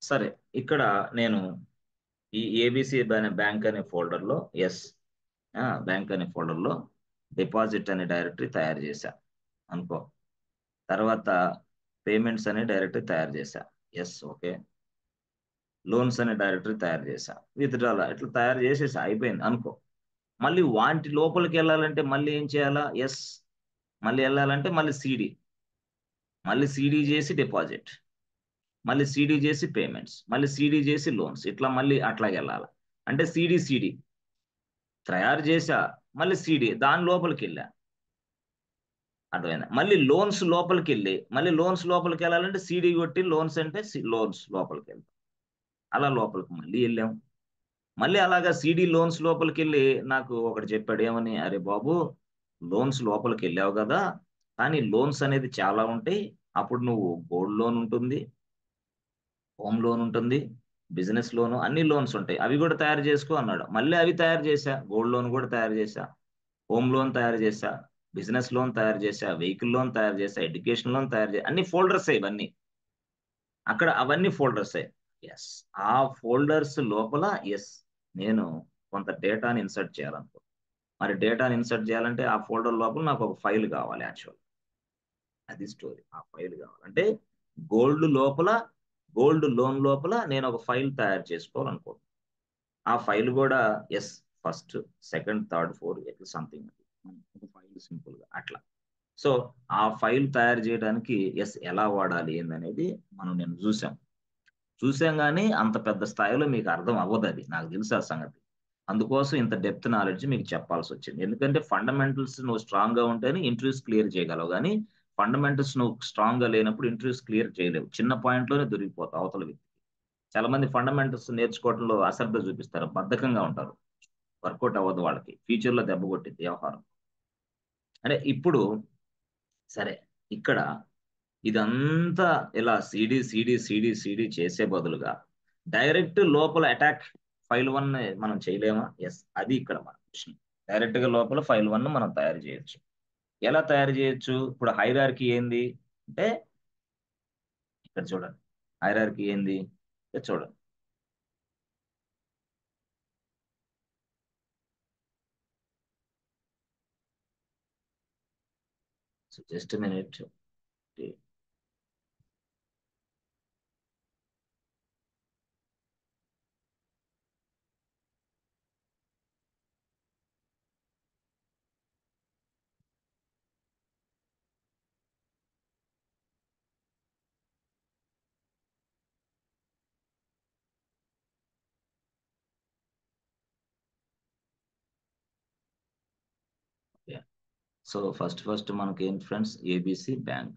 సరే, ఇక్కడ నేను ఈ ఏబిసి బ్యాంక్ అనే ఫోల్డర్లో బ్యాంక్ అనే ఫోల్డర్లో డిపాజిట్ అనే డైరెక్టరీ తయారు చేశా అనుకో. తర్వాత పేమెంట్స్ అనే డైరెక్టరీ తయారు చేశా. Yes, okay. లోన్స్ అనే డైరెక్టరీ తయారు చేశా. విత్డ్రాల్ ఇట్లా తయారు చేసేసా, అయిపోయింది అనుకో. మళ్ళీ వాటి లోపలికి వెళ్ళాలంటే మళ్ళీ ఏం చేయాలా? ఎస్, మళ్ళీ వెళ్ళాలంటే మళ్ళీ సిడి చేసి డిపాజిట్, మళ్ళీ సిడి చేసి పేమెంట్స్, మళ్ళీ సిడి చేసి లోన్స్, ఇట్లా మళ్ళీ అట్లాగే వెళ్ళాలి. అంటే సిడి తయారు చేసా, మళ్ళీ సిడి దాని లోపలికి వెళ్ళా, అర్థమైందా? మళ్ళీ లోన్స్ లోపలికి వెళ్ళాలంటే సిడి కొట్టి లోన్స్ అంటే లోన్స్ లోపలికి వెళ్తాం. అలా లోపలికి మళ్ళీ వెళ్ళాం. మళ్ళీ అలాగా సిడి లోన్స్ లోపలికి వెళ్ళి నాకు ఒకటి చెప్పాడు, ఏమని? అరే బాబు, లోన్స్ లోపలికి వెళ్ళావు కదా, కానీ లోన్స్ అనేది చాలా ఉంటాయి. అప్పుడు నువ్వు గోల్డ్ లోన్ ఉంటుంది, హోమ్ లోన్ ఉంటుంది, బిజినెస్ లోను అన్ని లోన్స్ ఉంటాయి, అవి కూడా తయారు చేసుకో అన్నాడు. మళ్ళీ అవి తయారు చేశా, గోల్డ్ లోన్ కూడా తయారు చేశా, హోమ్ లోన్ తయారు చేశా, బిజినెస్ లోన్ తయారు చేశా, వెహికల్ లోన్ తయారు చేశా, ఎడ్యుకేషన్ లోన్ తయారు చేశా, అన్ని ఫోల్డర్స్ ఇవన్నీ. అక్కడ అవన్నీ ఫోల్డర్స్. ఎస్, ఆ ఫోల్డర్స్ లోపల ఎస్ నేను కొంత డేటాని ఇన్సర్ట్ చేయాలనుకో. మరి డేటాని ఇన్సర్ట్ చేయాలంటే ఆ ఫోల్డర్ లోపల నాకు ఒక ఫైల్ కావాలి యాక్చువల్. అది స్టోరీ. ఆ ఫైల్ కావాలంటే గోల్డ్ లోపల, గోల్డ్ లోన్ లోపల నేను ఒక ఫైల్ తయారు చేసుకోవాలనుకో. ఆ ఫైల్ కూడా yes first, second, third, fourth ఎట్లా సంథింగ్ ఒక ఫైల్ సింపుల్ గా అట్లా. సో ఆ ఫైల్ తయారు చేయడానికి ఎస్ ఎలా వాడాలి ఏందనేది నేను చూసాం కానీ అంత పెద్ద స్థాయిలో మీకు అర్థం అవ్వదు, అది నాకు తెలుసు ఆ సంగతి. అందుకోసం ఇంత డెప్త్ నాలెడ్జ్ మీకు చెప్పాల్సి వచ్చింది. ఎందుకంటే ఫండమెంటల్స్ నువ్వు స్ట్రాంగ్ గా ఉంటేనే ఇంటర్వ్యూస్ క్లియర్ చేయగలవు, కానీ ఫండమెంటల్స్ నువ్వు స్ట్రాంగ్ గా లేనప్పుడు ఇంటర్వ్యూస్ క్లియర్ చేయలేవు. చిన్న పాయింట్ లోనే దొరికిపోతావు అవతల వ్యక్తి. చాలా మంది ఫండమెంటల్స్ నేర్చుకోవడంలో అశ్రద్ధ చూపిస్తారు, బద్ధకంగా ఉంటారు, వర్కౌట్ అవ్వదు వాళ్ళకి, ఫ్యూచర్ లో దెబ్బ కొట్టింది వ్యవహారం. అంటే ఇప్పుడు సరే, ఇక్కడ ఇదంతా ఇలా సిడి సిడి సిడి సిడి చేసే బదులుగా డైరెక్ట్ లోపల అటాక్ ఫైల్ 1 మనం చేయలేమా? ఎస్, అది ఇక్కడ మన క్వశ్చన్. డైరెక్ట్ గా లోపల ఫైల్ 1 మనం తయారు చేయొచ్చు. ఎలా తయారు చేయొచ్చు? ఇప్పుడు హైరార్కీ ఏంది అంటే ఇక్కడ చూడండి, హైరార్కీ ఏంది ఇక్కడ చూడండి. So just minute. So first మనకి ఏంటి friends? A B C bank.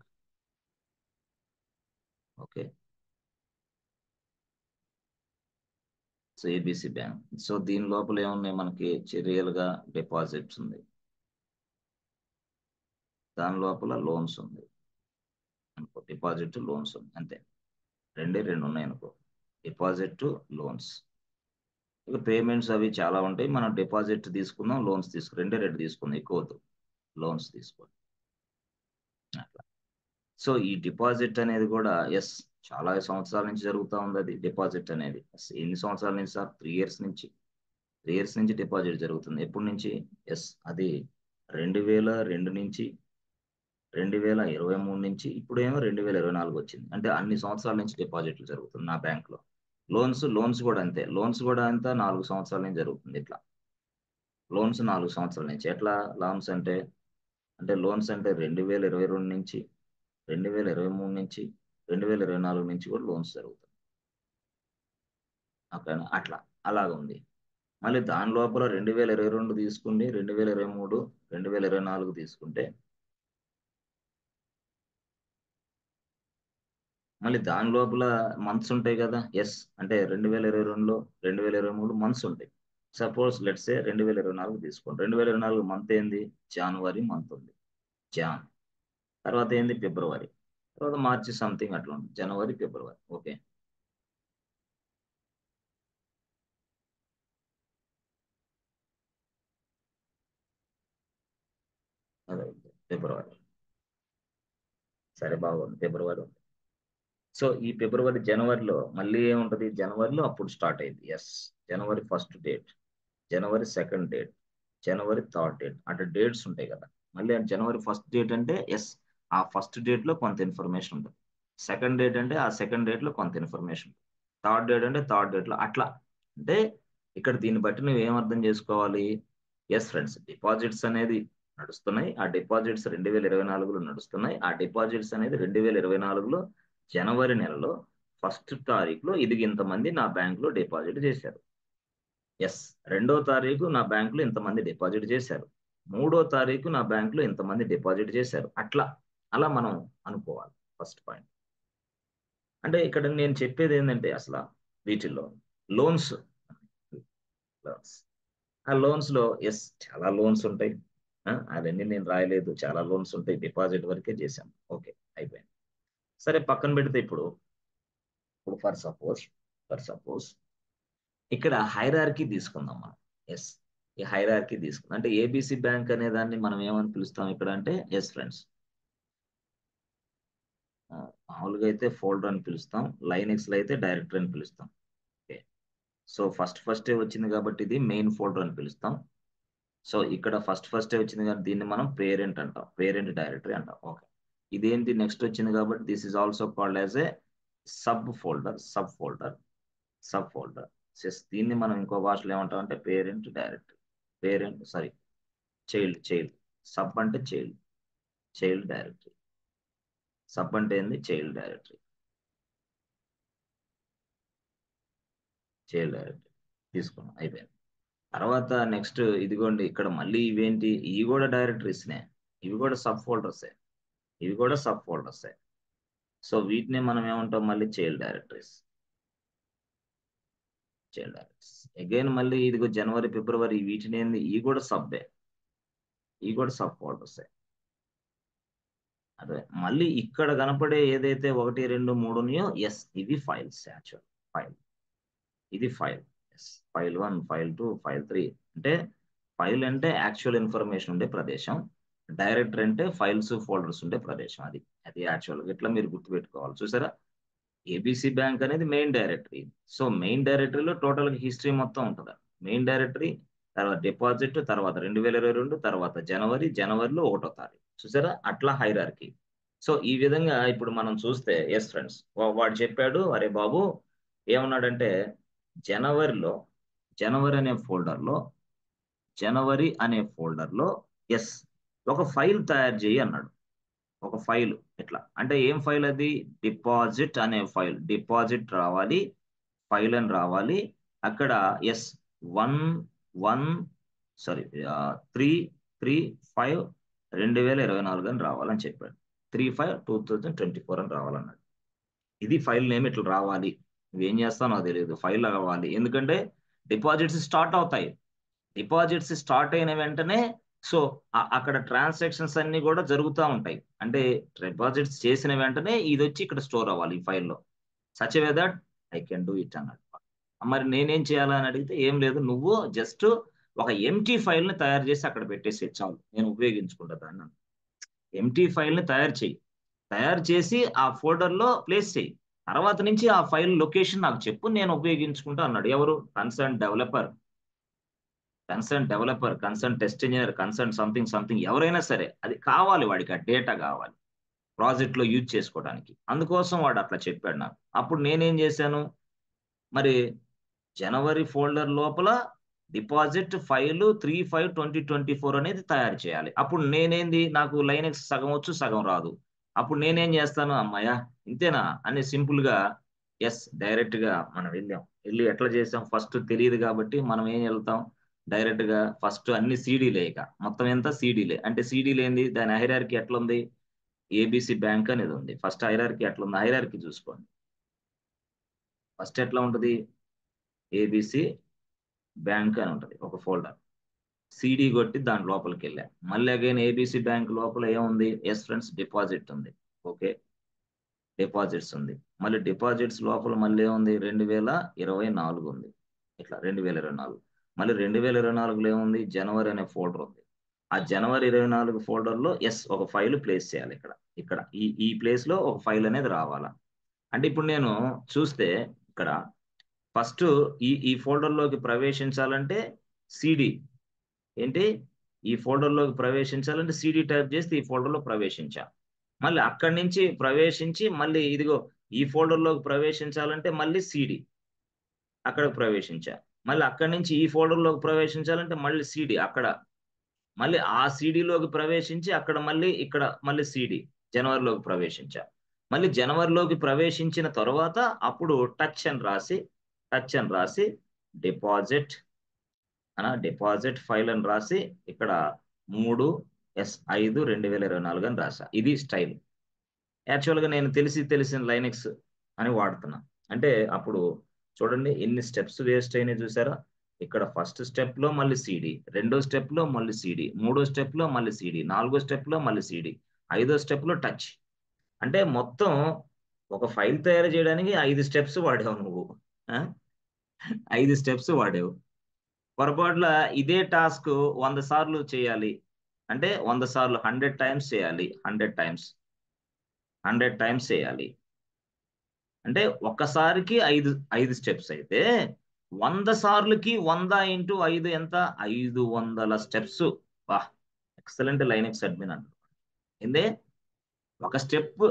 Okay, so ABC bank. So దీని లోపల ఏమున్నాయి మనకి? రియల్ గా డిపాజిట్స్ ఉంది, దాని లోపల లోన్స్ ఉంది అనుకో, డిపాజిట్ లోన్స్ ఉంది, అంతే. రెండు ఉన్నాయి అనుకో, డిపాజిట్ లోన్స్. ఇక పేమెంట్స్ అవి చాలా ఉంటాయి, మనం డిపాజిట్ తీసుకుందాం, లోన్స్ రెండు తీసుకుందాం, ఎక్కువ వద్దు, లోన్స్ తీసుకోండి అట్లా. సో ఈ డిపాజిట్ అనేది కూడా ఎస్ చాలా సంవత్సరాల నుంచి జరుగుతూ ఉంది అది డిపాజిట్ అనేది. ఎన్ని సంవత్సరాల నుంచి సార్? 3 ఇయర్స్ నుంచి. 3 ఇయర్స్ నుంచి డిపాజిట్ జరుగుతుంది. ఎప్పటి నుంచి? ఎస్, అది 2002 నుంచి, 2023 నుంచి, ఇప్పుడేమో 2024 వచ్చింది. అంటే అన్ని సంవత్సరాల నుంచి డిపాజిట్లు జరుగుతుంది నా బ్యాంక్ లో. లోన్స్ కూడా అంతే, లోన్స్ కూడా అంతా 4 సంవత్సరాల నుంచి జరుగుతుంది ఇట్లా. లోన్స్ 4 సంవత్సరాల నుంచి. ఎట్లా లోన్స్ అంటే? లోన్స్ అంటే 2022 నుంచి, 2023 నుంచి, 2024 నుంచి కూడా లోన్స్ జరుగుతాయి. ఓకేనా? అట్లా అలాగ ఉంది. మళ్ళీ దాని లోపల 2022 తీసుకుంది, 2023, 2024 తీసుకుంటే మళ్ళీ దాని లోపల మంత్స్ ఉంటాయి కదా. ఎస్, అంటే 2022లో 2023 మంత్స్ ఉంటాయి. సపోజ్ లెట్స్ 2024 తీసుకోండి. 2024 మంత్ ఏంది? జనవరి మంత్ ఉంది, జాన్. తర్వాత ఏంది? ఫిబ్రవరి. తర్వాత మార్చి సంథింగ్ అట్లా ఉంది, జనవరి, ఫిబ్రవరి. ఓకే, అదే ఫిబ్రవరి. సరే, బాగుంది, ఫిబ్రవరి ఉంది. సో ఈ ఫిబ్రవరి, జనవరిలో మళ్ళీ ఏముంటది? జనవరిలో అప్పుడు స్టార్ట్ అయింది. ఎస్, జనవరి 1st డేట్, జనవరి 2nd డేట్, జనవరి 3rd డేట్, అంటే డేట్స్ ఉంటాయి కదా. మళ్ళీ జనవరి 1st డేట్ అంటే ఎస్, ఆ 1st డేట్ లో కొంత ఇన్ఫర్మేషన్ ఉంటుంది. 2nd డేట్ అంటే ఆ 2nd డేట్ లో కొంత ఇన్ఫర్మేషన్, 3rd డేట్ అంటే 3rd డేట్ లో అట్లా. అంటే ఇక్కడ దీన్ని బట్టి నువ్వు ఏం అర్థం చేసుకోవాలి? ఎస్ ఫ్రెండ్స్, డిపాజిట్స్ అనేది నడుస్తున్నాయి. ఆ డిపాజిట్స్ 2024లో నడుస్తున్నాయి. ఆ డిపాజిట్స్ అనేది 2024లో జనవరి నెలలో 1st తారీఖులో ఇది ఇంతమంది నా బ్యాంక్ లో డిపాజిట్ చేశారు. ఎస్, 2వ తారీఖు నా బ్యాంక్ లో ఇంతమంది డిపాజిట్ చేశారు, 3వ తారీఖు నా బ్యాంక్ లో ఇంతమంది డిపాజిట్ చేశారు. అట్లా అలా మనం అనుకోవాలి. First point. అంటే ఇక్కడ నేను చెప్పేది ఏంటంటే అసలు వీటిల్లో లోన్స్, లోన్స్ ఆ లోన్స్ లో ఎస్ చాలా లోన్స్ ఉంటాయి. అవన్నీ నేను రాయలేదు, చాలా లోన్స్ ఉంటాయి, డిపాజిట్ వరకే చేశాను. ఓకే, అయిపోయింది. సరే, పక్కన పెడితే ఇప్పుడు ఫర్ సపోజ్ ఫర్ సపోజ్ ఇక్కడ హైరార్కీ తీసుకుందాం మనం. ఎస్, ఈ హైరార్కీ తీసుకుందాం. అంటే ఏబిసి బ్యాంక్ అనే దాన్ని మనం ఏమని పిలుస్తాం ఇక్కడ అంటే, ఎస్ ఫ్రెండ్స్, మామూలుగా అయితే ఫోల్డర్ అని పిలుస్తాం, లైనెక్స్ లో అయితే డైరెక్టరీ అని పిలుస్తాం. ఓకే, సో ఫస్ట్ వచ్చింది కాబట్టి ఇది మెయిన్ ఫోల్డర్ అని పిలుస్తాం. సో ఇక్కడ ఫస్ట్ వచ్చింది కాబట్టి దీన్ని మనం పేరెంట్ అంటాం, పేరెంట్ డైరెక్టరీ అంటాం. ఓకే, ఇదేంటి నెక్స్ట్ వచ్చింది కాబట్టి this is also called as a sub folder. దీన్ని మనం ఇంకో భాషలో ఏమంటాం అంటే పేరెంట్ డైరెక్టరీ, చైల్డ్. సబ్ అంటే చైల్డ్ డైరెక్టరీ. సబ్ అంటే ఏంది, చైల్డ్ డైరెక్టరీ తీసుకున్నాం, అయిపోయింది. తర్వాత నెక్స్ట్ ఇదిగోండి, ఇక్కడ మళ్ళీ ఇవేంటి, ఇవి కూడా డైరెక్టరీస్నే, ఇవి కూడా సబ్ ఫోల్డర్సే. సో వీటిని మనం ఏమంటాం మళ్ళీ చైల్డ్ డైరెక్టరీస్. అగైన్ మళ్ళీ ఇదిగో జనవరి ఫిబ్రవరి వీటిని ఏంది, ఇవి కూడా సబ్ ఫోల్డర్సే. అదే మళ్ళీ ఇక్కడ కనపడే ఏదైతే 1, 2, 3 ఉన్నాయో, ఎస్ ఇవి ఫైల్స్. యాక్చువల్ ఇది file. Yes, file 1, file 2, file 3. అంటే ఫైల్ అంటే యాక్చువల్ ఇన్ఫర్మేషన్ ఉండే ప్రదేశం, డైరెక్టరీ అంటే ఫైల్స్ ఫోల్డర్స్ ఉండే ప్రదేశం. అది యాక్చువల్ ఇట్లా మీరు గుర్తుపెట్టుకోవాలి. చూసారా, ఏబిసి బ్యాంక్ అనేది మెయిన్ డైరెక్టరీ. సో మెయిన్ డైరెక్టరీలో టోటల్ హిస్టరీ మొత్తం ఉంటుంది. మెయిన్ డైరెక్టరీ, తర్వాత డిపాజిట్, తర్వాత 2022, తర్వాత జనవరిలో 1వ తారీఖు. చూసారా, అట్లా హైరార్కీ. సో ఈ విధంగా ఇప్పుడు మనం చూస్తే, ఎస్ ఫ్రెండ్స్, వాడు చెప్పాడు, అరే బాబు ఏమన్నాడంటే జనవరి అనే ఫోల్డర్లో ఎస్ ఒక ఫైల్ తయారు చేయి అన్నాడు. ఒక ఫైల్ ఇట్లా అంటే ఏం ఫైల్ అది, డిపాజిట్ అనే ఫైల్. డిపాజిట్ రావాలి, ఫైల్ అని రావాలి. అక్కడ ఎస్ 3/5/2024 అని రావాలని చెప్పాడు. 3/5/2024 అని రావాలన్నాడు. ఇది ఫైల్ నేమ్, ఇట్లా రావాలి. నువ్వేం చేస్తావు నాకు తెలియదు, ఫైల్ రావాలి. ఎందుకంటే డిపాజిట్స్ స్టార్ట్ అయిన వెంటనే సో అక్కడ ట్రాన్సాక్షన్స్ అన్ని కూడా జరుగుతూ ఉంటాయి. అంటే డిపాజిట్స్ చేసిన వెంటనే ఇది వచ్చి ఇక్కడ స్టోర్ అవ్వాలి ఈ ఫైల్లో. Such way that I can do it అన్నాడు. మరి నేనేం చేయాలని అడిగితే, ఏం లేదు, నువ్వు జస్ట్ ఒక ఎంటీ ఫైల్ని తయారు చేసి అక్కడ పెట్టేసి చాలు, నేను ఉపయోగించుకుంటా దాన్ని. ఎంటీ ఫైల్ని తయారు చేసి ఆ ఫోల్డర్లో ప్లేస్ చేయి. తర్వాత నుంచి ఆ ఫైల్ లొకేషన్ నాకు చెప్పు, నేను ఉపయోగించుకుంటా అన్నాడు. ఎవరు, concern developer, concern test engineer, concern something ఎవరైనా సరే అది కావాలి, వాడికి ఆ డేటా కావాలి ప్రాజెక్ట్లో యూజ్ చేసుకోవడానికి. అందుకోసం వాడు అట్లా చెప్పాడు నాకు. అప్పుడు నేనేం చేశాను, మరి జనవరి ఫోల్డర్ లోపల డిపాజిట్ ఫైల్ 3/5/2024 అనేది తయారు చేయాలి. అప్పుడు నాకు లైనెక్స్ సగం వచ్చు సగం రాదు. అప్పుడు నేనేం చేస్తాను, అమ్మాయ ఇంతేనా అని సింపుల్ గా ఎస్ డైరెక్ట్ గా మనం వెళ్ళి ఎట్లా చేసాం, ఫస్ట్ తెలియదు కాబట్టి మనం ఏం వెళ్తాం, డైరెక్ట్ గా ఫస్ట్ అన్ని సీడీలే, ఇక మొత్తం ఎంత సీడీలే. అంటే సీడీలు ఏంది, దాని హైరార్కీ ఎట్లా ఉంది, ఏబిసి బ్యాంక్ అనేది ఉంది. ఫస్ట్ హైరార్కీ ఎట్లా ఉంది, హైరార్కీ చూసుకోండి. ఫస్ట్ ఎట్లా ఉంటుంది, ఏబిసి బ్యాంక్ అని ఉంటుంది ఒక ఫోల్డర్. సిడి కొట్టి దాని లోపలికి వెళ్ళా. మళ్ళీ అగైన్ ఏబిసి బ్యాంక్ లోపల ఏముంది, ఎస్ ఫ్రెండ్స్, డిపాజిట్ ఉంది. ఓకే, డిపాజిట్స్ ఉంది. మళ్ళీ డిపాజిట్స్ లోపల మళ్ళీ ఏముంది, 2024 ఉంది. ఇట్లా 2024. మళ్ళీ 2024లో ఏముంది, జనవరి అనే ఫోల్డర్ ఉంది. ఆ జనవరి 24 ఫోల్డర్లో ఎస్ ఒక ఫైల్ ప్లేస్ చేయాలి. ఇక్కడ ఈ ప్లేస్ లో ఒక ఫైల్ అనేది రావాలా. అంటే ఇప్పుడు నేను చూస్తే ఇక్కడ ఫస్ట్ ఈ ఫోల్డర్లోకి ప్రవేశించాలంటే సిడి ఏంటి, ఈ ఫోల్డర్లోకి ప్రవేశించాలంటే సిడి టైప్ చేస్తే ఈ ఫోల్డర్లో ప్రవేశించా. మళ్ళీ అక్కడి నుంచి ప్రవేశించి మళ్ళీ ఇదిగో ఈ ఫోల్డర్లోకి ప్రవేశించాలంటే మళ్ళీ సిడి అక్కడికి ప్రవేశించా. మళ్ళీ అక్కడి నుంచి ఈ ఫోల్డర్లోకి ప్రవేశించాలంటే మళ్ళీ సిడి అక్కడ, మళ్ళీ ఆ సిడిలోకి ప్రవేశించి అక్కడ మళ్ళీ ఇక్కడ మళ్ళీ సిడి జనవరిలోకి ప్రవేశించా. మళ్ళీ జనవరిలోకి ప్రవేశించిన తర్వాత అప్పుడు టచ్ అని రాసి డిపాజిట్ ఫైల్ అని రాసి ఇక్కడ 3/5/2024 అని రాసా. ఇది స్టైల్. యాక్చువల్గా నేను తెలిసిన లైనెక్స్ అని వాడుతున్నా. అంటే అప్పుడు చూడండి ఎన్ని స్టెప్స్ వేస్ట్ అయినాయి చూసారా. ఇక్కడ ఫస్ట్ స్టెప్ లో మళ్ళీ సిడి, రెండో స్టెప్ లో మళ్ళీ సిడి, మూడో స్టెప్ లో మళ్ళీ సిడి, నాలుగో స్టెప్ లో మళ్ళీ సిడి, ఐదో స్టెప్ లో టచ్. అంటే మొత్తం ఒక ఫైల్ తయారు చేయడానికి 5 స్టెప్స్ వాడావు నువ్వు. 5 స్టెప్స్ వాడేవు. పొరపాట్ల ఇదే టాస్క్ 100 సార్లు చేయాలి అంటే 100 సార్లు 100 టైమ్స్ చేయాలి. 100 టైమ్స్ చేయాలి అంటే ఒక్కసారికి 5 స్టెప్స్ అయితే 100 సార్లుకి 100 ఇంటూ 5 ఎంత? 500 స్టెప్స్. వా, ఎక్సలెంట్ లైనక్స్ అడ్మిన్ అంట. ఏందే ఒక స్టెప్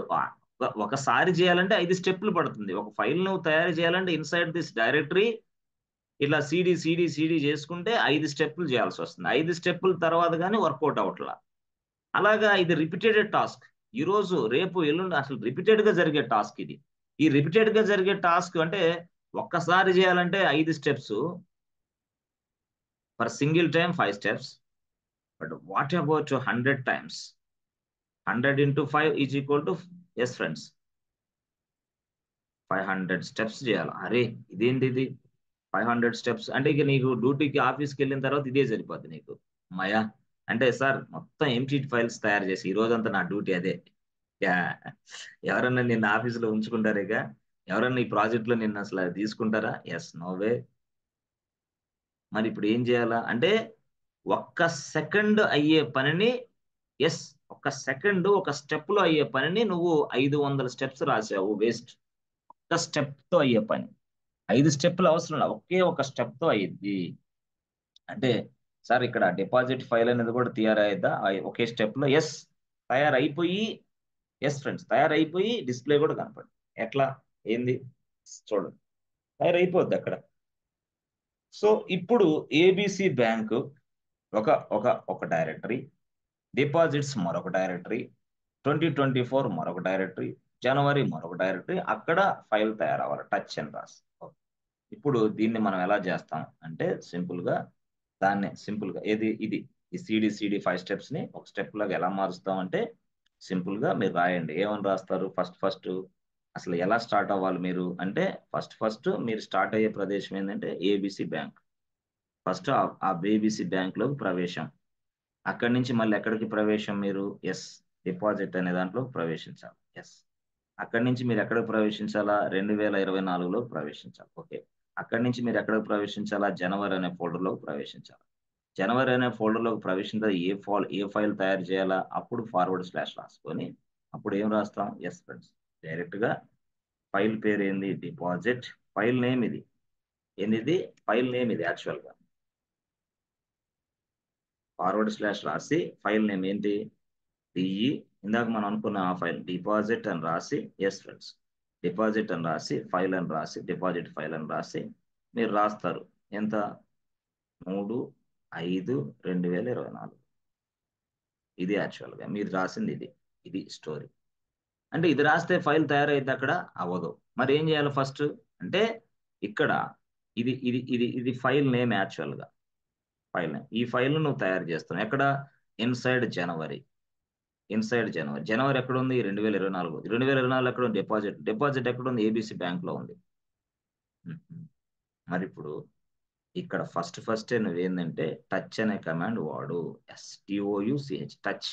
ఒకసారి చేయాలంటే 5 స్టెప్లు పడుతుంది. ఒక ఫైల్ నువ్వు తయారు చేయాలంటే ఇన్సైడ్ దిస్ డైరెక్టరీ ఇలా సిడి చేసుకుంటే 5 స్టెప్లు చేయాల్సి వస్తుంది. 5 స్టెప్పుల తర్వాత కానీ వర్కౌట్ అవట్లా. అలాగా ఇది రిపీటెడ్ టాస్క్. ఈ రోజు రేపు ఎల్లుండి అసలు రిపీటెడ్ గా జరిగే టాస్క్ ఇది. ఈ రిపీటెడ్ గా జరిగే టాస్క్ అంటే ఒక్కసారి చేయాలంటే 5 steps, for single time 5 steps. But what about 100 times? 100 into 5 is equal to, yes friends, 500 steps చేయాలి. అరే ఇదేంటి ఇది 500 స్టెప్స్ అంటే ఇక నీకు డ్యూటీకి ఆఫీస్కి వెళ్ళిన తర్వాత ఇదే సరిపోద్ది నీకు. మయా అంటే సార్ మొత్తం ఎంటీ ఫైల్స్ తయారు చేసి ఈ రోజంతా నా డ్యూటీ అదే. ఎవరన్నా నిన్న ఆఫీసులో ఉంచుకుంటారు? ఇక ఎవరన్నా ఈ ప్రాజెక్ట్ లో నిన్న అసలు తీసుకుంటారా? Yes, no way. మరి ఇప్పుడు ఏం చేయాలా అంటే ఒక్క సెకండ్ అయ్యే పనిని, ఎస్ ఒక్క సెకండ్ ఒక స్టెప్ లో అయ్యే పనిని నువ్వు 500 స్టెప్స్ రాసావు. వేస్ట్. ఒక్క స్టెప్ తో అయ్యే పని 5 స్టెప్లు అవసరం లేదు, ఒకే ఒక స్టెప్ తో అయ్యిద్ది. అంటే సార్ ఇక్కడ డిపాజిట్ ఫైల్ అనేది కూడా తయారైద్దా ఒకే స్టెప్ లో? ఎస్, తయారైపోయి, ఎస్ ఫ్రెండ్స్, తయారైపోయి డిస్ప్లే కూడా కనపడి ఎట్లా ఏంది చూడండి, తయారైపోద్ది అక్కడ. సో ఇప్పుడు ఏబిసి బ్యాంకు ఒక ఒక ఒక డైరెక్టరీ, డిపాజిట్స్ మరొక డైరెక్టరీ, 2024 మరొక డైరెక్టరీ, జనవరి మరొక డైరెక్టరీ, అక్కడ ఫైల్ తయారవ్వాలి టచ్ అండ్ రాసి. ఇప్పుడు దీన్ని మనం ఎలా చేస్తాం అంటే సింపుల్ గా ఇది ఈ సిడి 5 స్టెప్స్ ని ఒక స్టెప్ లాగా ఎలా మారుస్తాం అంటే సింపుల్ గా మీరు రాయండి. ఏమని రాస్తారు? ఫస్ట్ అసలు ఎలా స్టార్ట్ అవ్వాలి మీరు అంటే ఫస్ట్ మీరు స్టార్ట్ అయ్యే ప్రదేశం ఏంటంటే ఏబిసి బ్యాంక్. ఫస్ట్ ఆ ఏబిసి బ్యాంక్ లోకి ప్రవేశం. అక్కడి నుంచి మళ్ళీ ఎక్కడికి ప్రవేశం? మీరు ఎస్ డిపాజిట్ అనే దాంట్లో ప్రవేశించాలి. ఎస్, అక్కడి నుంచి మీరు ఎక్కడికి ప్రవేశించాలా? 2024లో ప్రవేశించాలి. ఓకే, అక్కడి నుంచి మీరు ఎక్కడికి ప్రవేశించాలా? జనవరి అనే ఫోల్డర్లోకి ప్రవేశించాలి. జనవరి అనే ఫోల్డర్లోకి ప్రవేశించాలి. ఏ ఫైల్ తయారు చేయాలా? అప్పుడు // రాసుకొని అప్పుడు ఏం రాస్తాం? ఎస్ ఫ్రెండ్స్, డైరెక్ట్ గా ఫైల్ పేరు ఏంది? డిపాజిట్. ఫైల్ నేమ్ ఇది ఏంది? ఫైల్ నేమ్ ఇది యాక్చువల్ గా // రాసి ఫైల్ నేమ్ ఏంటి? డిఈ, ఇందాక మనం అనుకున్న ఆ ఫైల్ డిపాజిట్ అని రాసి, ఎస్ ఫ్రెండ్స్, డిపాజిట్ అని రాసి ఫైల్ అని రాసి డిపాజిట్ ఫైల్ అని రాసి మీరు రాస్తారు. ఎంత? 3/5/2024. ఇది యాక్చువల్ గా మీరు రాసింది ఇది స్టోరీ. అంటే ఇది రాస్తే ఫైల్ తయారైద్ది అక్కడ? అవ్వదు. మరి ఏం చేయాలి ఫస్ట్ అంటే ఇక్కడ ఇది ఫైల్ నేమ్ యాక్చువల్ గా. ఫైల్ నేమ్, ఈ ఫైల్ నువ్వు తయారు చేస్తున్నావు ఎక్కడ? ఇన్సైడ్ జనవరి. జనవరి ఎక్కడ ఉంది? 2024. 2024 ఎక్కడ ఉంది? డిపాజిట్ ఎక్కడ ఉంది? ఏబిసి బ్యాంక్ లో ఉంది. మరి ఇప్పుడు ఇక్కడ ఫస్ట్ నువ్వేందంటే టచ్ అనే కమాండ్ వాడు. STOUCH, touch.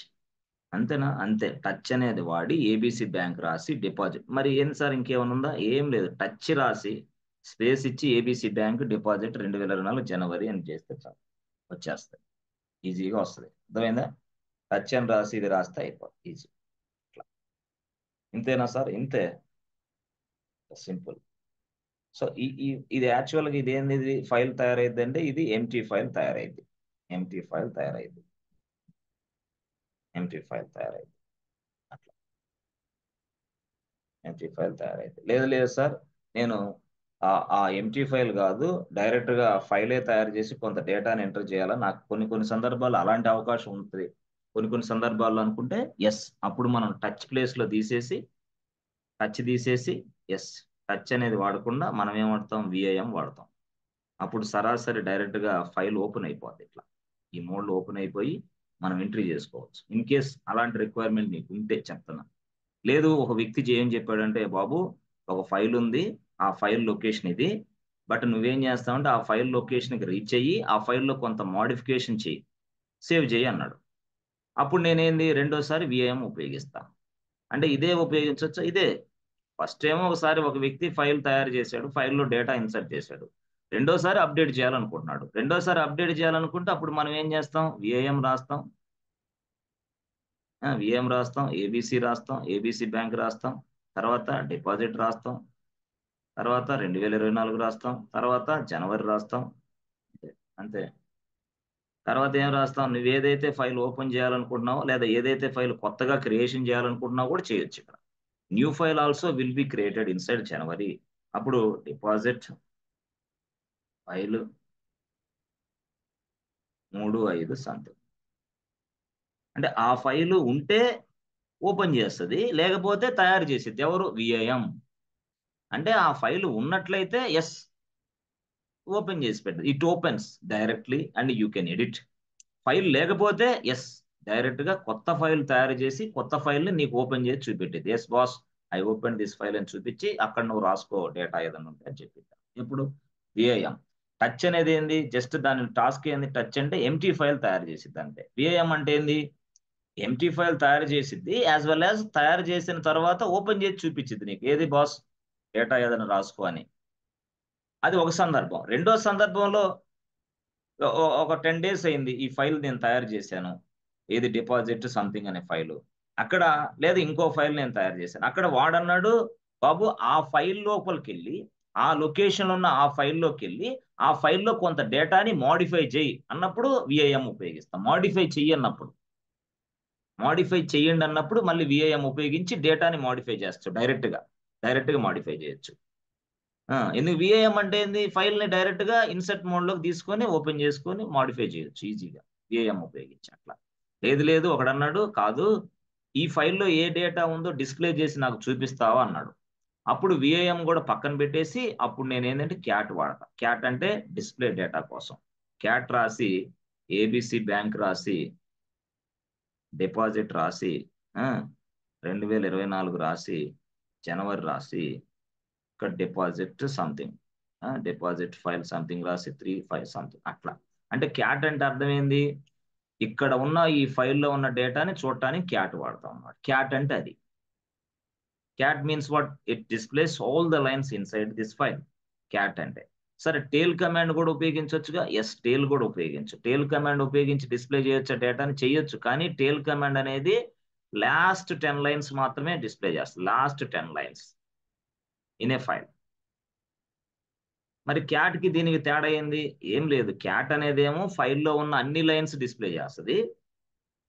అంతేనా? అంతే. టచ్ అనేది వాడి ఏబిసి బ్యాంక్ రాసి డిపాజిట్. మరి ఏం సార్ ఇంకేమైనా ఉందా? ఏం లేదు, టచ్ రాసి స్పేస్ ఇచ్చి ఏబిసి బ్యాంక్ డిపాజిట్ 2024 జనవరి అని చేస్తే చాలు, వచ్చేస్తాయి. ఈజీగా వస్తుంది. అర్థమైందా? టచ్ అని రాసి ఇది రాస్తే అయిపోతుంది, ఈజీ. ఇంతేనా సార్? ఇంతే, సింపుల్. సో ఇది యాక్చువల్గా ఇది ఏంది? ఫైల్ తయారైద్ది అంటే ఇది ఎంటీ ఫైల్ తయారైద్ది. ఎంటీ ఫైల్ తయారైద్ది అట్లా. ఎంటీ ఫైల్ తయారైద్ది. లేదు సార్, నేను ఆ ఎంటీ ఫైల్ కాదు, డైరెక్ట్ గా ఫైలే తయారు చేసి కొంత డేటాని ఎంటర్ చేయాలా, నాకు కొన్ని సందర్భాల్లో అలాంటి అవకాశం ఉంటుంది. కొన్ని సందర్భాల్లో అనుకుంటే ఎస్, అప్పుడు మనం టచ్ ప్లేస్ లో టచ్ తీసేసి ఎస్, టచ్ అనేది వాడకుండా మనం ఏం వాడతాం? విఐఎం వాడతాం. అప్పుడు సరాసరి డైరెక్ట్ గా ఫైల్ ఓపెన్ అయిపోద్ది. ఇట్లా ఈ మోడ్ లో ఓపెన్ అయిపోయి మనం ఎంట్రీ చేసుకోవచ్చు. ఇన్ కేస్ అలాంటి రిక్వైర్మెంట్ నీకు ఉంటే చెప్తున్నా. లేదు, ఒక వ్యక్తి ఏం చెప్పాడంటే, బాబు ఒక ఫైల్ ఉంది, ఆ ఫైల్ లొకేషన్ ఇది, బట్ నువ్వేం చేస్తావంటే ఆ ఫైల్ లొకేషన్కి రీచ్ అయ్యి ఆ ఫైల్లో కొంత మోడిఫికేషన్ చేయి, సేవ్ చేయి అన్నాడు. అప్పుడు నేనేంది రెండోసారి విఐఎం ఉపయోగిస్తా. అంటే ఇదే ఉపయోగించవచ్చు. ఇదే ఫస్ట్ ఏమో ఒకసారి ఒక వ్యక్తి ఫైల్ తయారు చేశాడు, ఫైల్లో డేటా ఇన్సర్ట్ చేశాడు. రెండోసారి అప్డేట్ చేయాలనుకుంటున్నాడు. రెండోసారి అప్డేట్ చేయాలనుకుంటే అప్పుడు మనం ఏం చేస్తాం? విఐఎం రాస్తాం, విఐఎం రాస్తాం, ఏబిసి రాస్తాం, ఏబిసి బ్యాంక్ రాస్తాం, తర్వాత డిపాజిట్ రాస్తాం, తర్వాత 2024 రాస్తాం, తర్వాత జనవరి రాస్తాం. అంతే. తర్వాత ఏం రాస్తాం? నువ్వు ఏదైతే ఫైల్ ఓపెన్ చేయాలనుకుంటున్నావో లేదా ఏదైతే ఫైల్ కొత్తగా క్రియేషన్ చేయాలనుకుంటున్నావో కూడా చేయొచ్చు ఇక్కడ. New file also will be created inside January. అప్పుడు డిపాజిట్ ఫైల్ 35 సంథింగ్. అంటే ఆ ఫైలు ఉంటే ఓపెన్ చేస్తుంది, లేకపోతే తయారు చేసిద్ది ఎవరు? విఐఎం. అంటే ఆ ఫైల్ ఉన్నట్లయితే ఎస్ ఓపెన్ చేసి పెట్టదు, it opens directly and you can edit. File లేకపోతే ఎస్ డైరెక్ట్ గా కొత్త ఫైల్ తయారు చేసి కొత్త ఫైల్ ని నీకు ఓపెన్ చేసి చూపెట్టేది. Yes boss, I open this file అని చూపించి అక్కడ నువ్వు రాసుకో డేటా ఏదైనా ఉంటే అని చెప్పి. ఇప్పుడు విఐఎం టచ్ అనేది ఏంది? జస్ట్ దాని టాస్క్ ఏంది? టచ్ అంటే ఎంటీ ఫైల్ తయారు చేసిద్ది అంతే. విఐఎం అంటే ఏంది? ఎంటీ ఫైల్ తయారు చేసిద్ది, యాజ్ వెల్ యాజ్ తయారు చేసిన తర్వాత ఓపెన్ చేసి చూపించింది నీకు, ఏది బాస్ డేటా ఏదైనా రాసుకో అని. అది ఒక సందర్భం. రెండో సందర్భంలో ఒక 10 days అయింది ఈ ఫైల్ నేను తయారు చేశాను, ఏది డిపాజిట్ సంథింగ్ అనే ఫైలు. అక్కడ లేదా ఇంకో ఫైల్ నేను తయారు చేశాను, అక్కడ వాడన్నాడు బాబు ఆ ఫైల్ లోపలికి వెళ్ళి ఆ లొకేషన్ ఉన్న ఆ ఫైల్లోకి వెళ్ళి ఆ ఫైల్లో కొంత డేటాని మాడిఫై చేయి అన్నప్పుడు విఐఎం ఉపయోగిస్తాం. మాడిఫై చెయ్యి అన్నప్పుడు, మాడిఫై చెయ్యండి అన్నప్పుడు మళ్ళీ విఐఎం ఉపయోగించి డేటాని మాడిఫై చేస్తాం. డైరెక్ట్ గా మాడిఫై చేయొచ్చు. ఎందుకు విఐఎం అంటే ఏంది? ఫైల్ ని డైరెక్ట్ గా ఇన్సర్ట్ మోడ్ లోకి తీసుకొని ఓపెన్ చేసుకొని మాడిఫై చేయొచ్చు ఈజీగా విఐఎం ఉపయోగించి. అట్లా లేదు ఒకడన్నాడు కాదు ఈ ఫైల్లో ఏ డేటా ఉందో డిస్ప్లే చేసి నాకు చూపిస్తావా అన్నాడు. అప్పుడు విఐఎం కూడా పక్కన పెట్టేసి అప్పుడు నేను ఏంటంటే క్యాట్ వాడతా. క్యాట్ అంటే డిస్ప్లే డేటా కోసం. క్యాట్ రాసి ఏబిసి బ్యాంక్ రాసి డిపాజిట్ రాసి 2024 రాసి జనవరి రాసి ఇక్కడ deposit something, deposit file something రాసి 35 సంథింగ్ అట్లా. అంటే క్యాట్ అంటే అర్థం ఏంది? ఇక్కడ ఉన్న ఈ ఫైల్లో ఉన్న డేటాని చూడటానికి క్యాట్ వాడతాం అన్నమాట. క్యాట్ అంటే అది. Cat means what? It displays all the lines inside this file. Cat అంటే. సరే టేల్ కమాండ్ కూడా ఉపయోగించవచ్చుగా? ఎస్, టేల్ కూడా ఉపయోగించు. టేల్ కమాండ్ ఉపయోగించి డిస్ప్లే చేయొచ్చు డేటాని? చేయొచ్చు. కానీ టేల్ కమాండ్ అనేది లాస్ట్ 10 లైన్స్ మాత్రమే డిస్ప్లే చేస్తుంది. Last 10 lines in a file. మరి క్యాట్ కి దీనికి తేడా ఏంది? ఏం లేదు. క్యాట్ అనేది ఏమో ఫైల్లో ఉన్న అన్ని లైన్స్ డిస్ప్లే చేస్తుంది.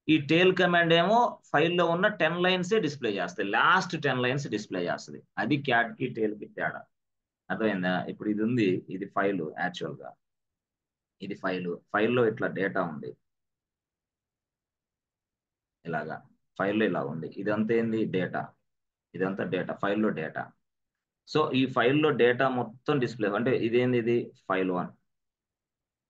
ఈ టేల్ కమాండ్ ఏమో ఫైల్లో ఉన్న 10 లైన్సే డిస్ప్లే చేస్తుంది, లాస్ట్ 10 లైన్స్ డిస్ప్లే చేస్తుంది. అది క్యాట్ కి టేల్ కి తేడా. అర్థమైందా? ఇప్పుడు ఇది ఉంది, ఇది ఫైల్. యాక్చువల్ గా ఇది ఫైల్లో ఇట్లా డేటా ఉంది, ఇలాగా ఫైల్లో ఇలా ఉంది. ఇదంతా ఏంది? డేటా. ఇదంతా డేటా, ఫైల్లో డేటా. సో ఈ ఫైల్లో డేటా మొత్తం డిస్ప్లే అంటే ఇదేంది? ఇది ఫైల్ 1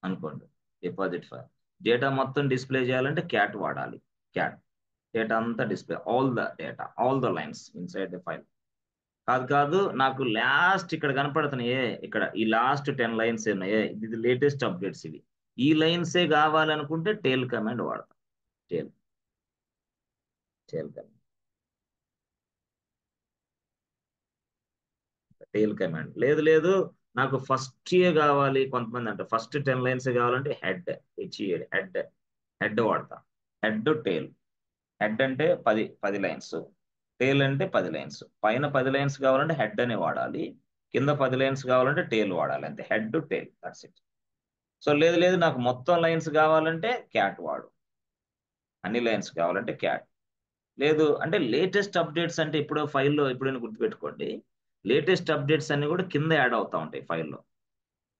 అనుకోండి, డిపాజిట్ ఫైల్. డేటా మొత్తం డిస్ప్లే చేయాలంటే క్యాట్ వాడాలి. క్యాట్ డేటా అంతా display, all the data, all the lines inside the file. కాదు నాకు లాస్ట్ ఇక్కడ కనపడుతున్నాయే, ఇక్కడ ఈ లాస్ట్ 10 లైన్స్ ఉన్నాయే, ఇది లేటెస్ట్ అప్డేట్స్. ఇవి ఈ లైన్సే కావాలనుకుంటే టేల్ కమాండ్ వాడతాం. టేల్ కమాండ్, టేల్ కమాండ్. లేదు నాకు ఫస్ట్ ఏ కావాలి, కొంతమంది అంటే ఫస్ట్ 10 లైన్స్ కావాలంటే హెడ్, హెడ్ వాడతాం. హెడ్ టేల్. హెడ్ అంటే 10 లైన్స్, టేల్ అంటే 10 లైన్స్. పైన 10 లైన్స్ కావాలంటే హెడ్ అనే వాడాలి, కింద 10 లైన్స్ కావాలంటే టేల్ వాడాలి. అంతే, head tail, that's it. So లేదు నాకు మొత్తం లైన్స్ కావాలంటే క్యాట్ వాడు, అన్ని లైన్స్ కావాలంటే క్యాట్. లేదు అంటే లేటెస్ట్ అప్డేట్స్ అంటే ఇప్పుడు ఫైల్లో ఎప్పుడైనా గుర్తుపెట్టుకోండి, లేటెస్ట్ అప్డేట్స్ అన్ని కూడా కింద యాడ్ అవుతా ఉంటాయి ఫైల్లో.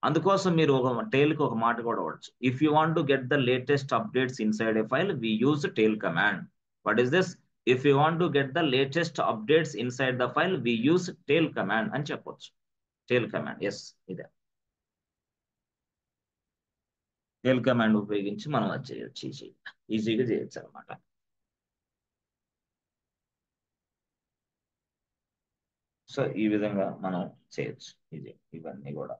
అందుకోసం మీరు ఒక టేల్కి ఒక మాట కూడా వాడచ్చు. If you want to get the latest updates inside a file we use tail command. What is this? If you want to get the latest updates inside the file we use tail command అని చెప్పొచ్చు. టేల్ command, yes, ఇదే టేల్ command ఉపయోగించి మనం అది చేయొచ్చు, ఈజీగా చేయొచ్చు అనమాట. సో ఈ విధంగా మనం చేయొచ్చు ఇది, ఇవన్నీ కూడా.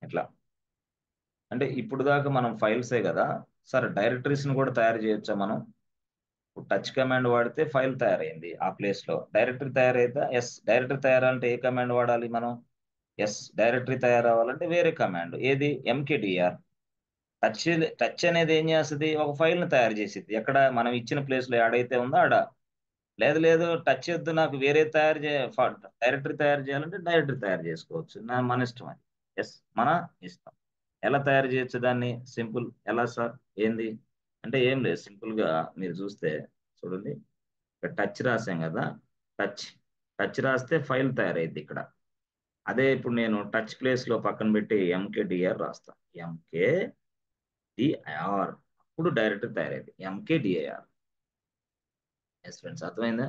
ఎట్లా అంటే ఇప్పుడు దాకా మనం ఫైల్సే కదా, సరే డైరెక్టరీస్ని కూడా తయారు చేయొచ్చా మనం? టచ్ కమాండ్ వాడితే ఫైల్ తయారైంది ఆ ప్లేస్ లో. డైరెక్టరీ తయారైతే ఎస్, డైరెక్టరీ తయారంటే ఏ కమాండ్ వాడాలి మనం? ఎస్, డైరెక్టరీ తయారవ్వాలంటే వేరే కమాండ్, ఏది? ఎంకేడిఆర్. టచ్ టచ్ అనేది ఏం చేస్తుంది? ఒక ఫైల్ ని తయారు చేసింది. ఎక్కడ? మనం ఇచ్చిన ప్లేస్ లో ఏడైతే ఉందో ఆడ. లేదు లేదు టచ్ వద్దు నాకు, వేరే తయారు డైరెక్టరీ తయారు చేయాలంటే డైరెక్టరీ తయారు చేసుకోవచ్చు. మన ఇష్టం అది. ఎస్, మన ఇష్టం. ఎలా తయారు చేయొచ్చు దాన్ని? సింపుల్. ఎలా సార్? ఏంది అంటే ఏం లేదు, సింపుల్ గా మీరు చూస్తే చూడండి, ఇక్కడ టచ్ రాసాం కదా. టచ్ టచ్ రాస్తే ఫైల్ తయారైంది ఇక్కడ. అదే ఇప్పుడు నేను టచ్ ప్లేస్ లో పక్కన పెట్టి ఎంకేడిఆర్ రాస్తా. ఎంకేడిఆర్, అప్పుడు డైరెక్టరీ తయారైంది. ఎంకేడిఆర్. ఎస్ ఫ్రెండ్స్, అర్థమైందా?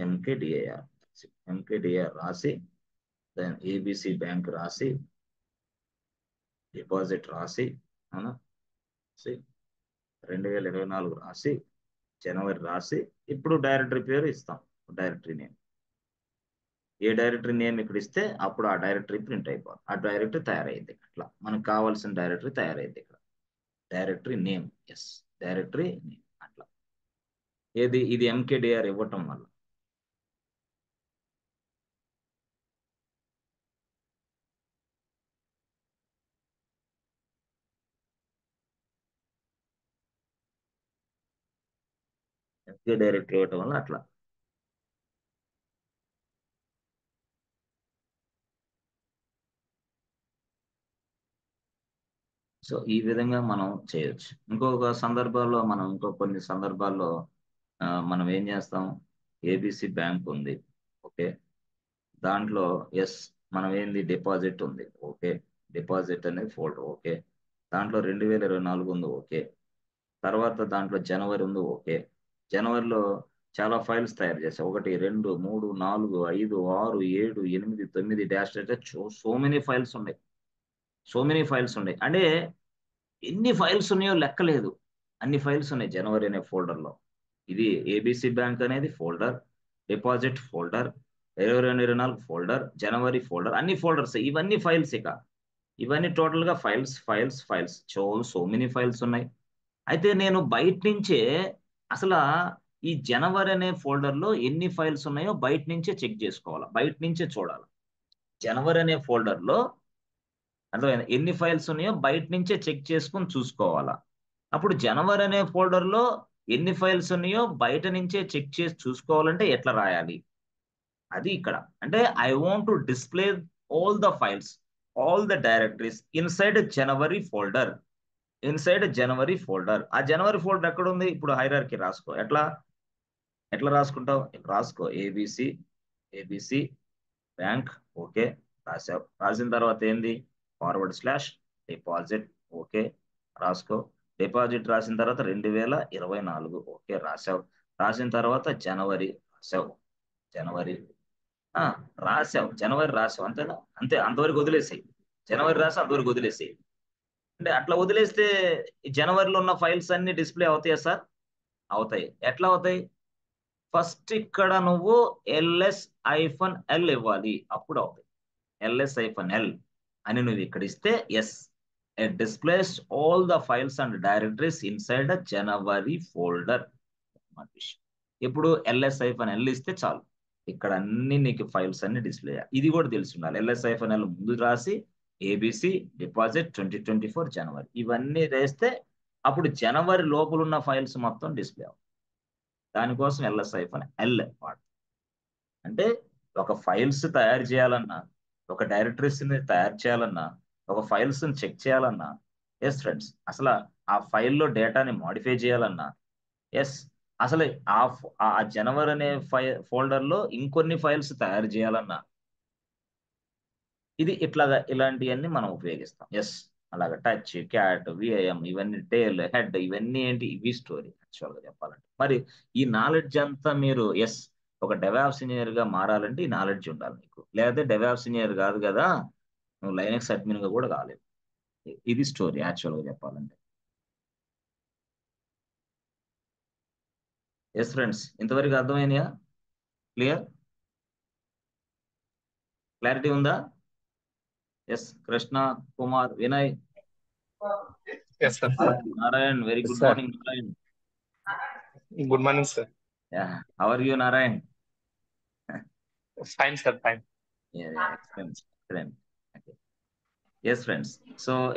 ఎంకేడిఆర్. ఎంకేడిఆర్ రాసి దాని ఏబిసి బ్యాంక్ రాసి డిపాజిట్ రాసి, అవునా, 2024 రాసి జనవరి రాసి ఇప్పుడు డైరెక్టరీ పేరు ఇస్తాం. డైరెక్టరీ నేమ్, ఏ డైరెక్టరీ నేమ్ ఇక్కడ ఇస్తే అప్పుడు ఆ డైరెక్టరీ ప్రింట్ అయిపోతుంది, ఆ డైరెక్టరీ తయారైంది. అట్లా మనకు కావాల్సిన డైరెక్టరీ తయారైంది ఇక్కడ. Directory name, yes, directory name. అట్లా ఏది? ఇది ఎంకేడిఆర్ ఇవ్వటం వల్ల. ఎంకే డైరెక్టరీ ఇవ్వటం వల్ల అట్లా. సో ఈ విధంగా మనం చేయొచ్చు. ఇంకొక సందర్భాల్లో మనం, ఇంకో కొన్ని సందర్భాల్లో మనం ఏం చేస్తాం? ఏబిసి బ్యాంక్ ఉంది, ఓకే, దాంట్లో ఎస్, మనం ఏంది? డిపాజిట్ ఉంది, ఓకే, డిపాజిట్ అనేది ఫోల్డర్, ఓకే, దాంట్లో 2024 ఉంది, ఓకే, తర్వాత దాంట్లో జనవరి ఉంది, ఓకే. జనవరిలో చాలా ఫైల్స్ తయారు చేశాం. 1 2 3 4 5 6 7 8 9 డాష్ అంటే సో మెనీ ఫైల్స్ ఉన్నాయి. సో మెనీ ఫైల్స్ ఉన్నాయి అంటే ఎన్ని ఫైల్స్ ఉన్నాయో లెక్కలేదు. అన్ని ఫైల్స్ ఉన్నాయి జనవరి అనే ఫోల్డర్లో. ఇది ఏబిసి బ్యాంక్ అనేది ఫోల్డర్, డిపాజిట్ ఫోల్డర్, 2224 ఫోల్డర్, జనవరి ఫోల్డర్, అన్ని ఫోల్డర్స్. ఇవన్నీ ఫైల్స్. ఇక ఇవన్నీ టోటల్ గా files files files, so many files ఉన్నాయి. అయితే నేను బయట నుంచే అసలు ఈ జనవరి అనే ఫోల్డర్లో ఎన్ని ఫైల్స్ ఉన్నాయో బయట నుంచే చెక్ చేసుకోవాలి, బయట నుంచే చూడాలి. జనవరి అనే ఫోల్డర్లో అర్థమైంది, ఎన్ని ఫైల్స్ ఉన్నాయో బయట నుంచే చెక్ చేసుకొని చూసుకోవాలా. అప్పుడు జనవరి అనే ఫోల్డర్లో ఎన్ని ఫైల్స్ ఉన్నాయో బయట నుంచే చెక్ చేసి చూసుకోవాలంటే ఎట్లా రాయాలి? అది ఇక్కడ. అంటే I want to display all the files, all the directories inside January folder. Inside January folder. ఆ జనవరి ఫోల్డర్ ఎక్కడ ఉంది? ఇప్పుడు హైరార్కీ రాసుకో. ఎట్లా ఎట్లా రాసుకుంటావు? రాసుకో, ఏబిసి, ఏబిసి బ్యాంక్, ఓకే, రాసావు. రాసిన తర్వాత ఏంది? ఫార్వర్డ్ స్లాష్ డిపాజిట్, ఓకే, రాసుకో. డిపాజిట్ రాసిన తర్వాత 2024, ఓకే, రాసావు. రాసిన తర్వాత జనవరి రాసావు. జనవరి ఆ, రాసావు, జనవరి రాసావు, అంతేనా? అంతే, అంతవరకు వదిలేసాయి. జనవరి రాసి అంతవరకు వదిలేసాయి. అంటే అట్లా వదిలేస్తే ఈ జనవరిలో ఉన్న ఫైల్స్ అన్ని డిస్ప్లే అవుతాయా సార్? అవుతాయి. ఎట్లా అవుతాయి? ఫస్ట్ ఇక్కడ నువ్వు LS-L ఇవ్వాలి, అప్పుడు అవుతాయి. LS-L అని నువ్వు ఇక్కడ ఇస్తే yes, it displays all the files and directories inside the January folder. ఇప్పుడు LS-L ఇస్తే చాలు, ఇక్కడ అన్ని నీకు ఫైల్స్ అన్ని డిస్ప్లే. ఇది కూడా తెలిసి ఉండాలి. LS-L ముందు రాసి ఏబిసి డిపాజిట్ 2024 జనవరి ఇవన్నీ వేస్తే అప్పుడు జనవరి లోపల ఉన్న ఫైల్స్ మొత్తం డిస్ప్లే అవుతాయి. దానికోసం LS-L వాడు. అంటే ఒక ఫైల్స్ తయారు చేయాలన్నా, ఒక డైరెక్టరీస్ ని తయారు చేయాలన్నా, ఒక ఫైల్స్ ని చెక్ చేయాలన్నా, ఎస్ ఫ్రెండ్స్, అసలు ఆ ఫైల్లో డేటాని మాడిఫై చేయాలన్నా, ఎస్, అసలు ఆ జనవరి అనే ఫోల్డర్ లో ఇంకొన్ని ఫైల్స్ తయారు చేయాలన్నా, ఇది ఇట్లాగా ఇలాంటివన్నీ మనం ఉపయోగిస్తాం. ఎస్, అలాగా టచ్, క్యాట్, విఐఎం, ఇవన్నీ టేల్, హెడ్, ఇవన్నీ ఏంటి? ఇవి స్టోరీ యాక్చువల్గా చెప్పాలంటే. మరి ఈ నాలెడ్జ్ అంతా మీరు ఎస్, ఒక డెవాప్స్ ఇంజనీర్ గా మారాలంటే ఈ నాలెడ్జ్ ఉండాలి నీకు. లేకపోతే డెవాప్స్ ఇంజనీర్ కాదు కదా, నువ్వు లైనక్స్ అడ్మిన్ గా కూడా కాలేదు. ఇది స్టోరీ యాక్చువల్గా చెప్పాలంటే. ఎస్ ఫ్రెండ్స్, ఇంతవరకు అర్థమైనాయా? క్లియర్? క్లారిటీ ఉందా? Yes, Krishna, Kumar, Vinay. Yes, sir. Narayan, very Yes, good sir. morning, Narayan. Good morning, sir. Yeah, how are you, Narayan? Fine, sir. Fine. Yeah, excellent, excellent. Okay. Yes, friends. So